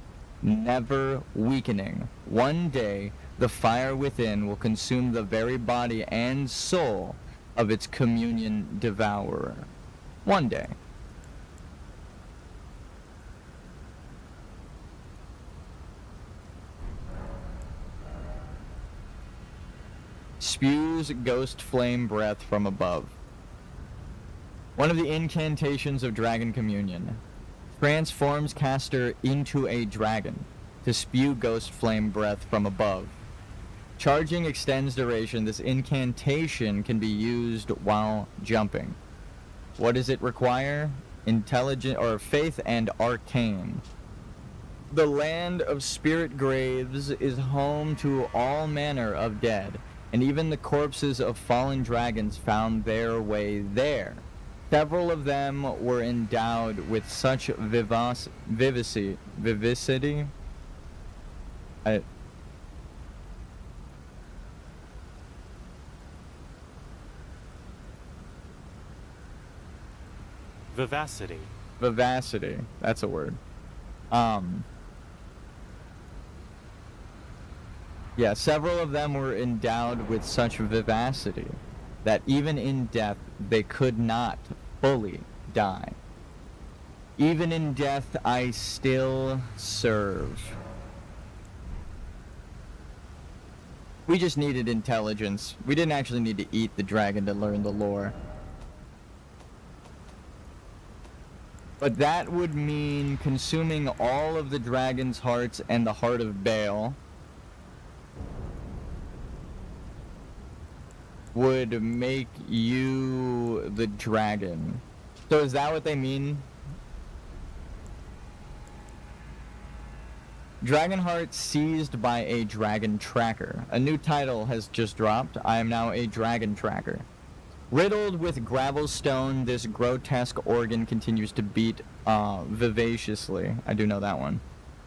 never weakening. One day, the fire within will consume the very body and soul of its communion devourer. One day. Spews ghost flame breath from above. One of the incantations of Dragon Communion. Transforms caster into a dragon to spew ghost flame breath from above. Charging extends duration. This incantation can be used while jumping. What does it require? Intelligent or faith and arcane. The land of spirit graves is home to all manner of dead, and even the corpses of fallen dragons found their way there. Several of them were endowed with such vivacity. Vivacity, that's a word. Yeah, several of them were endowed with such vivacity that even in death they could not fully die. Even in death I still serve. We just needed intelligence. We didn't actually need to eat the dragon to learn the lore. But that would mean consuming all of the dragon's hearts and the heart of Baal would make you the dragon. So is that what they mean? Dragonheart seized by a dragon tracker. A new title has just dropped. I am now a dragon tracker. Riddled with gravel stone, this grotesque organ continues to beat vivaciously. I do know that one.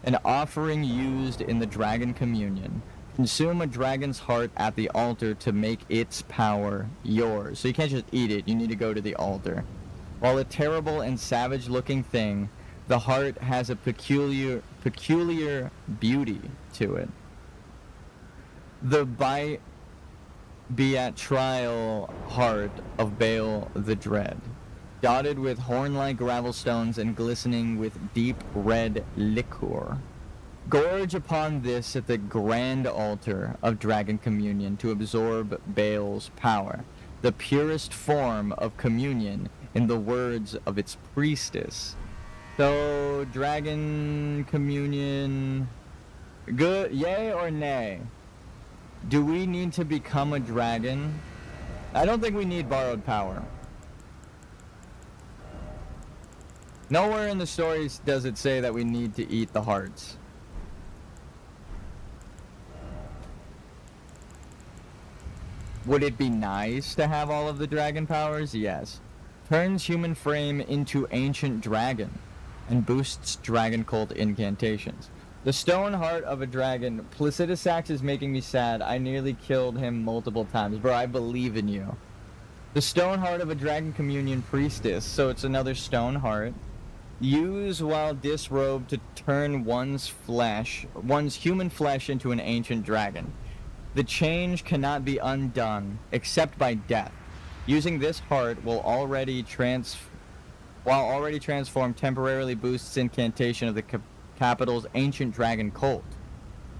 An offering used in the dragon communion. Consume a dragon's heart at the altar to make its power yours. So you can't just eat it, you need to go to the altar. While a terrible and savage-looking thing, the heart has a peculiar beauty to it. The Beatrial heart of Baal the Dread, dotted with horn-like gravel stones and glistening with deep red liquor. Gorge upon this at the grand altar of Dragon Communion to absorb Baal's power, the purest form of communion in the words of its priestess. So, Dragon Communion, good, yay or nay? Do we need to become a dragon? I don't think we need borrowed power. Nowhere in the stories does it say that we need to eat the hearts. Would it be nice to have all of the dragon powers? Yes. Turns human frame into ancient dragon and boosts dragon cult incantations. The stone heart of a dragon. Placidusax is making me sad. I nearly killed him multiple times. Bro, I believe in you. The stone heart of a dragon communion priestess. So it's another stone heart. Use while disrobed to turn one's human flesh into an ancient dragon. The change cannot be undone except by death. Using this heart while already transformed temporarily boosts incantation of the capital's ancient dragon cult.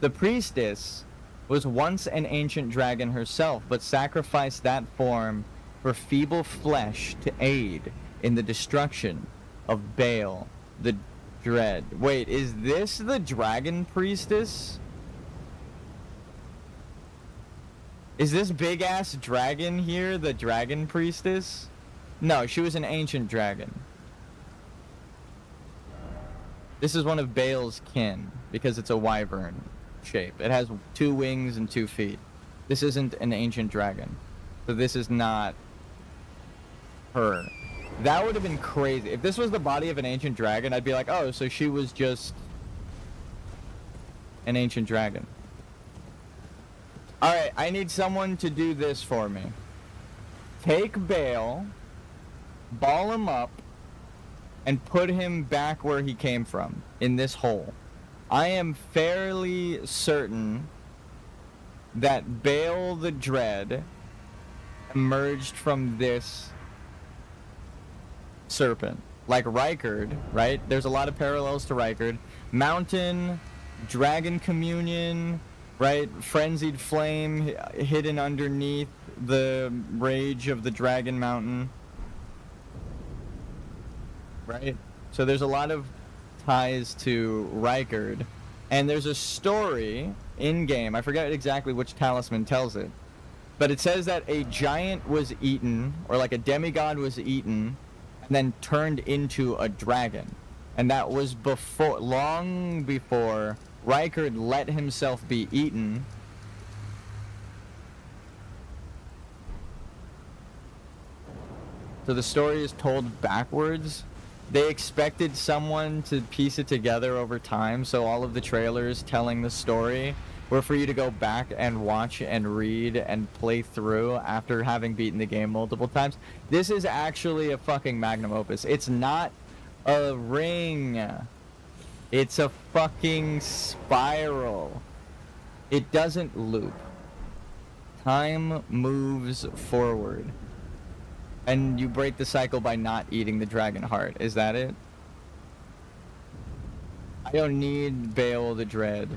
The priestess was once an ancient dragon herself, but sacrificed that form for feeble flesh to aid in the destruction of Baal the Dread. Wait, is this the dragon priestess? Is this big-ass dragon here the dragon priestess? No, she was an ancient dragon. This is one of Baal's kin, because it's a wyvern shape. It has 2 wings and 2 feet. This isn't an ancient dragon. So this is not her. That would have been crazy. If this was the body of an ancient dragon, I'd be like, oh, so she was just an ancient dragon. Alright, I need someone to do this for me. Take Baal, ball him up, and put him back where he came from, in this hole. I am fairly certain that Baal the Dread emerged from this serpent. Like Rykard, right? There's a lot of parallels to Rykard. Mountain, Dragon Communion, right? Frenzied flame hidden underneath the rage of the Dragon Mountain. Right? So there's a lot of ties to Rykard. And there's a story in-game, I forget exactly which talisman tells it, but it says that a giant was eaten, or like a demigod was eaten, and then turned into a dragon. And that was before, long before Rykard let himself be eaten. So the story is told backwards. They expected someone to piece it together over time, so all of the trailers telling the story were for you to go back and watch and read and play through after having beaten the game multiple times. This is actually a fucking magnum opus. It's not a ring. It's a fucking spiral. It doesn't loop. Time moves forward. And you break the cycle by not eating the dragon heart. Is that it? I don't need Baal the Dread.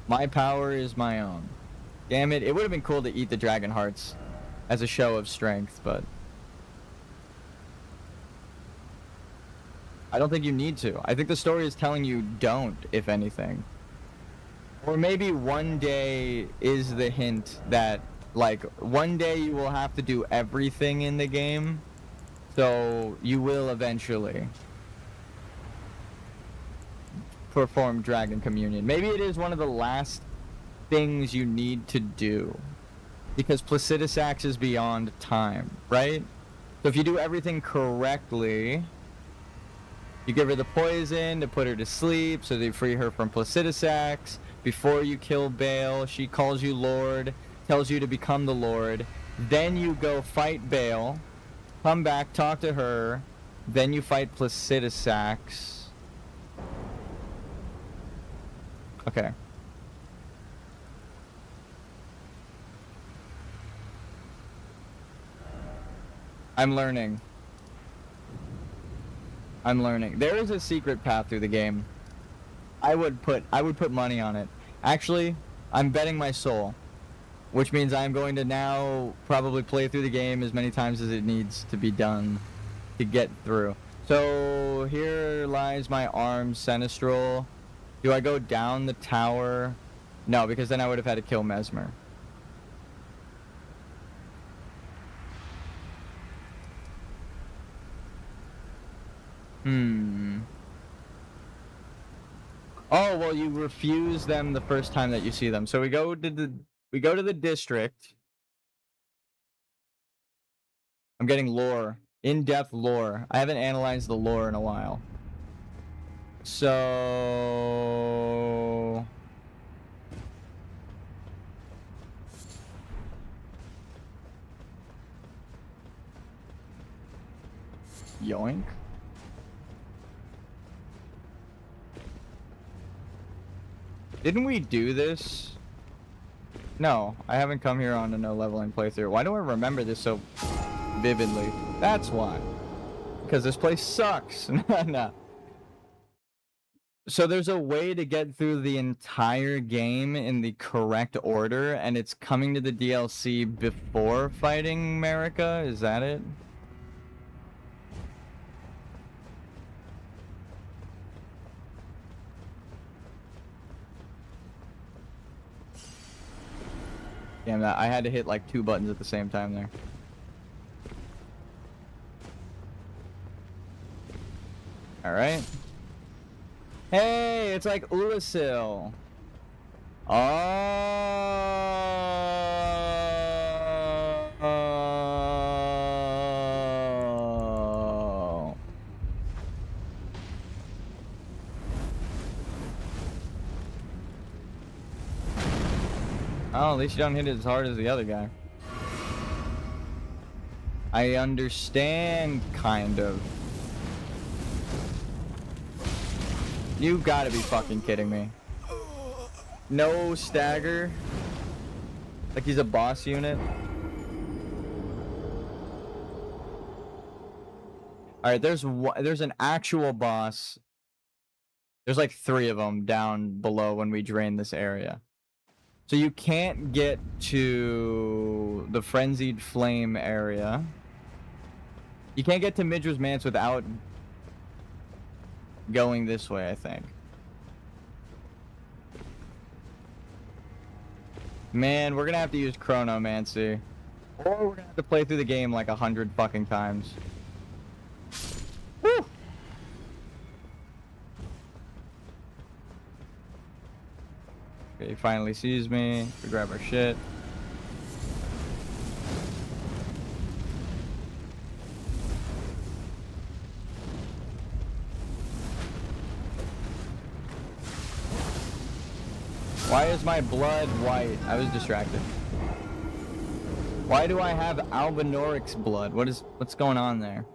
My power is my own. Damn it, it would have been cool to eat the dragon hearts as a show of strength, but I don't think you need to. I think the story is telling you don't, if anything. Or maybe one day is the hint that Like, one day you will have to do everything in the game, so you will eventually perform Dragon Communion. Maybe it is one of the last things you need to do, because Placidus Axe is beyond time, right? So if you do everything correctly, you give her the poison to put her to sleep, so they free her from Placidus Axe. Before you kill Bale, she calls you Lord, tells you to become the Lord. Then you go fight Bale, come back, talk to her, then you fight Placidus Axe. Okay. I'm learning. There is a secret path through the game. I would put money on it. Actually, I'm betting my soul, which means I'm going to now probably play through the game as many times as it needs to be done to get through. So here lies my arm, Sinistral. Do I go down the tower? No, because then I would have had to kill Mesmer. Oh, well, you refuse them the first time that you see them. So we go to the district. I'm getting lore, in-depth lore. I haven't analyzed the lore in a while. So yoink. Didn't we do this? No, I haven't come here on a no leveling playthrough. Why do I remember this so vividly? That's why. Because this place sucks. No. So there's a way to get through the entire game in the correct order, and it's coming to the DLC before fighting Marika? Is that it? Damn that, I had to hit like 2 buttons at the same time there. Alright. Hey, it's like Ulasil. Oh. Oh, at least you don't hit it as hard as the other guy. I understand, kind of. You gotta be fucking kidding me. No stagger? Like he's a boss unit? Alright, there's an actual boss. There's like 3 of them down below when we drain this area. So you can't get to the Frenzied Flame area. You can't get to Midra's Manse without going this way, I think. Man, we're gonna have to use Chronomancy. Or we're gonna have to play through the game like 100 fucking times. Woo! Okay, he finally sees me. We grab our shit. Why is my blood white? I was distracted. Why do I have Albinorix blood? What's going on there?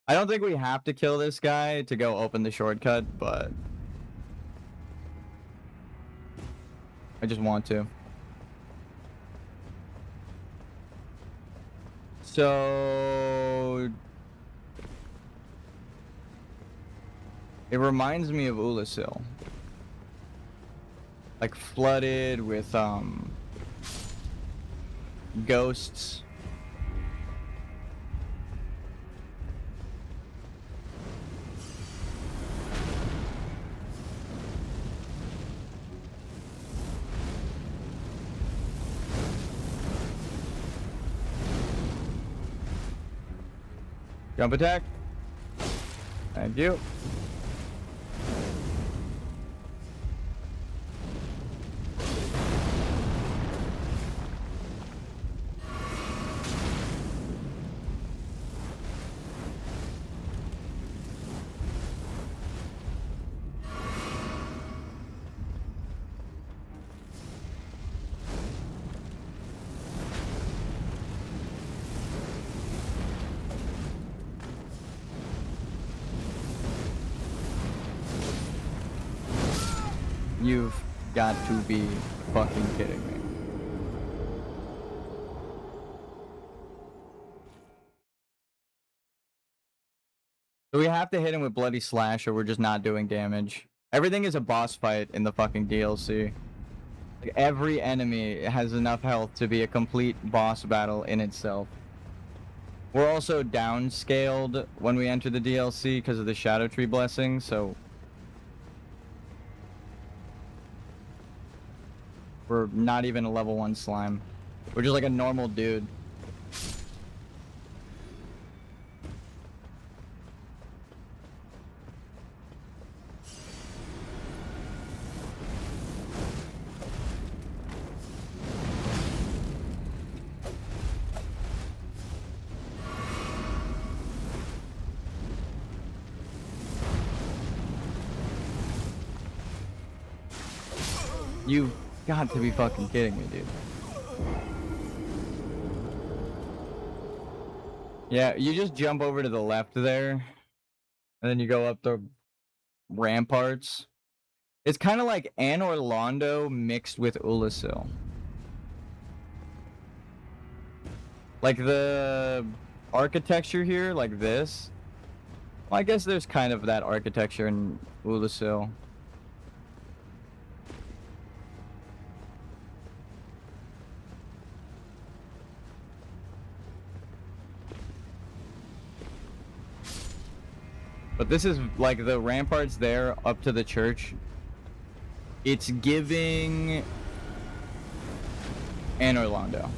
I don't think we have to kill this guy to go open the shortcut, but I just want to. So it reminds me of Ulasil. Like flooded with ghosts. Jump attack. Thank you. You've got to be fucking kidding me. So we have to hit him with Bloody Slash or we're just not doing damage. Everything is a boss fight in the fucking DLC. Like, every enemy has enough health to be a complete boss battle in itself. We're also downscaled when we enter the DLC because of the Shadow Tree blessing, so we're not even a level 1 slime. We're just like a normal dude. You've got to be fucking kidding me, dude. Yeah, you just jump over to the left there, and then you go up the ramparts. It's kind of like Anor Londo mixed with Ulasil. Like the architecture here, like this. Well, I guess there's kind of that architecture in Ulasil. But this is like the ramparts there up to the church. It's giving Anor Londo.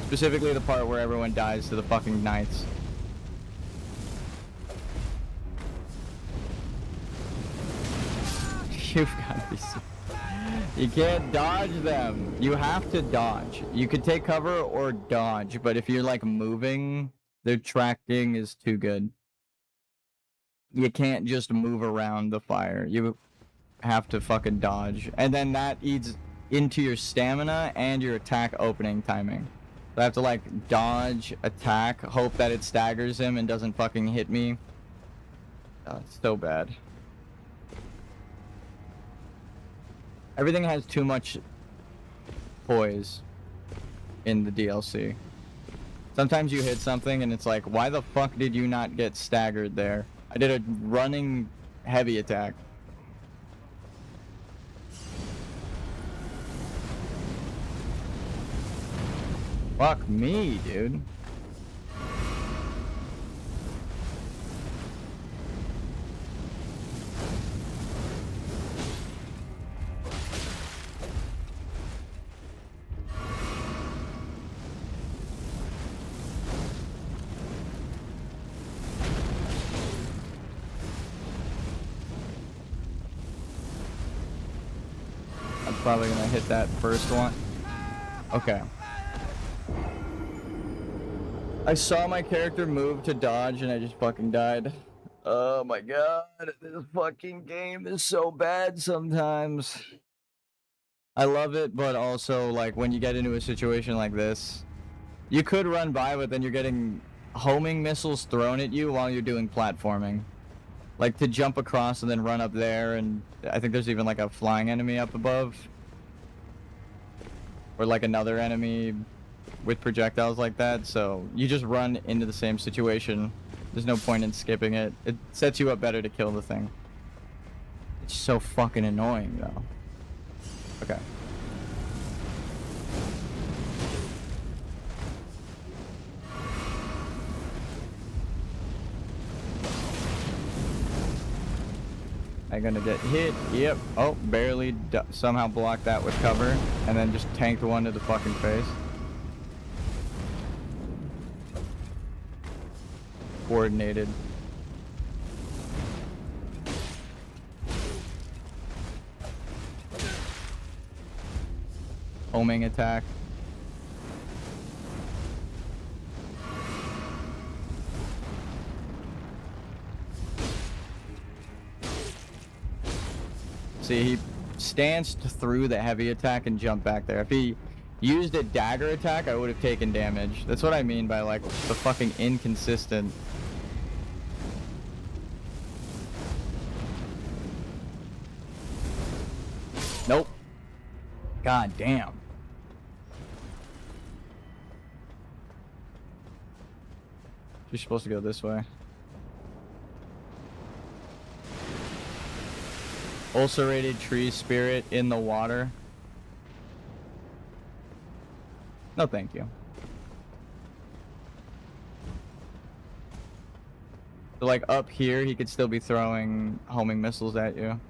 Specifically the part where everyone dies to the fucking knights. You've got to be serious. You can't dodge them. You have to dodge. You could take cover or dodge, but if you're like moving, their tracking is too good. You can't just move around the fire. You have to fucking dodge. And then that eats into your stamina and your attack opening timing. So I have to like dodge, attack, hope that it staggers him and doesn't fucking hit me. Oh, it's so bad. Everything has too much poise in the DLC. Sometimes you hit something and it's like, why the fuck did you not get staggered there? I did a running heavy attack. Fuck me, dude. Probably gonna hit that first one. Okay. I saw my character move to dodge and I just fucking died. Oh my god, this fucking game is so bad sometimes. I love it, but also like when you get into a situation like this, you could run by, but then you're getting homing missiles thrown at you while you're doing platforming. Like to jump across and then run up there, and I think there's even like a flying enemy up above. Or like another enemy with projectiles like that, so you just run into the same situation. There's no point in skipping it. It sets you up better to kill the thing. It's so fucking annoying though. Okay. I'm gonna get hit. Yep. Oh, barely somehow blocked that with cover, and then just tanked one to the fucking face. coordinated. Homing attack. See, he stanced through the heavy attack and jumped back there. If he used a dagger attack, I would have taken damage. That's what I mean by, like, the fucking inconsistent. Nope. God damn. You're supposed to go this way. Ulcerated tree spirit in the water. No, thank you. So, like, up here, he could still be throwing homing missiles at you.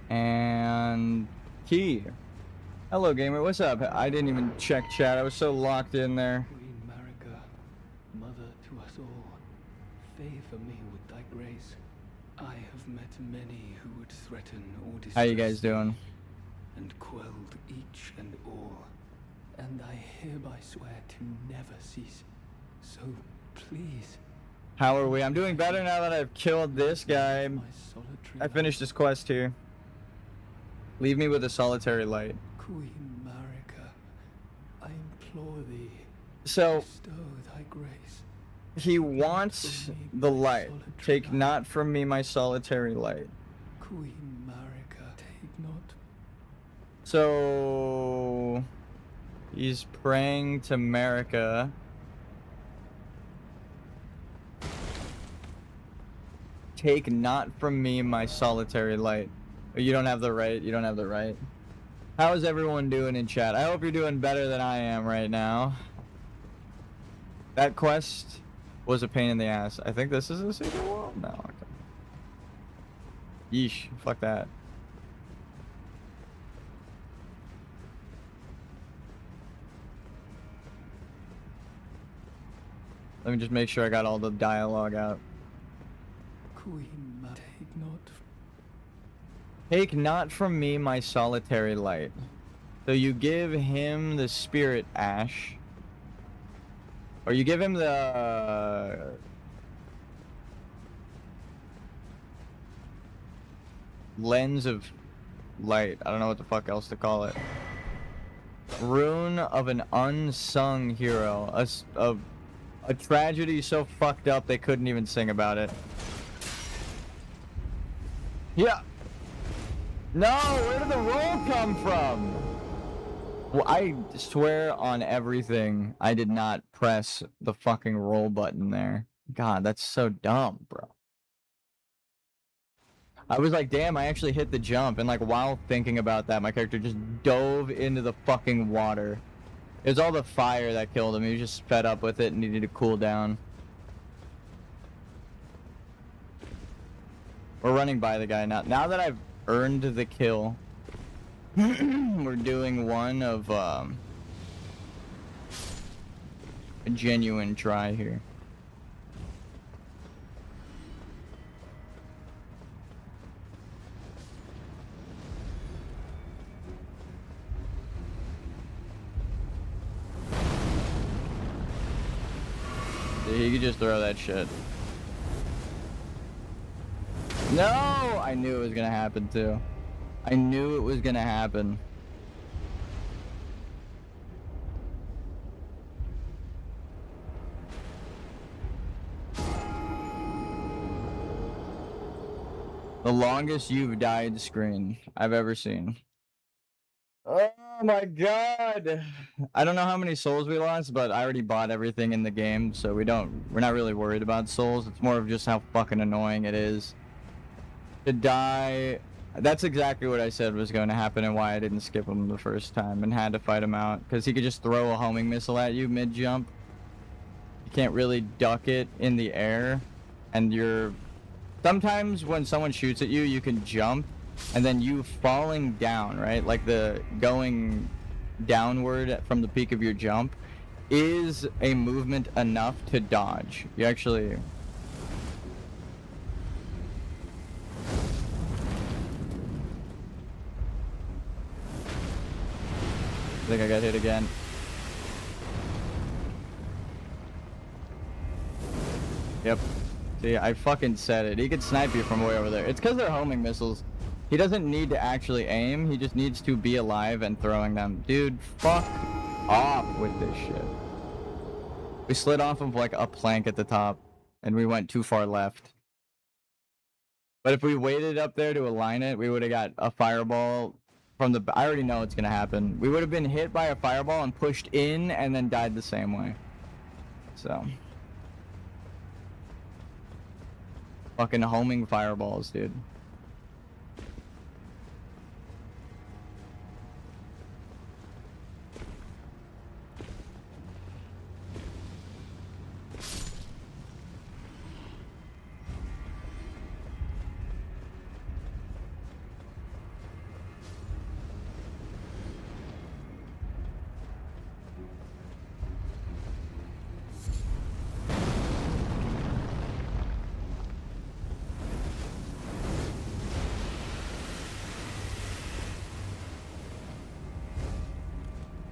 And key. Hello, gamer. What's up? I didn't even check chat. I was so locked in there. Queen Marika, mother to us all, favor me with thy grace. I have met many who would threaten or distress How you guys doing? and quelled each and all, and I hereby swear to never cease. So please. How are we? I'm doing better now that I've killed this guy. My solitary I finished this quest here. Leave me with a solitary light. Queen Marika, I implore thee, So, bestow thy grace. he wants the light. Take not from me my solitary light. Queen Marika, take not. So, he's praying to Marika. Take not from me my solitary light. You don't have the right. You don't have the right. How is everyone doing in chat? I hope you're doing better than I am right now. That quest was a pain in the ass. I think this is a secret world? No. Okay. Yeesh. Fuck that. Let me just make sure I got all the dialogue out. Queen Marika, take not. Take not from me my solitary light. So you give him the spirit ash. Or you give him the... lens of light. I don't know what the fuck else to call it. Rune of an unsung hero. A tragedy so fucked up they couldn't even sing about it. Yeah. No, where did the roll come from? Well, I swear on everything, I did not press the fucking roll button there. God, that's so dumb, bro. I was like, damn, I actually hit the jump, and like while thinking about that, my character just dove into the fucking water. It was all the fire that killed him. He was just fed up with it and needed to cool down. We're running by the guy now. Now that I've earned the kill, we're doing one of a genuine try here. He could just throw that shit. No! I knew it was gonna happen too. I knew it was gonna happen. The longest you've died screen I've ever seen. Oh my god! I don't know how many souls we lost, but I already bought everything in the game, so we're not really worried about souls. It's more of just how fucking annoying it is to die That's exactly what I said was going to happen and why I didn't skip him the first time and had to fight him out. Because he could just throw a homing missile at you mid-jump. You can't really duck it in the air. And you're... Sometimes when someone shoots at you, you can jump. And then you falling down, right? Like the going downward from the peak of your jump is a movement enough to dodge. You actually... I think I got hit again. Yep. See, I fucking said it. He could snipe you from way over there. It's because they're homing missiles. He doesn't need to actually aim. He just needs to be alive and throwing them. Dude, fuck off with this shit. We slid off of like a plank at the top, and we went too far left. But if we waited up there to align it, we would have got a fireball from the... I already know it's gonna happen. We would have been hit by a fireball and pushed in and then died the same way. So... Fucking homing fireballs, dude.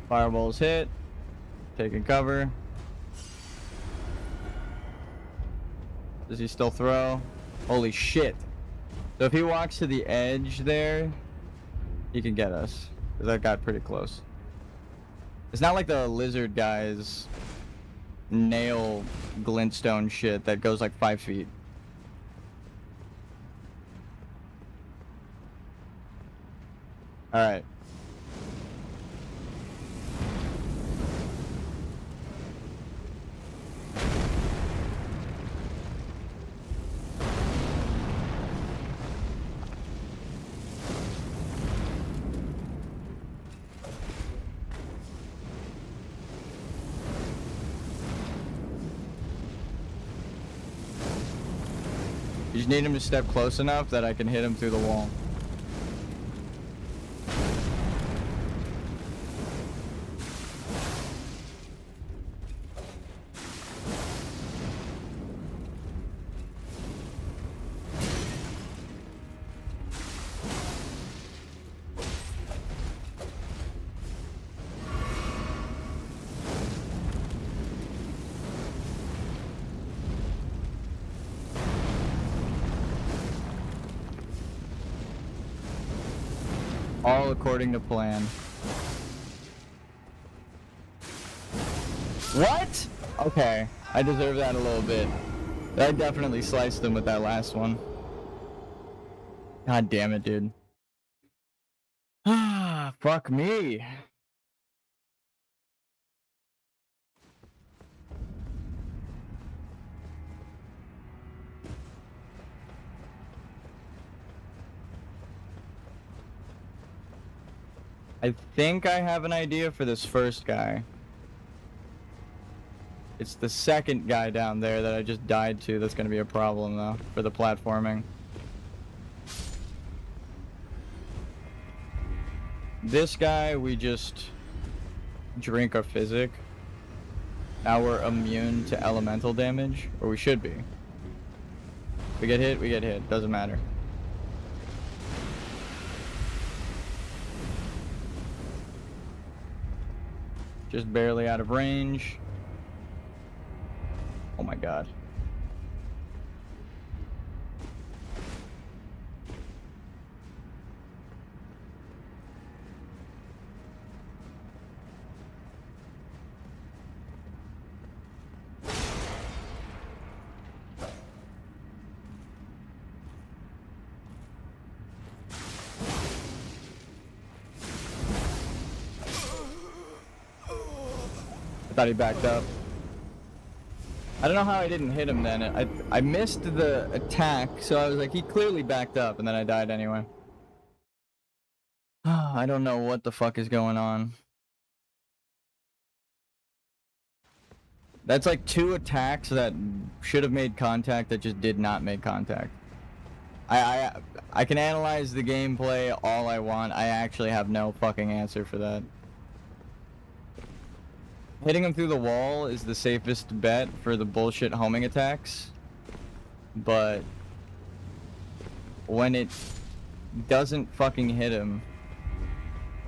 Fireballs hit. Taking cover. Does he still throw? Holy shit. So if he walks to the edge there, he can get us. Because that got pretty close. It's not like the lizard guy's nail glintstone shit that goes like 5 feet. Alright. You just need him to step close enough that I can hit him through the wall. All according to plan. What? Okay, I deserve that a little bit. I definitely sliced him with that last one. God damn it, dude. Ah, fuck me. I think I have an idea for this first guy. It's the second guy down there that I just died to that's gonna be a problem though, for the platforming. This guy, we just drink a physic. Now we're immune to elemental damage, or we should be. We get hit, doesn't matter. Just barely out of range. Oh my god. I thought he backed up. I don't know how I didn't hit him then. I missed the attack, so I was like, he clearly backed up, and then I died anyway. I don't know what the fuck is going on. That's like 2 attacks that should have made contact that just did not make contact. I can analyze the gameplay all I want. I actually have no fucking answer for that. Hitting him through the wall is the safest bet for the bullshit homing attacks. But when it doesn't fucking hit him,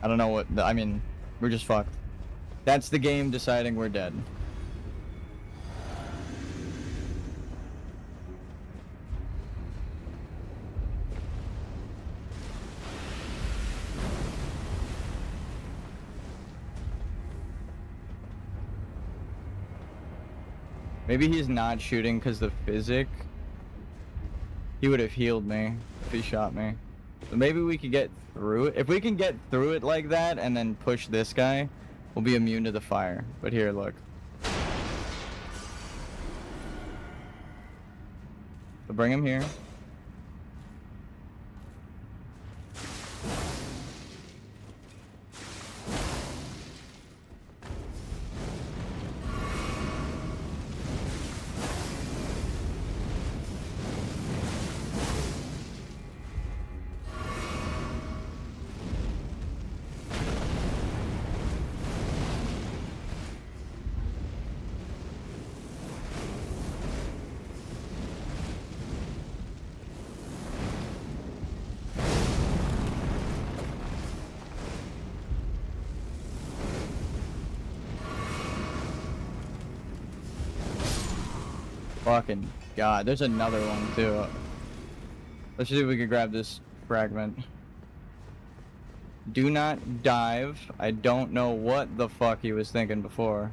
I don't know what, I mean, we're just fucked. That's the game deciding we're dead. Maybe he's not shooting because the physic. He would have healed me if he shot me. So maybe we could get through it. If we can get through it like that and then push this guy, we'll be immune to the fire. But here, look. So bring him here. Fucking god, there's another one too. Let's see if we can grab this fragment. Do not dive. I don't know what the fuck he was thinking before.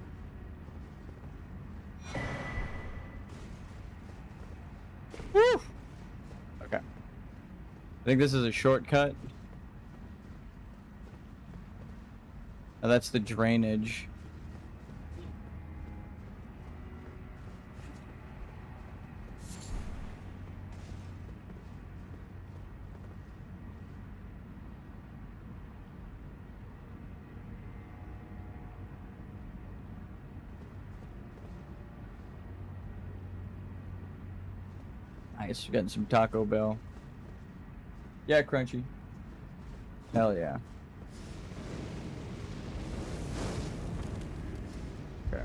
Woo! Okay. I think this is a shortcut. Oh, that's the drainage. Nice, we're getting some Taco Bell. Yeah, crunchy. Hell yeah. Okay.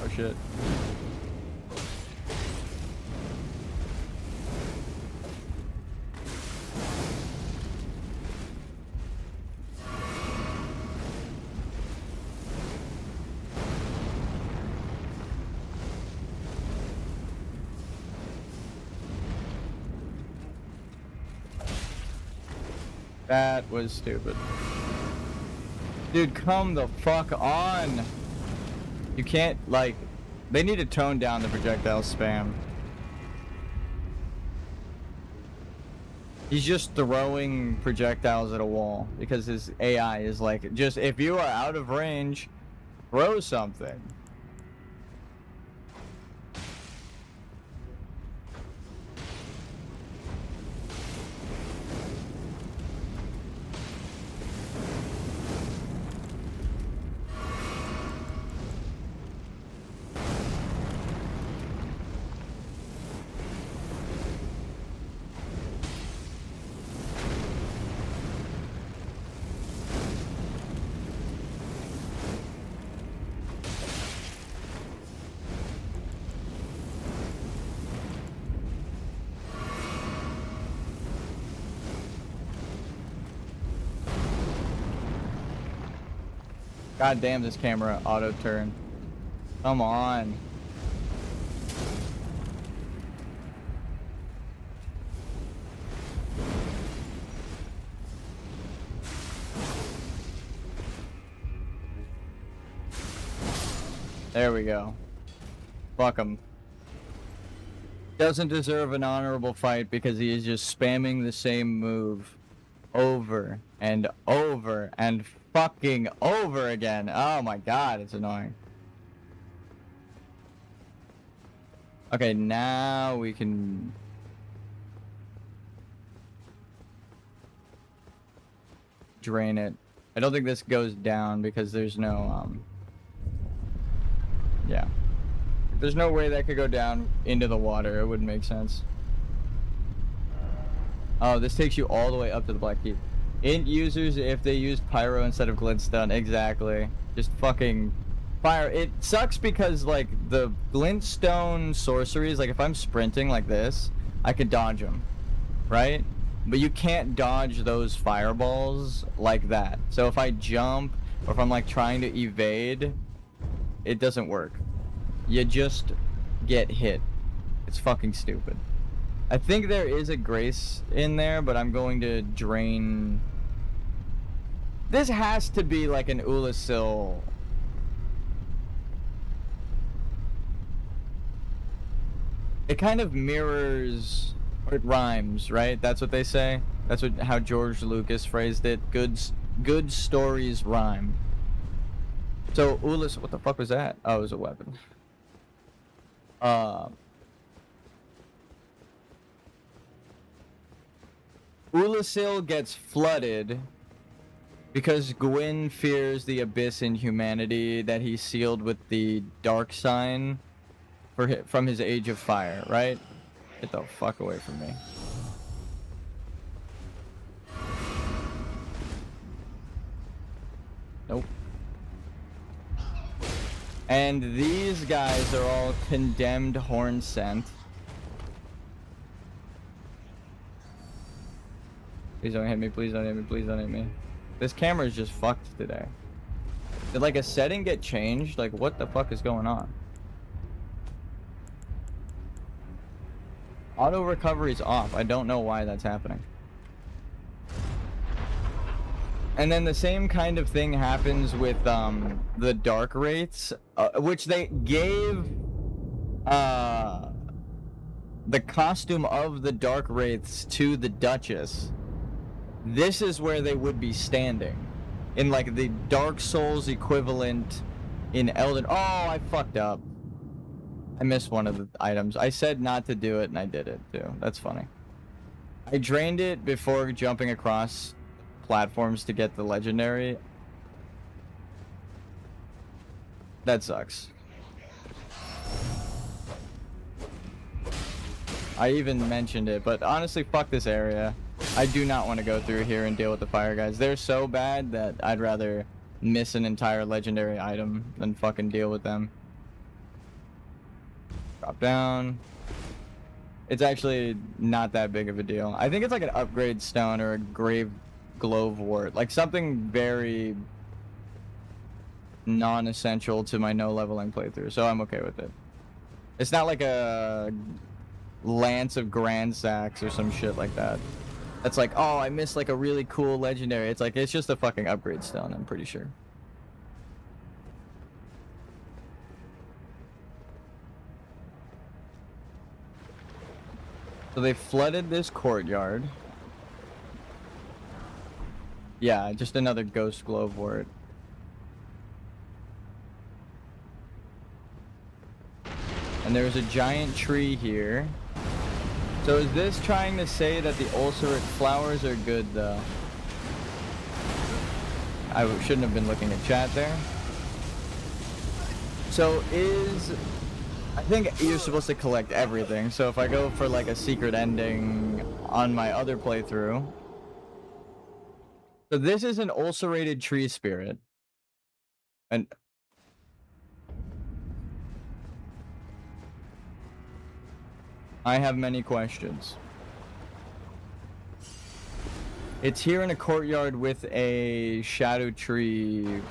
Oh shit. That was stupid. Dude, come the fuck on! You can't, like... They need to tone down the projectile spam. He's just throwing projectiles at a wall because his AI is like, just if you are out of range, throw something. God damn, this camera auto turn. Come on. There we go. Fuck him. Doesn't deserve an honorable fight because he is just spamming the same move over and over and fucking over again. Oh my god, it's annoying. Okay, now we can... drain it. I don't think this goes down because there's no, yeah. There's no way that could go down into the water. It wouldn't make sense. Oh, this takes you all the way up to the Black Keep. Int users, if they use pyro instead of glintstone, exactly. Just fucking fire. It sucks because, like, the glintstone sorceries, like, if I'm sprinting like this, I could dodge them, right? But you can't dodge those fireballs like that. So if I jump, or if I'm, like, trying to evade, it doesn't work. You just get hit. It's fucking stupid. I think there is a grace in there, but I'm going to drain... This has to be like an Ulasil. It kind of mirrors... Or it rhymes, right? That's what they say. That's how George Lucas phrased it. Good stories rhyme. So, Ulasil... What the fuck was that? Oh, it was a weapon. Ulasil gets flooded because Gwyn fears the abyss in humanity that he sealed with the dark sign from his age of fire, right? Get the fuck away from me. Nope. And these guys are all condemned horn scent. Please don't hit me, please don't hit me, please don't hit me. This camera is just fucked today. Did like a setting get changed? Like what the fuck is going on? Auto recovery is off. I don't know why that's happening. And then the same kind of thing happens with the dark wraiths, which they gave the costume of the dark wraiths to the Duchess. This is where they would be standing, in like the Dark Souls equivalent in Elden. Oh, I fucked up. I missed one of the items. I said not to do it and I did it too. That's funny. I drained it before jumping across platforms to get the legendary. That sucks. I even mentioned it, but honestly, fuck this area. I do not want to go through here and deal with the fire guys. They're so bad that I'd rather miss an entire legendary item than fucking deal with them. Drop down. It's actually not that big of a deal. I think it's like an upgrade stone or a grave glowwort, like something very non-essential to my no leveling playthrough, so I'm okay with it. It's not like a lance of grand sacks or some shit like that. That's like, oh, I missed like a really cool legendary. It's like, it's just a fucking upgrade stone, I'm pretty sure. So they flooded this courtyard. Yeah, just another ghost glowwort. And there's a giant tree here. So is this trying to say that the ulcerate flowers are good though? I shouldn't have been looking at chat there. So I think you're supposed to collect everything. So if I go for like a secret ending on my other playthrough. So this is an ulcerated tree spirit. And I have many questions. It's here in a courtyard with a shadow tree.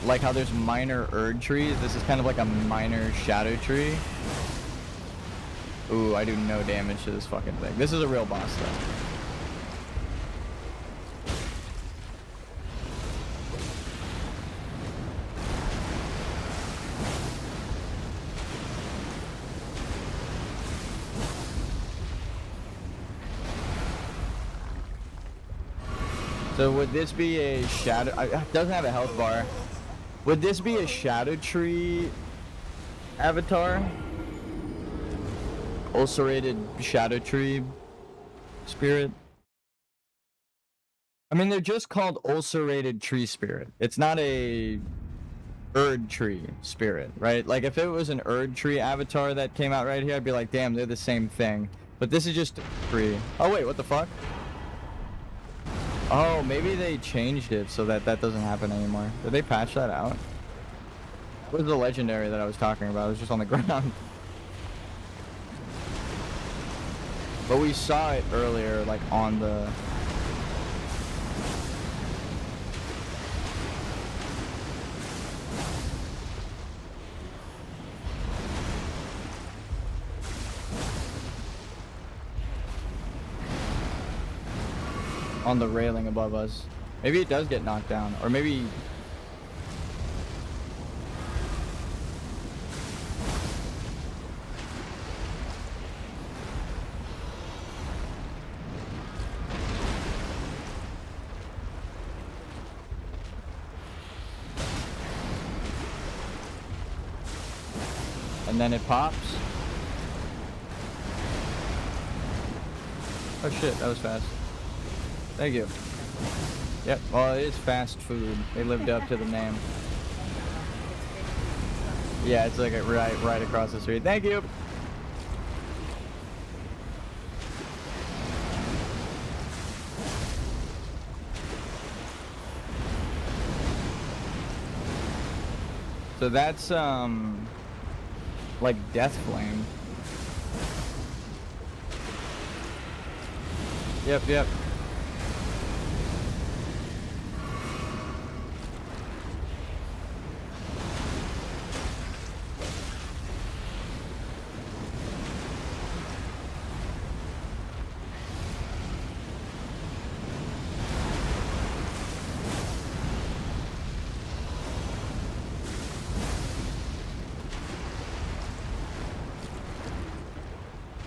Like how there's minor Erd trees. This is kind of like a minor shadow tree. Ooh, I do no damage to this fucking thing. This is a real boss though. So So would this be a shadow? It doesn't have a health bar. Would this be a shadow tree avatar? Ulcerated shadow tree spirit? I mean, they're just called ulcerated tree spirit. It's not a Erd tree spirit, right? Like if it was an Erd tree avatar that came out right here, I'd be like, damn, they're the same thing. But this is just tree. Oh wait, what the fuck? Oh, maybe they changed it so that that doesn't happen anymore. Did they patch that out? What was the legendary that I was talking about? It was just on the ground. But we saw it earlier, like on the... on the railing above us. Maybe it does get knocked down, or maybe... and then it pops. Oh shit, that was fast. Thank you. Yep, well it is fast food. They lived up to the name. Yeah, it's like right across the street. Thank you! So that's, like Death Flame. Yep.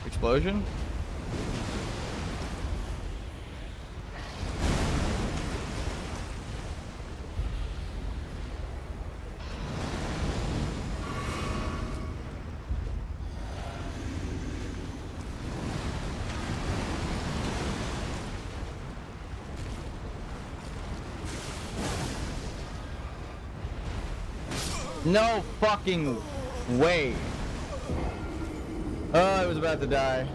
Explosion? No fucking way. Oh, I was about to die.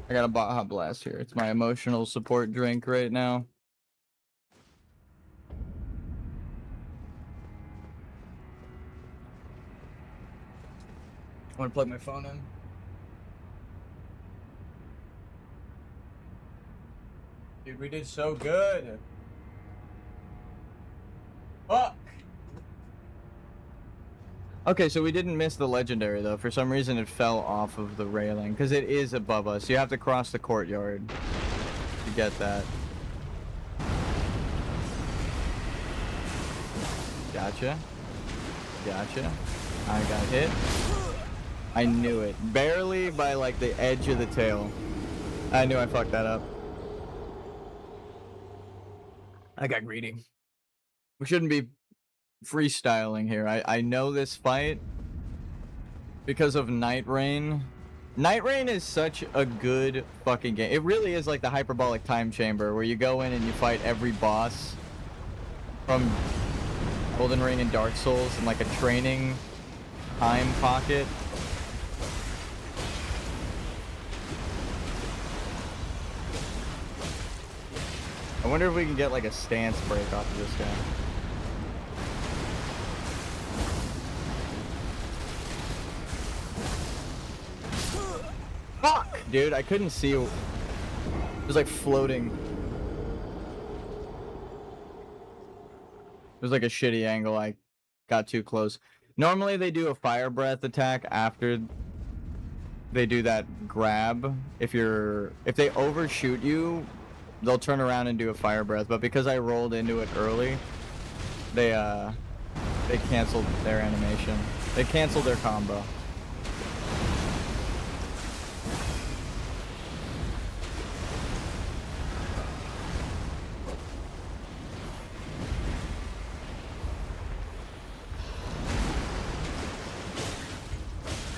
I got a Baja Blast here. It's my emotional support drink right now. I want to plug my phone in. Dude, we did so good. Fuck. Okay, so we didn't miss the legendary though. For some reason it fell off of the railing because it is above us. You have to cross the courtyard to get that. Gotcha. I got hit. I knew it. Barely by like the edge of the tail. I knew I fucked that up. I got greedy. We shouldn't be freestyling here. I know this fight because of Night Rain. Night Rain is such a good fucking game. It really is like the hyperbolic time chamber where you go in and you fight every boss from Elden Ring and Dark Souls in like a training time pocket. I wonder if we can get like a stance break off of this guy. Fuck! Dude, I couldn't see. It was like floating. It was like a shitty angle. I got too close. Normally they do a fire breath attack after they do that grab. If they overshoot you, they'll turn around and do a fire breath. But because I rolled into it early, they canceled their animation. They canceled their combo.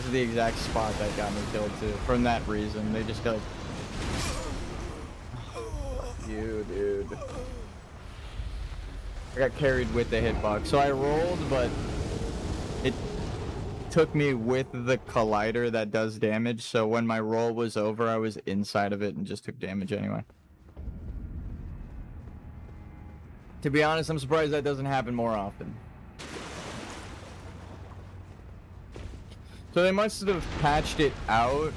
to the exact spot that got me killed too. From that reason, they just go. You, dude. I got carried with the hitbox, so I rolled, but it took me with the collider that does damage. So when my roll was over, I was inside of it and just took damage anyway. To be honest, I'm surprised that doesn't happen more often. So they must have patched it out,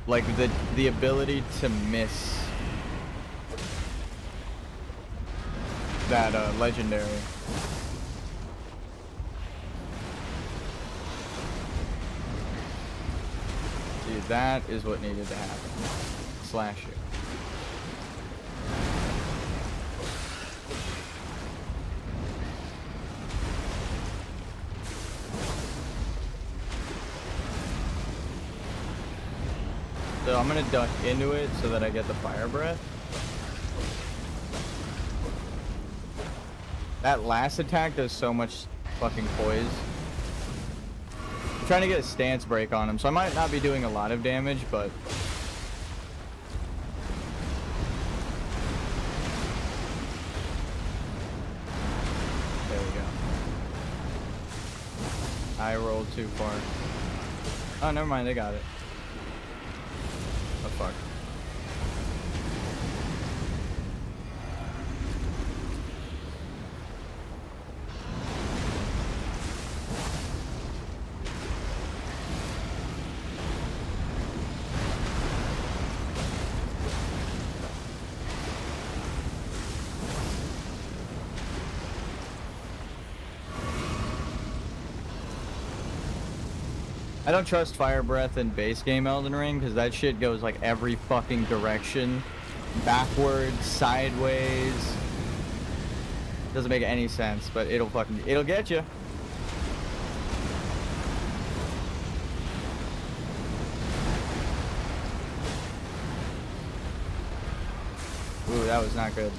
like the ability to miss that legendary. See, that is what needed to happen. Slash it. So I'm gonna duck into it so that I get the fire breath. That last attack does so much fucking poise. I'm trying to get a stance break on him, so I might not be doing a lot of damage, but... There we go. I rolled too far. Oh, never mind, they got it. Oh, fuck. I don't trust Fire Breath in base game Elden Ring because that shit goes like every fucking direction. Backwards, sideways. Doesn't make any sense, but it'll get you. Ooh, that was not good.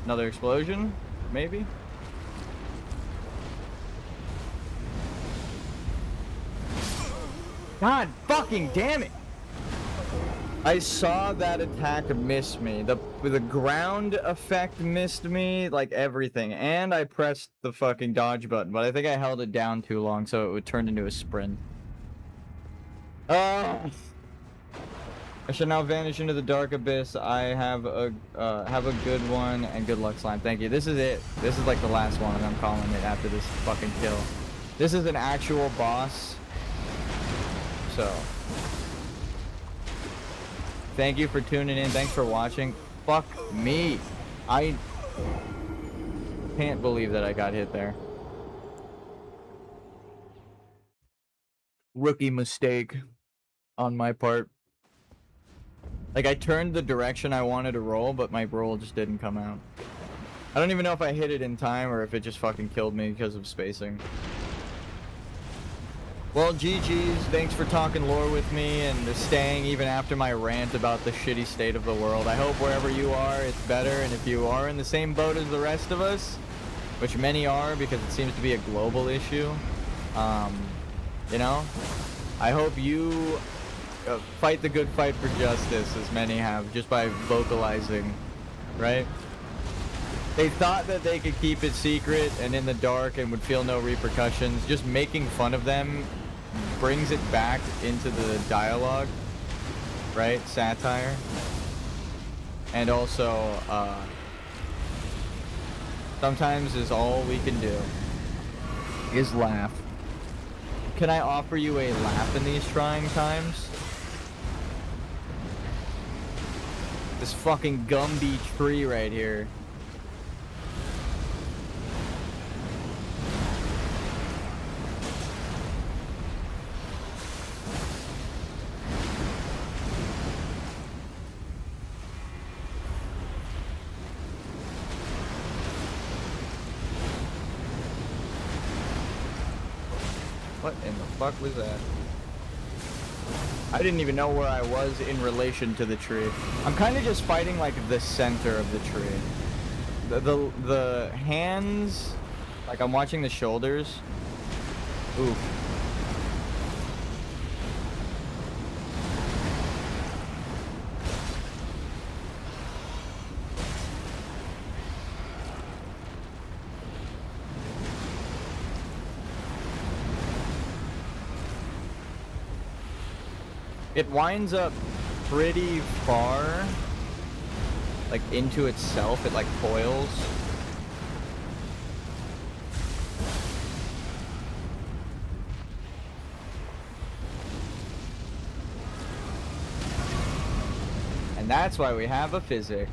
Another explosion, maybe? God fucking damn it! I saw that attack miss me. The ground effect missed me, like everything. And I pressed the fucking dodge button, but I think I held it down too long so it would turn into a sprint. I shall now vanish into the dark abyss. I have a good one and good luck, slime. Thank you. This is it. This is like the last one, and I'm calling it after this fucking kill. This is an actual boss. So, thank you for tuning in. Thanks for watching. Fuck me. I can't believe that I got hit there. Rookie mistake on my part. Like, I turned the direction I wanted to roll, but my roll just didn't come out. I don't even know if I hit it in time or if it just fucking killed me because of spacing. Well, GG's. Thanks for talking lore with me and staying even after my rant about the shitty state of the world. I hope wherever you are, it's better. And if you are in the same boat as the rest of us, which many are because it seems to be a global issue, you know, I hope you... fight the good fight for justice, as many have, just by vocalizing, right? They thought that they could keep it secret and in the dark and would feel no repercussions. Just making fun of them brings it back into the dialogue, right? Satire. And also, sometimes is all we can do is laugh. Can I offer you a laugh in these trying times? This fucking Gumby tree right here. What in the fuck was that? I didn't even know where I was in relation to the tree. I'm kind of just fighting like the center of the tree. the hands, like I'm watching the shoulders. Oof. It winds up pretty far, like into itself. It like coils. And that's why we have a physic.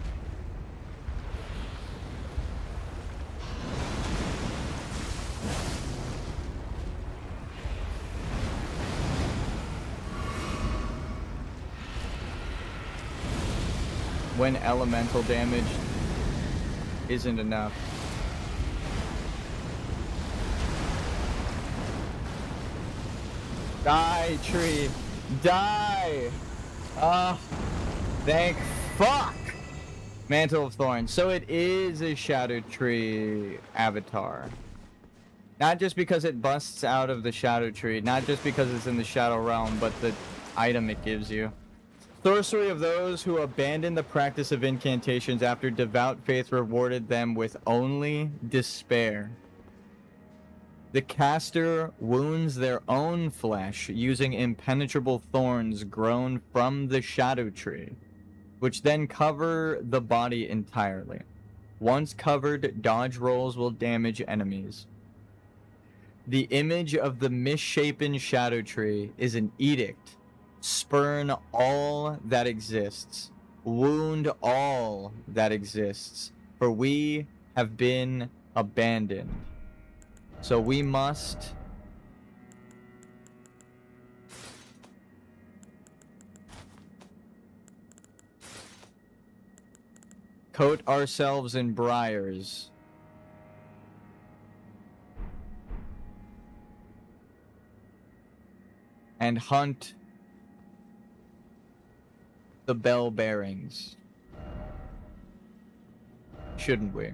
When elemental damage isn't enough. Die, tree. Die! Thank fuck! Mantle of Thorns. So it is a Shadow Tree avatar. Not just because it busts out of the Shadow Tree, not just because it's in the Shadow Realm, but the item it gives you. Sorcery of those who abandon the practice of incantations after devout faith rewarded them with only despair. The caster wounds their own flesh using impenetrable thorns grown from the Shadow Tree, which then cover the body entirely. Once covered, dodge rolls will damage enemies. The image of the misshapen Shadow Tree is an edict. Spurn all that exists. Wound all that exists. For we have been abandoned. So we must coat ourselves in briars. And hunt the bell bearings. Shouldn't we?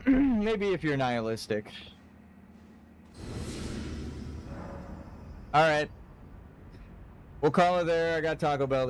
Maybe if you're nihilistic. Alright. We'll call it there. I got Taco Bell.